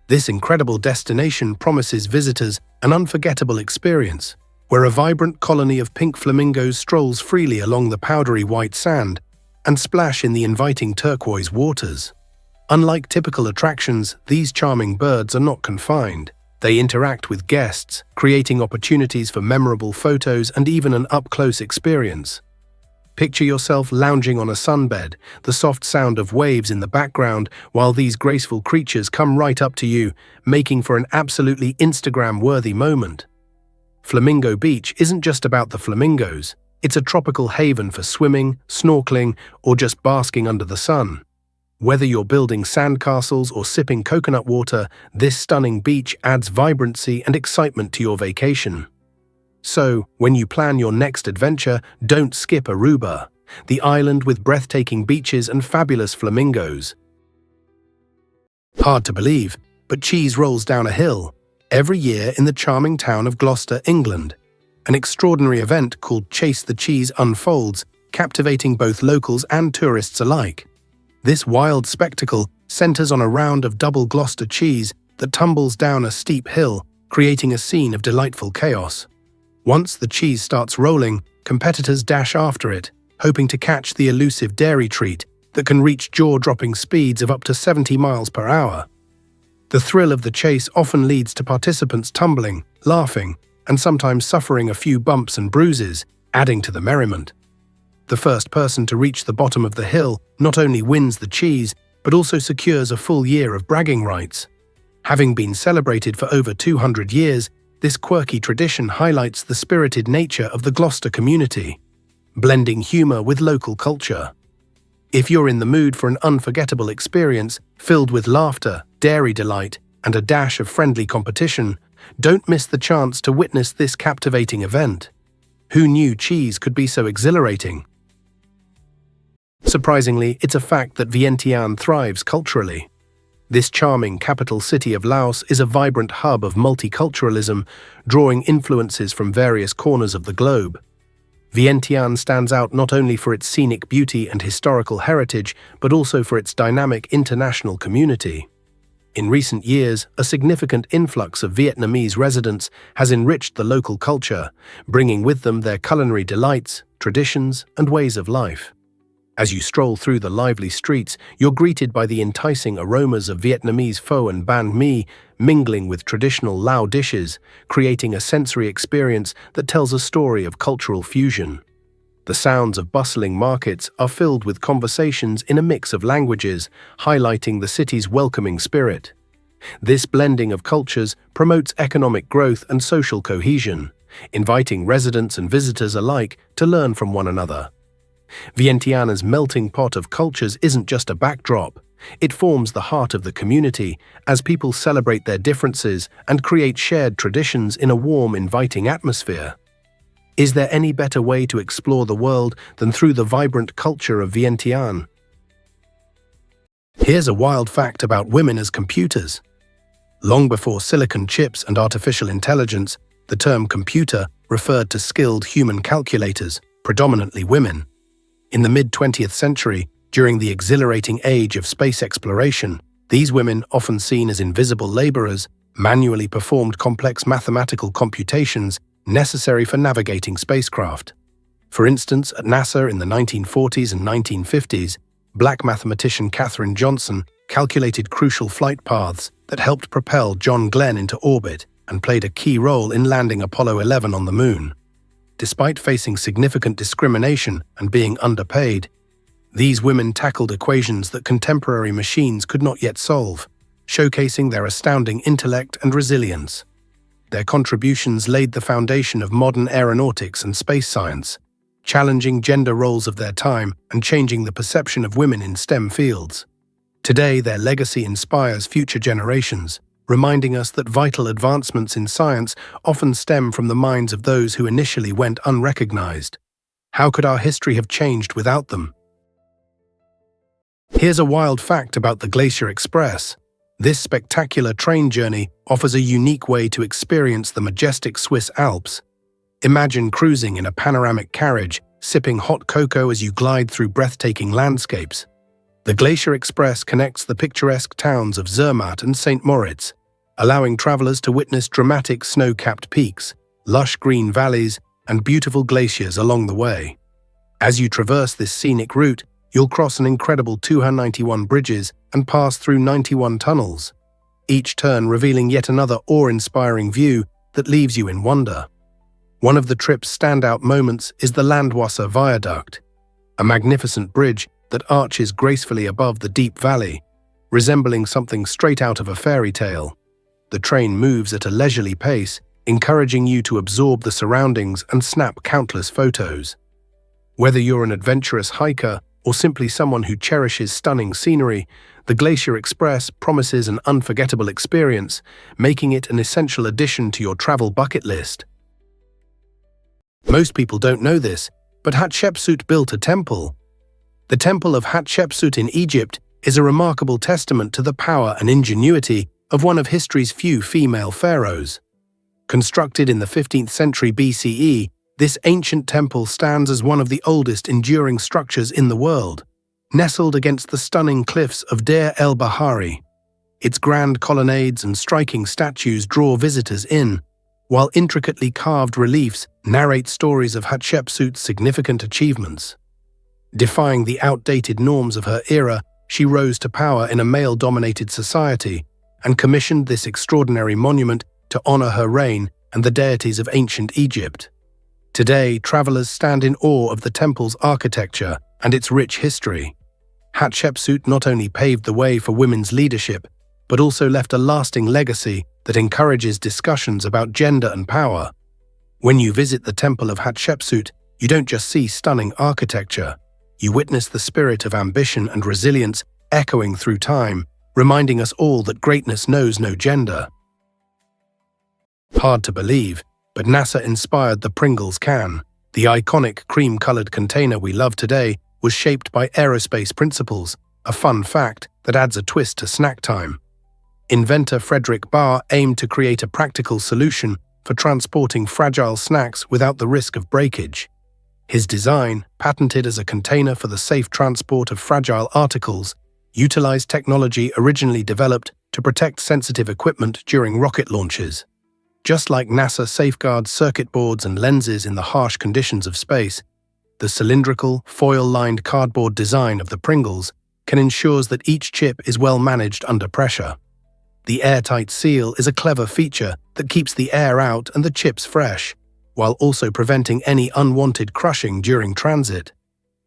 This incredible destination promises visitors an unforgettable experience, where a vibrant colony of pink flamingos strolls freely along the powdery white sand and splash in the inviting turquoise waters. Unlike typical attractions, these charming birds are not confined. They interact with guests, creating opportunities for memorable photos and even an up-close experience. Picture yourself lounging on a sunbed, the soft sound of waves in the background, while these graceful creatures come right up to you, making for an absolutely Instagram-worthy moment. Flamingo Beach isn't just about the flamingos. It's a tropical haven for swimming, snorkeling, or just basking under the sun. Whether you're building sandcastles or sipping coconut water, this stunning beach adds vibrancy and excitement to your vacation. So, when you plan your next adventure, don't skip Aruba, the island with breathtaking beaches and fabulous flamingos. Hard to believe, but cheese rolls down a hill every year in the charming town of Gloucester, England. An extraordinary event called Chase the Cheese unfolds, captivating both locals and tourists alike. This wild spectacle centers on a round of double Gloucester cheese that tumbles down a steep hill, creating a scene of delightful chaos. Once the cheese starts rolling, competitors dash after it, hoping to catch the elusive dairy treat that can reach jaw-dropping speeds of up to 70 miles per hour. The thrill of the chase often leads to participants tumbling, laughing, and sometimes suffering a few bumps and bruises, adding to the merriment. The first person to reach the bottom of the hill not only wins the cheese, but also secures a full year of bragging rights. Having been celebrated for over 200 years, this quirky tradition highlights the spirited nature of the Gloucester community, blending humor with local culture. If you're in the mood for an unforgettable experience filled with laughter, dairy delight, and a dash of friendly competition, don't miss the chance to witness this captivating event. Who knew cheese could be so exhilarating? Surprisingly, it's a fact that Vientiane thrives culturally. This charming capital city of Laos is a vibrant hub of multiculturalism, drawing influences from various corners of the globe. Vientiane stands out not only for its scenic beauty and historical heritage, but also for its dynamic international community. In recent years, a significant influx of Vietnamese residents has enriched the local culture, bringing with them their culinary delights, traditions, and ways of life. As you stroll through the lively streets, you're greeted by the enticing aromas of Vietnamese pho and banh mi, mingling with traditional Lao dishes, creating a sensory experience that tells a story of cultural fusion. The sounds of bustling markets are filled with conversations in a mix of languages, highlighting the city's welcoming spirit. This blending of cultures promotes economic growth and social cohesion, inviting residents and visitors alike to learn from one another. Vientiane's melting pot of cultures isn't just a backdrop. It forms the heart of the community as people celebrate their differences and create shared traditions in a warm, inviting atmosphere. Is there any better way to explore the world than through the vibrant culture of Vientiane? Here's a wild fact about women as computers. Long before silicon chips and artificial intelligence, the term computer referred to skilled human calculators, predominantly women. In the mid-20th century, during the exhilarating age of space exploration, these women, often seen as invisible laborers, manually performed complex mathematical computations necessary for navigating spacecraft. For instance, at NASA in the 1940s and 1950s, black mathematician Katherine Johnson calculated crucial flight paths that helped propel John Glenn into orbit and played a key role in landing Apollo 11 on the Moon. Despite facing significant discrimination and being underpaid, these women tackled equations that contemporary machines could not yet solve, showcasing their astounding intellect and resilience. Their contributions laid the foundation of modern aeronautics and space science, challenging gender roles of their time and changing the perception of women in STEM fields. Today, their legacy inspires future generations, reminding us that vital advancements in science often stem from the minds of those who initially went unrecognized. How could our history have changed without them? Here's a wild fact about the Glacier Express. This spectacular train journey offers a unique way to experience the majestic Swiss Alps. Imagine cruising in a panoramic carriage, sipping hot cocoa as you glide through breathtaking landscapes. The Glacier Express connects the picturesque towns of Zermatt and St. Moritz, allowing travelers to witness dramatic snow-capped peaks, lush green valleys, and beautiful glaciers along the way. As you traverse this scenic route, you'll cross an incredible 291 bridges and pass through 91 tunnels, each turn revealing yet another awe-inspiring view that leaves you in wonder. One of the trip's standout moments is the Landwasser Viaduct, a magnificent bridge that arches gracefully above the deep valley, resembling something straight out of a fairy tale. The train moves at a leisurely pace, encouraging you to absorb the surroundings and snap countless photos. Whether you're an adventurous hiker or simply someone who cherishes stunning scenery, the Glacier Express promises an unforgettable experience, making it an essential addition to your travel bucket list. Most people don't know this, but Hatshepsut built a temple. The Temple of Hatshepsut in Egypt is a remarkable testament to the power and ingenuity of one of history's few female pharaohs. Constructed in the 15th century BCE, this ancient temple stands as one of the oldest enduring structures in the world, nestled against the stunning cliffs of Deir el-Bahari. Its grand colonnades and striking statues draw visitors in, while intricately carved reliefs narrate stories of Hatshepsut's significant achievements. Defying the outdated norms of her era, she rose to power in a male-dominated society and commissioned this extraordinary monument to honor her reign and the deities of ancient Egypt. Today, travelers stand in awe of the temple's architecture and its rich history. Hatshepsut not only paved the way for women's leadership, but also left a lasting legacy that encourages discussions about gender and power. When you visit the Temple of Hatshepsut, you don't just see stunning architecture. You witness the spirit of ambition and resilience echoing through time, reminding us all that greatness knows no gender. Hard to believe, but NASA inspired the Pringles can. The iconic cream-colored container we love today was shaped by aerospace principles, a fun fact that adds a twist to snack time. Inventor Frederick Barr aimed to create a practical solution for transporting fragile snacks without the risk of breakage. His design, patented as a container for the safe transport of fragile articles, utilized technology originally developed to protect sensitive equipment during rocket launches. Just like NASA safeguards circuit boards and lenses in the harsh conditions of space, the cylindrical, foil-lined cardboard design of the Pringles can ensure that each chip is well managed under pressure. The airtight seal is a clever feature that keeps the air out and the chips fresh, while also preventing any unwanted crushing during transit.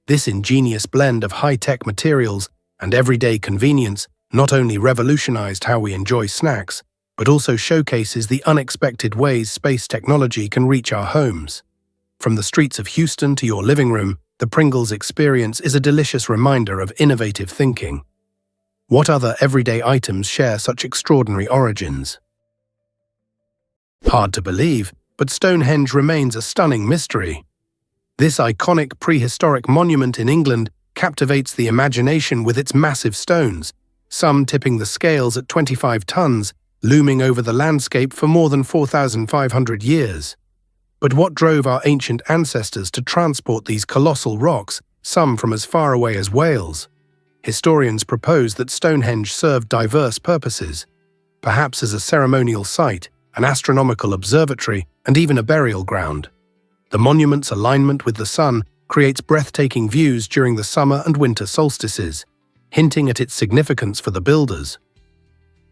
This ingenious blend of high-tech materials and everyday convenience not only revolutionized how we enjoy snacks, but also showcases the unexpected ways space technology can reach our homes. From the streets of Houston to your living room, the Pringles experience is a delicious reminder of innovative thinking. What other everyday items share such extraordinary origins? Hard to believe, but Stonehenge remains a stunning mystery. This iconic prehistoric monument in England captivates the imagination with its massive stones, some tipping the scales at 25 tons, looming over the landscape for more than 4,500 years. But what drove our ancient ancestors to transport these colossal rocks, some from as far away as Wales? Historians propose that Stonehenge served diverse purposes, perhaps as a ceremonial site, an astronomical observatory, and even a burial ground. The monument's alignment with the sun creates breathtaking views during the summer and winter solstices, hinting at its significance for the builders.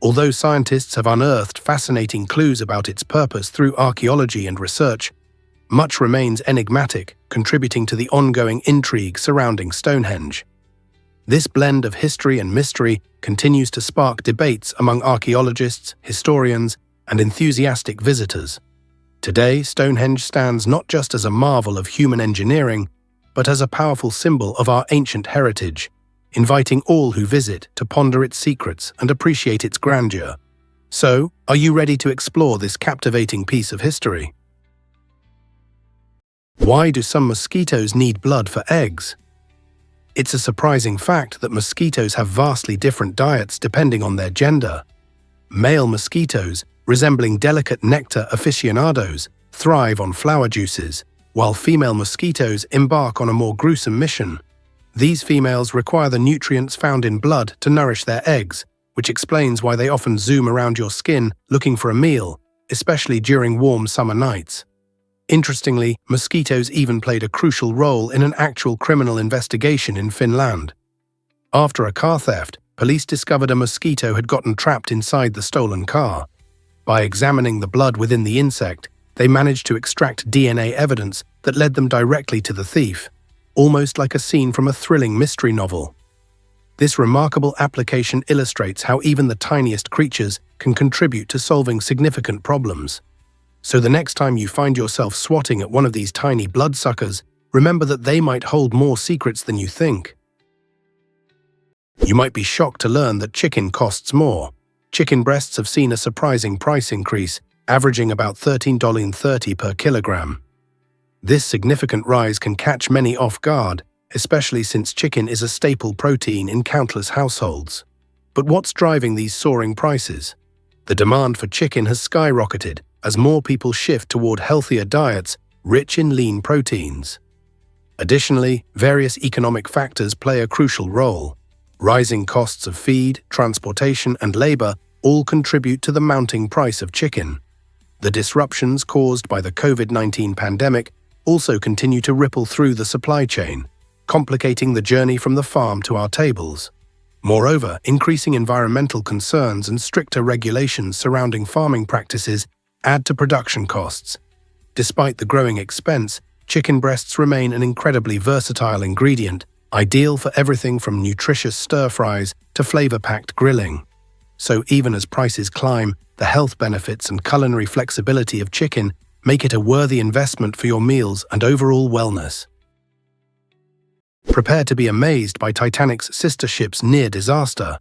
Although scientists have unearthed fascinating clues about its purpose through archaeology and research, much remains enigmatic, contributing to the ongoing intrigue surrounding Stonehenge. This blend of history and mystery continues to spark debates among archaeologists, historians, and enthusiastic visitors. Today, Stonehenge stands not just as a marvel of human engineering, but as a powerful symbol of our ancient heritage, inviting all who visit to ponder its secrets and appreciate its grandeur. So, are you ready to explore this captivating piece of history? Why do some mosquitoes need blood for eggs? It's a surprising fact that mosquitoes have vastly different diets depending on their gender. Male mosquitoes, resembling delicate nectar aficionados, thrive on flower juices, while female mosquitoes embark on a more gruesome mission. These females require the nutrients found in blood to nourish their eggs, which explains why they often zoom around your skin looking for a meal, especially during warm summer nights. Interestingly, mosquitoes even played a crucial role in an actual criminal investigation in Finland. After a car theft, police discovered a mosquito had gotten trapped inside the stolen car. By examining the blood within the insect, they managed to extract DNA evidence that led them directly to the thief, almost like a scene from a thrilling mystery novel. This remarkable application illustrates how even the tiniest creatures can contribute to solving significant problems. So the next time you find yourself swatting at one of these tiny bloodsuckers, remember that they might hold more secrets than you think. You might be shocked to learn that chicken costs more. Chicken breasts have seen a surprising price increase, averaging about $13.30 per kilogram. This significant rise can catch many off guard, especially since chicken is a staple protein in countless households. But what's driving these soaring prices? The demand for chicken has skyrocketed as more people shift toward healthier diets rich in lean proteins. Additionally, various economic factors play a crucial role. Rising costs of feed, transportation, and labor all contribute to the mounting price of chicken. The disruptions caused by the COVID-19 pandemic also continue to ripple through the supply chain, complicating the journey from the farm to our tables. Moreover, increasing environmental concerns and stricter regulations surrounding farming practices add to production costs. Despite the growing expense, chicken breasts remain an incredibly versatile ingredient, ideal for everything from nutritious stir-fries to flavor-packed grilling. So even as prices climb, the health benefits and culinary flexibility of chicken make it a worthy investment for your meals and overall wellness. Prepare to be amazed by Titanic's sister ship's near disaster.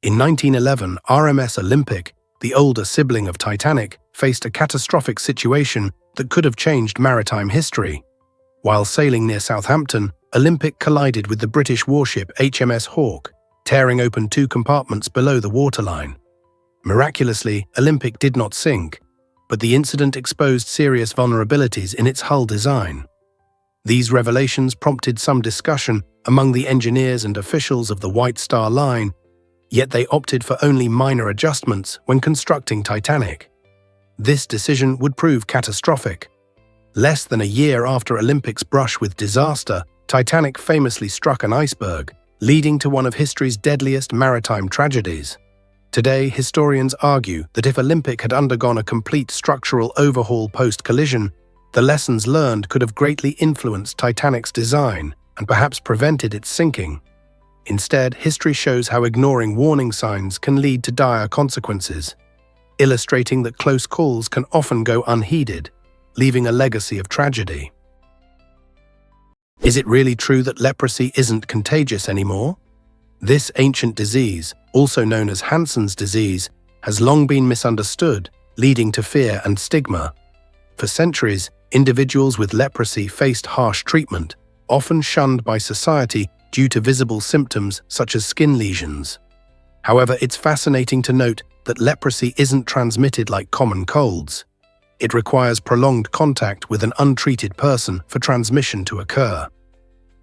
In 1911, RMS Olympic, the older sibling of Titanic, faced a catastrophic situation that could have changed maritime history. While sailing near Southampton, Olympic collided with the British warship HMS Hawke, tearing open 2 compartments below the waterline. Miraculously, Olympic did not sink, but the incident exposed serious vulnerabilities in its hull design. These revelations prompted some discussion among the engineers and officials of the White Star Line, yet they opted for only minor adjustments when constructing Titanic. This decision would prove catastrophic. Less than a year after Olympic's brush with disaster, Titanic famously struck an iceberg, leading to one of history's deadliest maritime tragedies. Today, historians argue that if Olympic had undergone a complete structural overhaul post-collision, the lessons learned could have greatly influenced Titanic's design and perhaps prevented its sinking. Instead, history shows how ignoring warning signs can lead to dire consequences, illustrating that close calls can often go unheeded, leaving a legacy of tragedy. Is it really true that leprosy isn't contagious anymore? This ancient disease, also known as Hansen's disease, has long been misunderstood, leading to fear and stigma. For centuries, individuals with leprosy faced harsh treatment, often shunned by society due to visible symptoms such as skin lesions. However, it's fascinating to note that leprosy isn't transmitted like common colds. It requires prolonged contact with an untreated person for transmission to occur.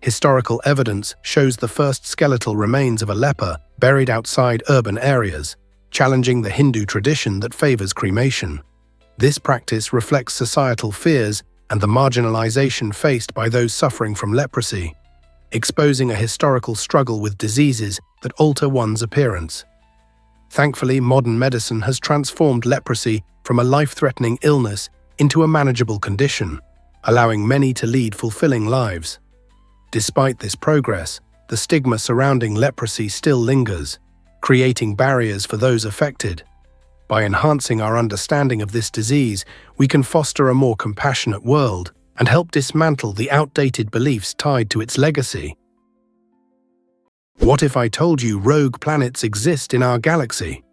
Historical evidence shows the first skeletal remains of a leper buried outside urban areas, challenging the Hindu tradition that favors cremation. This practice reflects societal fears and the marginalization faced by those suffering from leprosy, exposing a historical struggle with diseases that alter one's appearance. Thankfully, modern medicine has transformed leprosy from a life-threatening illness into a manageable condition, allowing many to lead fulfilling lives. Despite this progress, the stigma surrounding leprosy still lingers, creating barriers for those affected. By enhancing our understanding of this disease, we can foster a more compassionate world and help dismantle the outdated beliefs tied to its legacy. What if I told you rogue planets exist in our galaxy?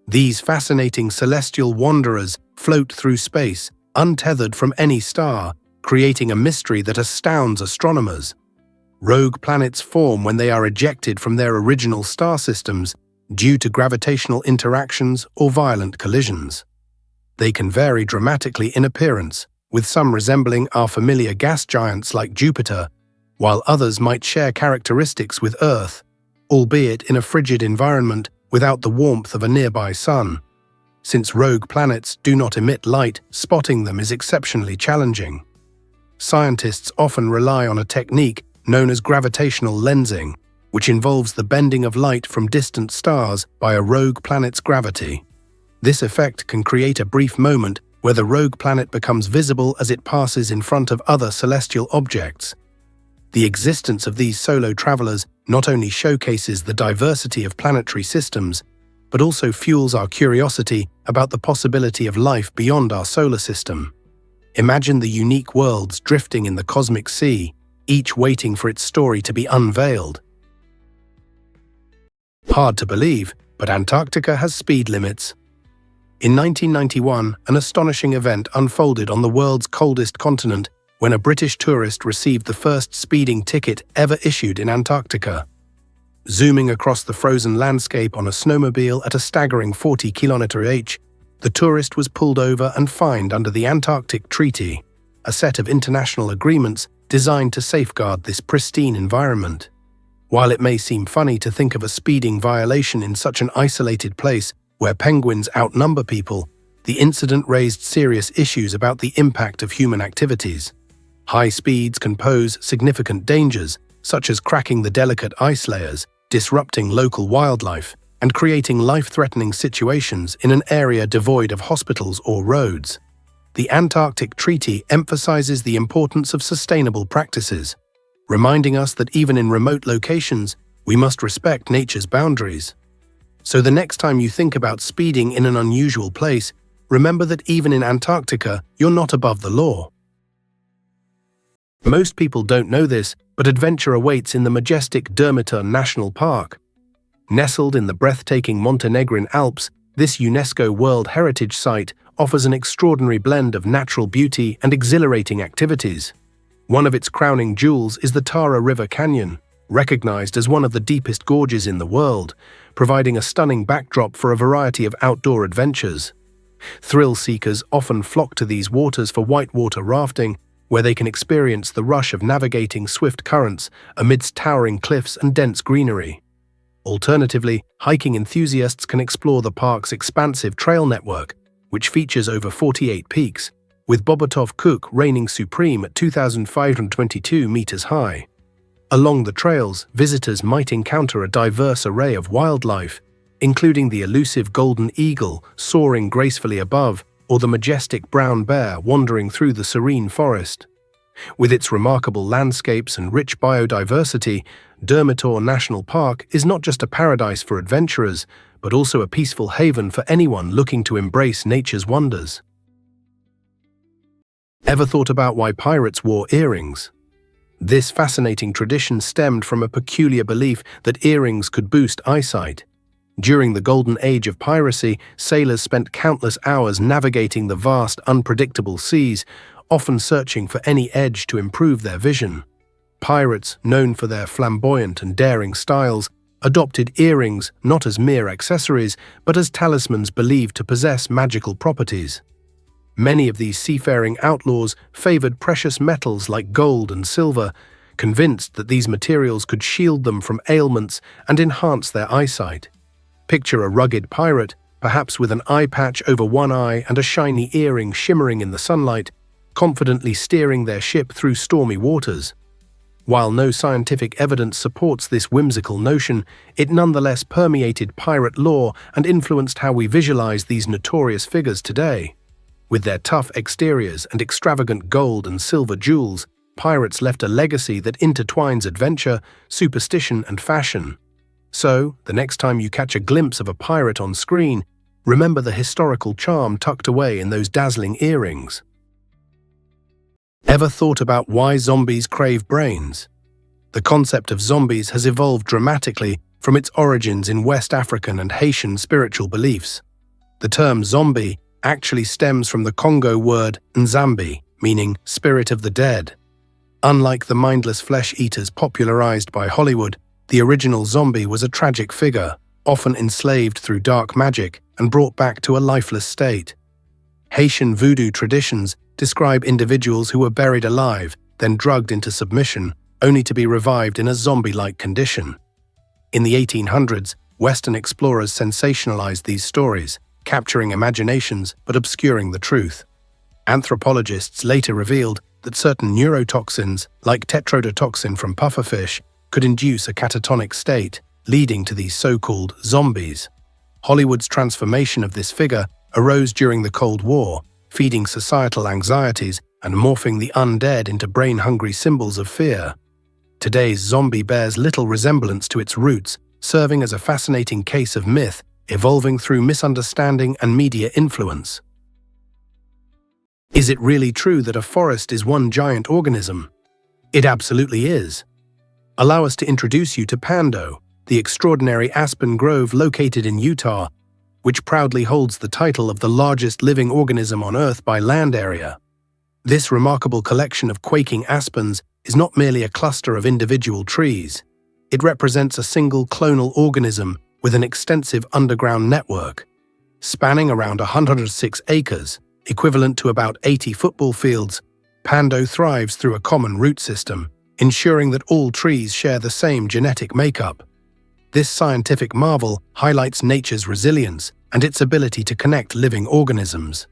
These fascinating celestial wanderers float through space, untethered from any star, creating a mystery that astounds astronomers. Rogue planets form when they are ejected from their original star systems due to gravitational interactions or violent collisions. They can vary dramatically in appearance, with some resembling our familiar gas giants like Jupiter, while others might share characteristics with Earth, albeit in a frigid environment without the warmth of a nearby sun. Since rogue planets do not emit light, spotting them is exceptionally challenging. Scientists often rely on a technique known as gravitational lensing, which involves the bending of light from distant stars by a rogue planet's gravity. This effect can create a brief moment where the rogue planet becomes visible as it passes in front of other celestial objects. The existence of these solo travelers not only showcases the diversity of planetary systems, but also fuels our curiosity about the possibility of life beyond our solar system. Imagine the unique worlds drifting in the cosmic sea, each waiting for its story to be unveiled. Hard to believe, but Antarctica has speed limits. In 1991, an astonishing event unfolded on the world's coldest continent when a British tourist received the first speeding ticket ever issued in Antarctica. Zooming across the frozen landscape on a snowmobile at a staggering 40 km/h, the tourist was pulled over and fined under the Antarctic Treaty, a set of international agreements designed to safeguard this pristine environment. While it may seem funny to think of a speeding violation in such an isolated place where penguins outnumber people, the incident raised serious issues about the impact of human activities. High speeds can pose significant dangers, such as cracking the delicate ice layers, disrupting local wildlife, and creating life-threatening situations in an area devoid of hospitals or roads. the Antarctic Treaty emphasizes the importance of sustainable practices, reminding us that even in remote locations, we must respect nature's boundaries. So the next time you think about speeding in an unusual place, remember that even in Antarctica, you're not above the law. Most people don't know this, but adventure awaits in the majestic Durmitor National Park. Nestled in the breathtaking Montenegrin Alps, this UNESCO World Heritage Site offers an extraordinary blend of natural beauty and exhilarating activities. One of its crowning jewels is the Tara River Canyon, recognized as one of the deepest gorges in the world, providing a stunning backdrop for a variety of outdoor adventures. Thrill-seekers often flock to these waters for whitewater rafting, where they can experience the rush of navigating swift currents amidst towering cliffs and dense greenery. Alternatively, hiking enthusiasts can explore the park's expansive trail network, which features over 48 peaks, with Bobotov Kuk reigning supreme at 2,522 meters high. Along the trails, visitors might encounter a diverse array of wildlife, including the elusive golden eagle soaring gracefully above, or the majestic brown bear wandering through the serene forest. With its remarkable landscapes and rich biodiversity, Durmitor National Park is not just a paradise for adventurers, but also a peaceful haven for anyone looking to embrace nature's wonders. Ever thought about why pirates wore earrings? This fascinating tradition stemmed from a peculiar belief that earrings could boost eyesight. During the golden age of piracy, sailors spent countless hours navigating the vast, unpredictable seas, often searching for any edge to improve their vision. Pirates, known for their flamboyant and daring styles, adopted earrings not as mere accessories, but as talismans believed to possess magical properties. Many of these seafaring outlaws favored precious metals like gold and silver, convinced that these materials could shield them from ailments and enhance their eyesight. Picture a rugged pirate, perhaps with an eye patch over one eye and a shiny earring shimmering in the sunlight, confidently steering their ship through stormy waters. While no scientific evidence supports this whimsical notion, it nonetheless permeated pirate lore and influenced how we visualize these notorious figures today. With their tough exteriors and extravagant gold and silver jewels, pirates left a legacy that intertwines adventure, superstition, and fashion. So, the next time you catch a glimpse of a pirate on screen, remember the historical charm tucked away in those dazzling earrings. Ever thought about why zombies crave brains? The concept of zombies has evolved dramatically from its origins in West African and Haitian spiritual beliefs. The term zombie actually stems from the Congo word nzambi, meaning spirit of the dead. Unlike the mindless flesh-eaters popularized by Hollywood, the original zombie was a tragic figure, often enslaved through dark magic and brought back to a lifeless state. Haitian voodoo traditions describe individuals who were buried alive, then drugged into submission, only to be revived in a zombie-like condition. In the 1800s, Western explorers sensationalized these stories, capturing imaginations but obscuring the truth. Anthropologists later revealed that certain neurotoxins, like tetrodotoxin from pufferfish, could induce a catatonic state, leading to these so-called zombies. Hollywood's transformation of this figure arose during the Cold War, feeding societal anxieties and morphing the undead into brain-hungry symbols of fear. Today's zombie bears little resemblance to its roots, serving as a fascinating case of myth, evolving through misunderstanding and media influence. Is it really true that a forest is one giant organism? It absolutely is. Allow us to introduce you to Pando, the extraordinary aspen grove located in Utah, which proudly holds the title of the largest living organism on Earth by land area. This remarkable collection of quaking aspens is not merely a cluster of individual trees. It represents a single clonal organism with an extensive underground network. Spanning around 106 acres, equivalent to about 80 football fields, Pando thrives through a common root system, ensuring that all trees share the same genetic makeup. This scientific marvel highlights nature's resilience and its ability to connect living organisms.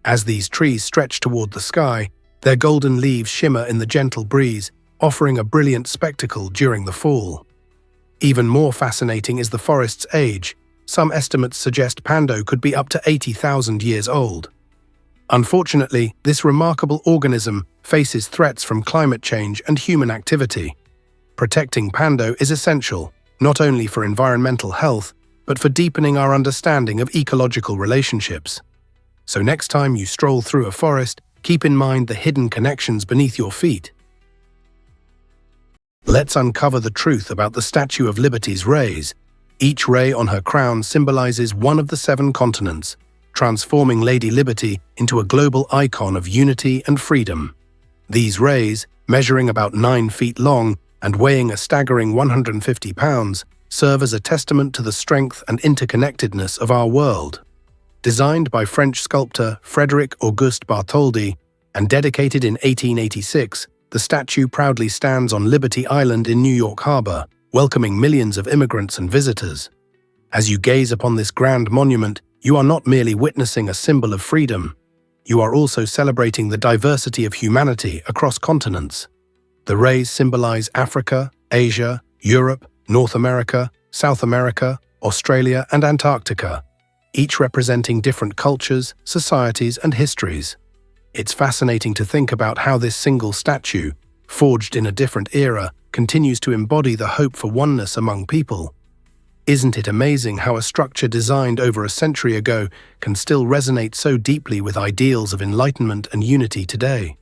As these trees stretch toward the sky, their golden leaves shimmer in the gentle breeze, offering a brilliant spectacle during the fall. Even more fascinating is the forest's age. Some estimates suggest Pando could be up to 80,000 years old. Unfortunately, this remarkable organism faces threats from climate change and human activity. Protecting Pando is essential, not only for environmental health, but for deepening our understanding of ecological relationships. So next time you stroll through a forest, keep in mind the hidden connections beneath your feet. Let's uncover the truth about the Statue of Liberty's rays. Each ray on her crown symbolizes one of the 7 continents, transforming Lady Liberty into a global icon of unity and freedom. These rays, measuring about 9 feet long and weighing a staggering 150 pounds, serve as a testament to the strength and interconnectedness of our world. Designed by French sculptor Frédéric Auguste Bartholdi and dedicated in 1886, the statue proudly stands on Liberty Island in New York Harbor, welcoming millions of immigrants and visitors. As you gaze upon this grand monument, you are not merely witnessing a symbol of freedom. You are also celebrating the diversity of humanity across continents. The rays symbolize Africa, Asia, Europe, North America, South America, Australia, and Antarctica, each representing different cultures, societies, and histories. It's fascinating to think about how this single statue, forged in a different era, continues to embody the hope for oneness among people. Isn't it amazing how a structure designed over a century ago can still resonate so deeply with ideals of enlightenment and unity today?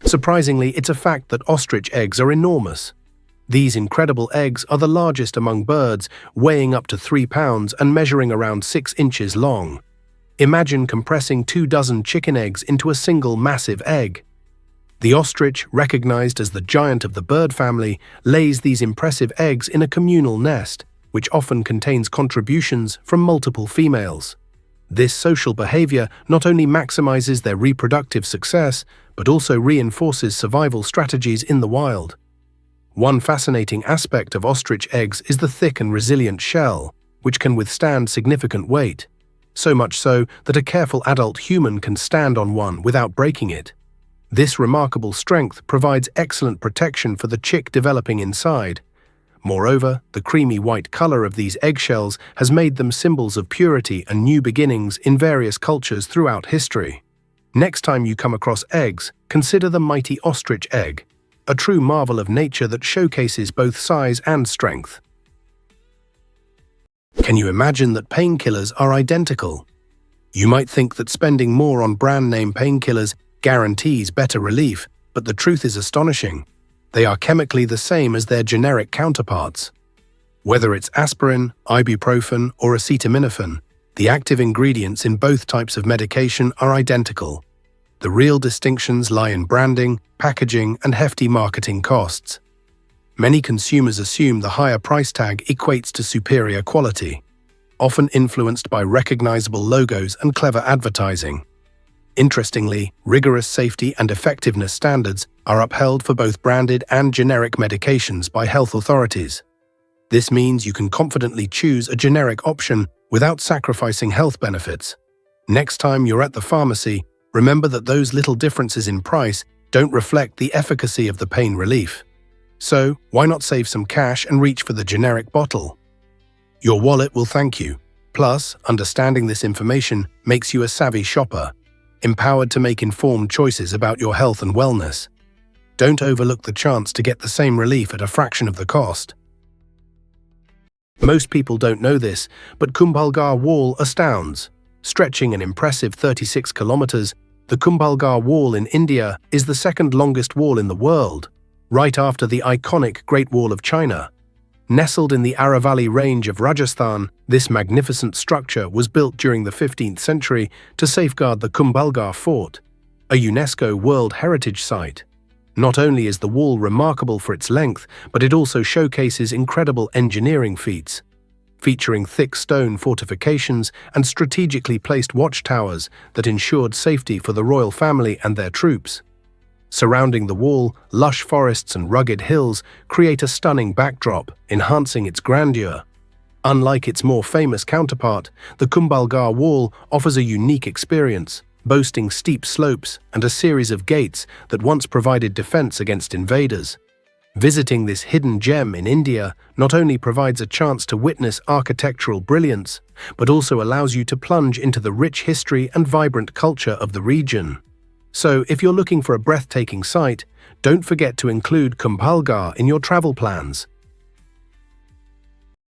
Surprisingly, it's a fact that ostrich eggs are enormous. These incredible eggs are the largest among birds, weighing up to 3 pounds and measuring around 6 inches long. Imagine compressing 2 dozen chicken eggs into a single massive egg. The ostrich, recognized as the giant of the bird family, lays these impressive eggs in a communal nest, which often contains contributions from multiple females. This social behavior not only maximizes their reproductive success, but also reinforces survival strategies in the wild. One fascinating aspect of ostrich eggs is the thick and resilient shell, which can withstand significant weight, so much so that a careful adult human can stand on one without breaking it. This remarkable strength provides excellent protection for the chick developing inside. Moreover, the creamy white color of these eggshells has made them symbols of purity and new beginnings in various cultures throughout history. Next time you come across eggs, consider the mighty ostrich egg, a true marvel of nature that showcases both size and strength. Can you imagine that painkillers are identical? You might think that spending more on brand name painkillers guarantees better relief, but the truth is astonishing. They are chemically the same as their generic counterparts. Whether it's aspirin, ibuprofen, or acetaminophen, the active ingredients in both types of medication are identical. The real distinctions lie in branding, packaging, and hefty marketing costs. Many consumers assume the higher price tag equates to superior quality, often influenced by recognizable logos and clever advertising. Interestingly, rigorous safety and effectiveness standards are upheld for both branded and generic medications by health authorities. This means you can confidently choose a generic option without sacrificing health benefits. Next time you're at the pharmacy, remember that those little differences in price don't reflect the efficacy of the pain relief. So, why not save some cash and reach for the generic bottle? Your wallet will thank you. Plus, understanding this information makes you a savvy shopper, empowered to make informed choices about your health and wellness. Don't overlook the chance to get the same relief at a fraction of the cost. Most people don't know this, but Kumbhalgarh Wall astounds. Stretching an impressive 36 kilometers, the Kumbhalgarh Wall in India is the second longest wall in the world, right after the iconic Great Wall of China. Nestled in the Aravalli range of Rajasthan, this magnificent structure was built during the 15th century to safeguard the Kumbhalgarh Fort, a UNESCO World Heritage Site. Not only is the wall remarkable for its length, but it also showcases incredible engineering feats, featuring thick stone fortifications and strategically placed watchtowers that ensured safety for the royal family and their troops. Surrounding the wall, lush forests and rugged hills create a stunning backdrop, enhancing its grandeur. Unlike its more famous counterpart, the Kumbhalgarh Wall offers a unique experience, boasting steep slopes and a series of gates that once provided defense against invaders. Visiting this hidden gem in India not only provides a chance to witness architectural brilliance, but also allows you to plunge into the rich history and vibrant culture of the region. So, if you're looking for a breathtaking sight, don't forget to include Kumbhalgarh in your travel plans.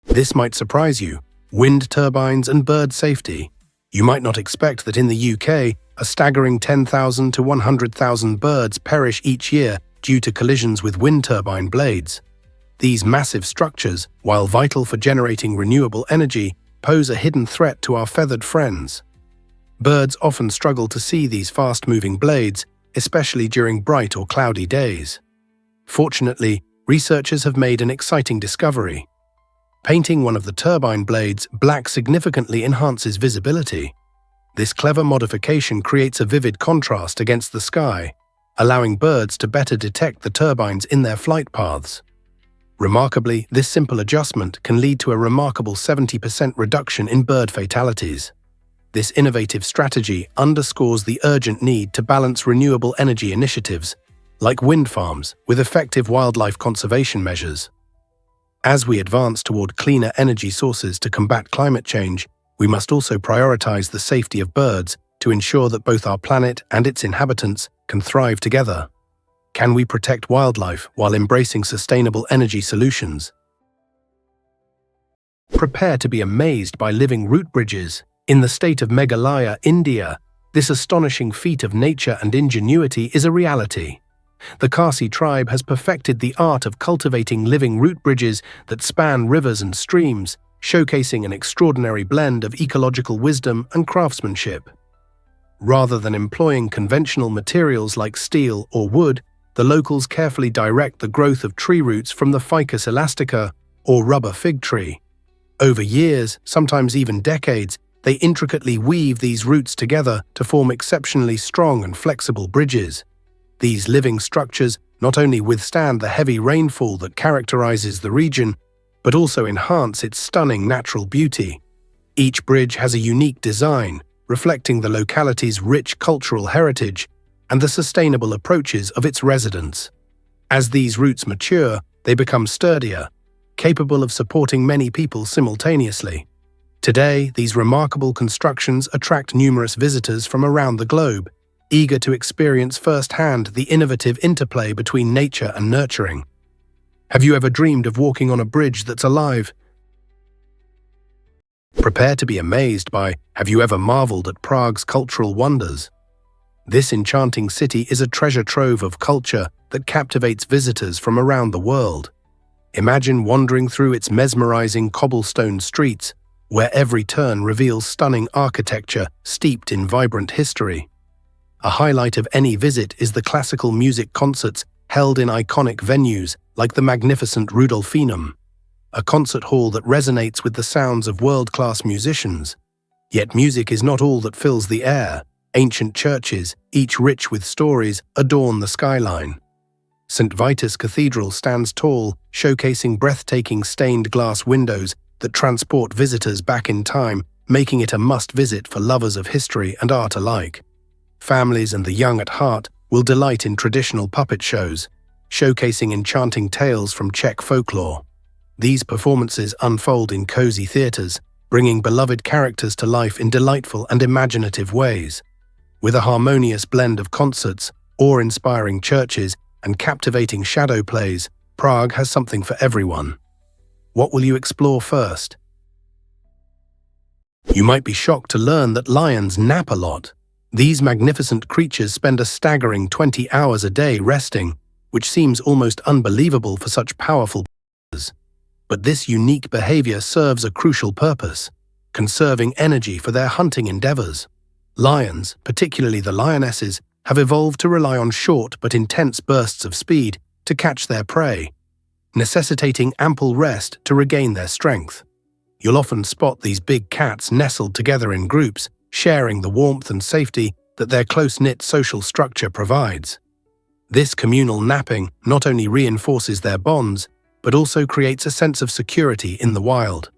This might surprise you: wind turbines and bird safety. You might not expect that in the UK, a staggering 10,000 to 100,000 birds perish each year due to collisions with wind turbine blades. These massive structures, while vital for generating renewable energy, pose a hidden threat to our feathered friends. Birds often struggle to see these fast-moving blades, especially during bright or cloudy days. Fortunately, researchers have made an exciting discovery. Painting one of the turbine blades black significantly enhances visibility. This clever modification creates a vivid contrast against the sky, allowing birds to better detect the turbines in their flight paths. Remarkably, this simple adjustment can lead to a remarkable 70% reduction in bird fatalities. This innovative strategy underscores the urgent need to balance renewable energy initiatives, like wind farms, with effective wildlife conservation measures. As we advance toward cleaner energy sources to combat climate change, we must also prioritize the safety of birds to ensure that both our planet and its inhabitants can thrive together. Can we protect wildlife while embracing sustainable energy solutions? Prepare to be amazed by living root bridges. In the state of Meghalaya, India, this astonishing feat of nature and ingenuity is a reality. The Khasi tribe has perfected the art of cultivating living root bridges that span rivers and streams, showcasing an extraordinary blend of ecological wisdom and craftsmanship. Rather than employing conventional materials like steel or wood, the locals carefully direct the growth of tree roots from the Ficus elastica, or rubber fig tree. Over years, sometimes even decades, they intricately weave these roots together to form exceptionally strong and flexible bridges. These living structures not only withstand the heavy rainfall that characterizes the region, but also enhance its stunning natural beauty. Each bridge has a unique design, reflecting the locality's rich cultural heritage and the sustainable approaches of its residents. As these roots mature, they become sturdier, capable of supporting many people simultaneously. Today, these remarkable constructions attract numerous visitors from around the globe, eager to experience firsthand the innovative interplay between nature and nurturing. Have you ever dreamed of walking on a bridge that's alive? Prepare to be amazed by, have you ever marveled at Prague's cultural wonders? This enchanting city is a treasure trove of culture that captivates visitors from around the world. Imagine wandering through its mesmerizing cobblestone streets, where every turn reveals stunning architecture steeped in vibrant history. A highlight of any visit is the classical music concerts held in iconic venues like the magnificent Rudolfinum, a concert hall that resonates with the sounds of world-class musicians. Yet music is not all that fills the air. Ancient churches, each rich with stories, adorn the skyline. St. Vitus Cathedral stands tall, showcasing breathtaking stained glass windows that transport visitors back in time, making it a must-visit for lovers of history and art alike. Families and the young at heart will delight in traditional puppet shows, showcasing enchanting tales from Czech folklore. These performances unfold in cozy theaters, bringing beloved characters to life in delightful and imaginative ways. With a harmonious blend of concerts, awe-inspiring churches, and captivating shadow plays, Prague has something for everyone. What will you explore first? You might be shocked to learn that lions nap a lot. These magnificent creatures spend a staggering 20 hours a day resting, which seems almost unbelievable for such powerful predators. But this unique behavior serves a crucial purpose, conserving energy for their hunting endeavors. Lions, particularly the lionesses, have evolved to rely on short but intense bursts of speed to catch their prey, necessitating ample rest to regain their strength. You'll often spot these big cats nestled together in groups, sharing the warmth and safety that their close-knit social structure provides. This communal napping not only reinforces their bonds, but also creates a sense of security in the wild.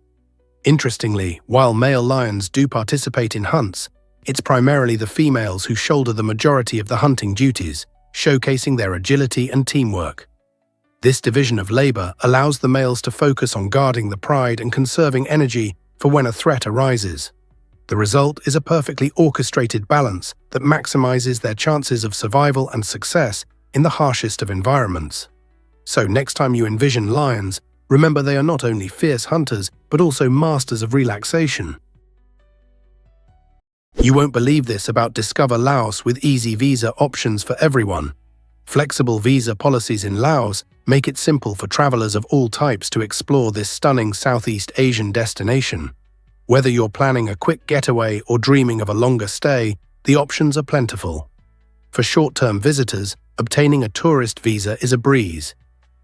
Interestingly, while male lions do participate in hunts, it's primarily the females who shoulder the majority of the hunting duties, showcasing their agility and teamwork. This division of labor allows the males to focus on guarding the pride and conserving energy for when a threat arises. The result is a perfectly orchestrated balance that maximizes their chances of survival and success in the harshest of environments. So next time you envision lions, remember they are not only fierce hunters, but also masters of relaxation. You won't believe this about Discover Laos with easy visa options for everyone. Flexible visa policies in Laos make it simple for travelers of all types to explore this stunning Southeast Asian destination. Whether you're planning a quick getaway or dreaming of a longer stay, the options are plentiful. For short-term visitors, obtaining a tourist visa is a breeze.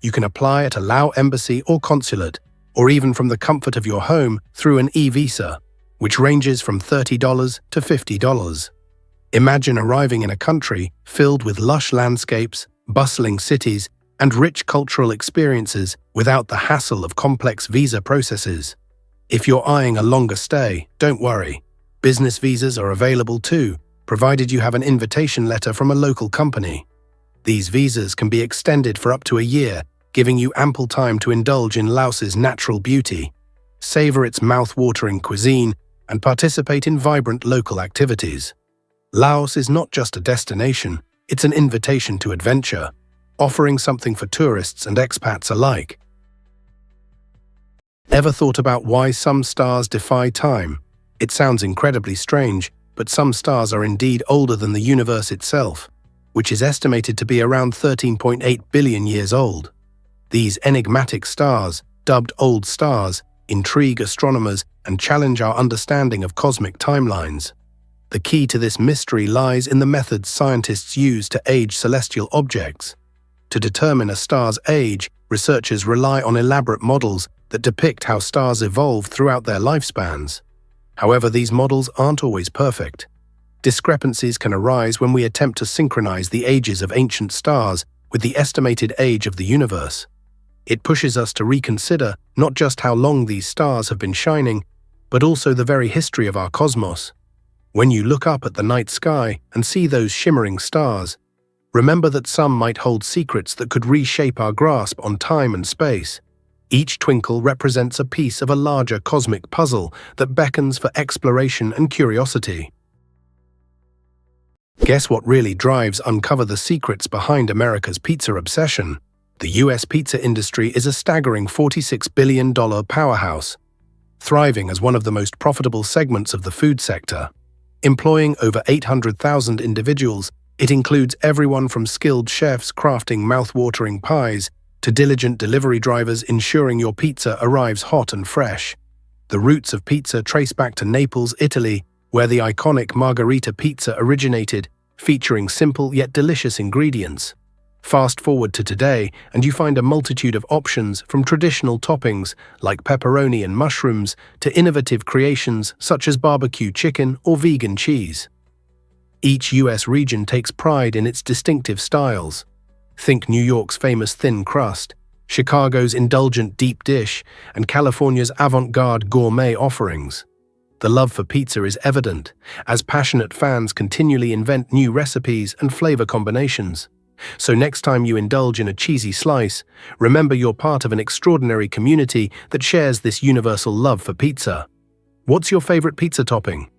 You can apply at a Lao embassy or consulate, or even from the comfort of your home through an e-visa, which ranges from $30 to $50. Imagine arriving in a country filled with lush landscapes, bustling cities, and rich cultural experiences without the hassle of complex visa processes. If you're eyeing a longer stay, don't worry. Business visas are available too, provided you have an invitation letter from a local company. These visas can be extended for up to a year, giving you ample time to indulge in Laos's natural beauty, savor its mouth-watering cuisine, and participate in vibrant local activities. Laos is not just a destination, it's an invitation to adventure, offering something for tourists and expats alike. Ever thought about why some stars defy time? It sounds incredibly strange, but some stars are indeed older than the universe itself, which is estimated to be around 13.8 billion years old. These enigmatic stars, dubbed old stars, intrigue astronomers and challenge our understanding of cosmic timelines. The key to this mystery lies in the methods scientists use to age celestial objects. To determine a star's age, researchers rely on elaborate models that depict how stars evolve throughout their lifespans. However, these models aren't always perfect. Discrepancies can arise when we attempt to synchronize the ages of ancient stars with the estimated age of the universe. It pushes us to reconsider not just how long these stars have been shining, but also the very history of our cosmos. When you look up at the night sky and see those shimmering stars, remember that some might hold secrets that could reshape our grasp on time and space. Each twinkle represents a piece of a larger cosmic puzzle that beckons for exploration and curiosity. Guess what really drives Uncover the secrets behind America's pizza obsession? The US pizza industry is a staggering $46 billion powerhouse, thriving as one of the most profitable segments of the food sector. Employing over 800,000 individuals, it includes everyone from skilled chefs crafting mouth-watering pies to diligent delivery drivers ensuring your pizza arrives hot and fresh. The roots of pizza trace back to Naples, Italy, where the iconic margherita pizza originated, featuring simple yet delicious ingredients. Fast forward to today, and you find a multitude of options from traditional toppings like pepperoni and mushrooms to innovative creations such as barbecue chicken or vegan cheese. Each US region takes pride in its distinctive styles. Think New York's famous thin crust, Chicago's indulgent deep dish, and California's avant-garde gourmet offerings. The love for pizza is evident, as passionate fans continually invent new recipes and flavor combinations. So next time you indulge in a cheesy slice, remember you're part of an extraordinary community that shares this universal love for pizza. What's your favorite pizza topping?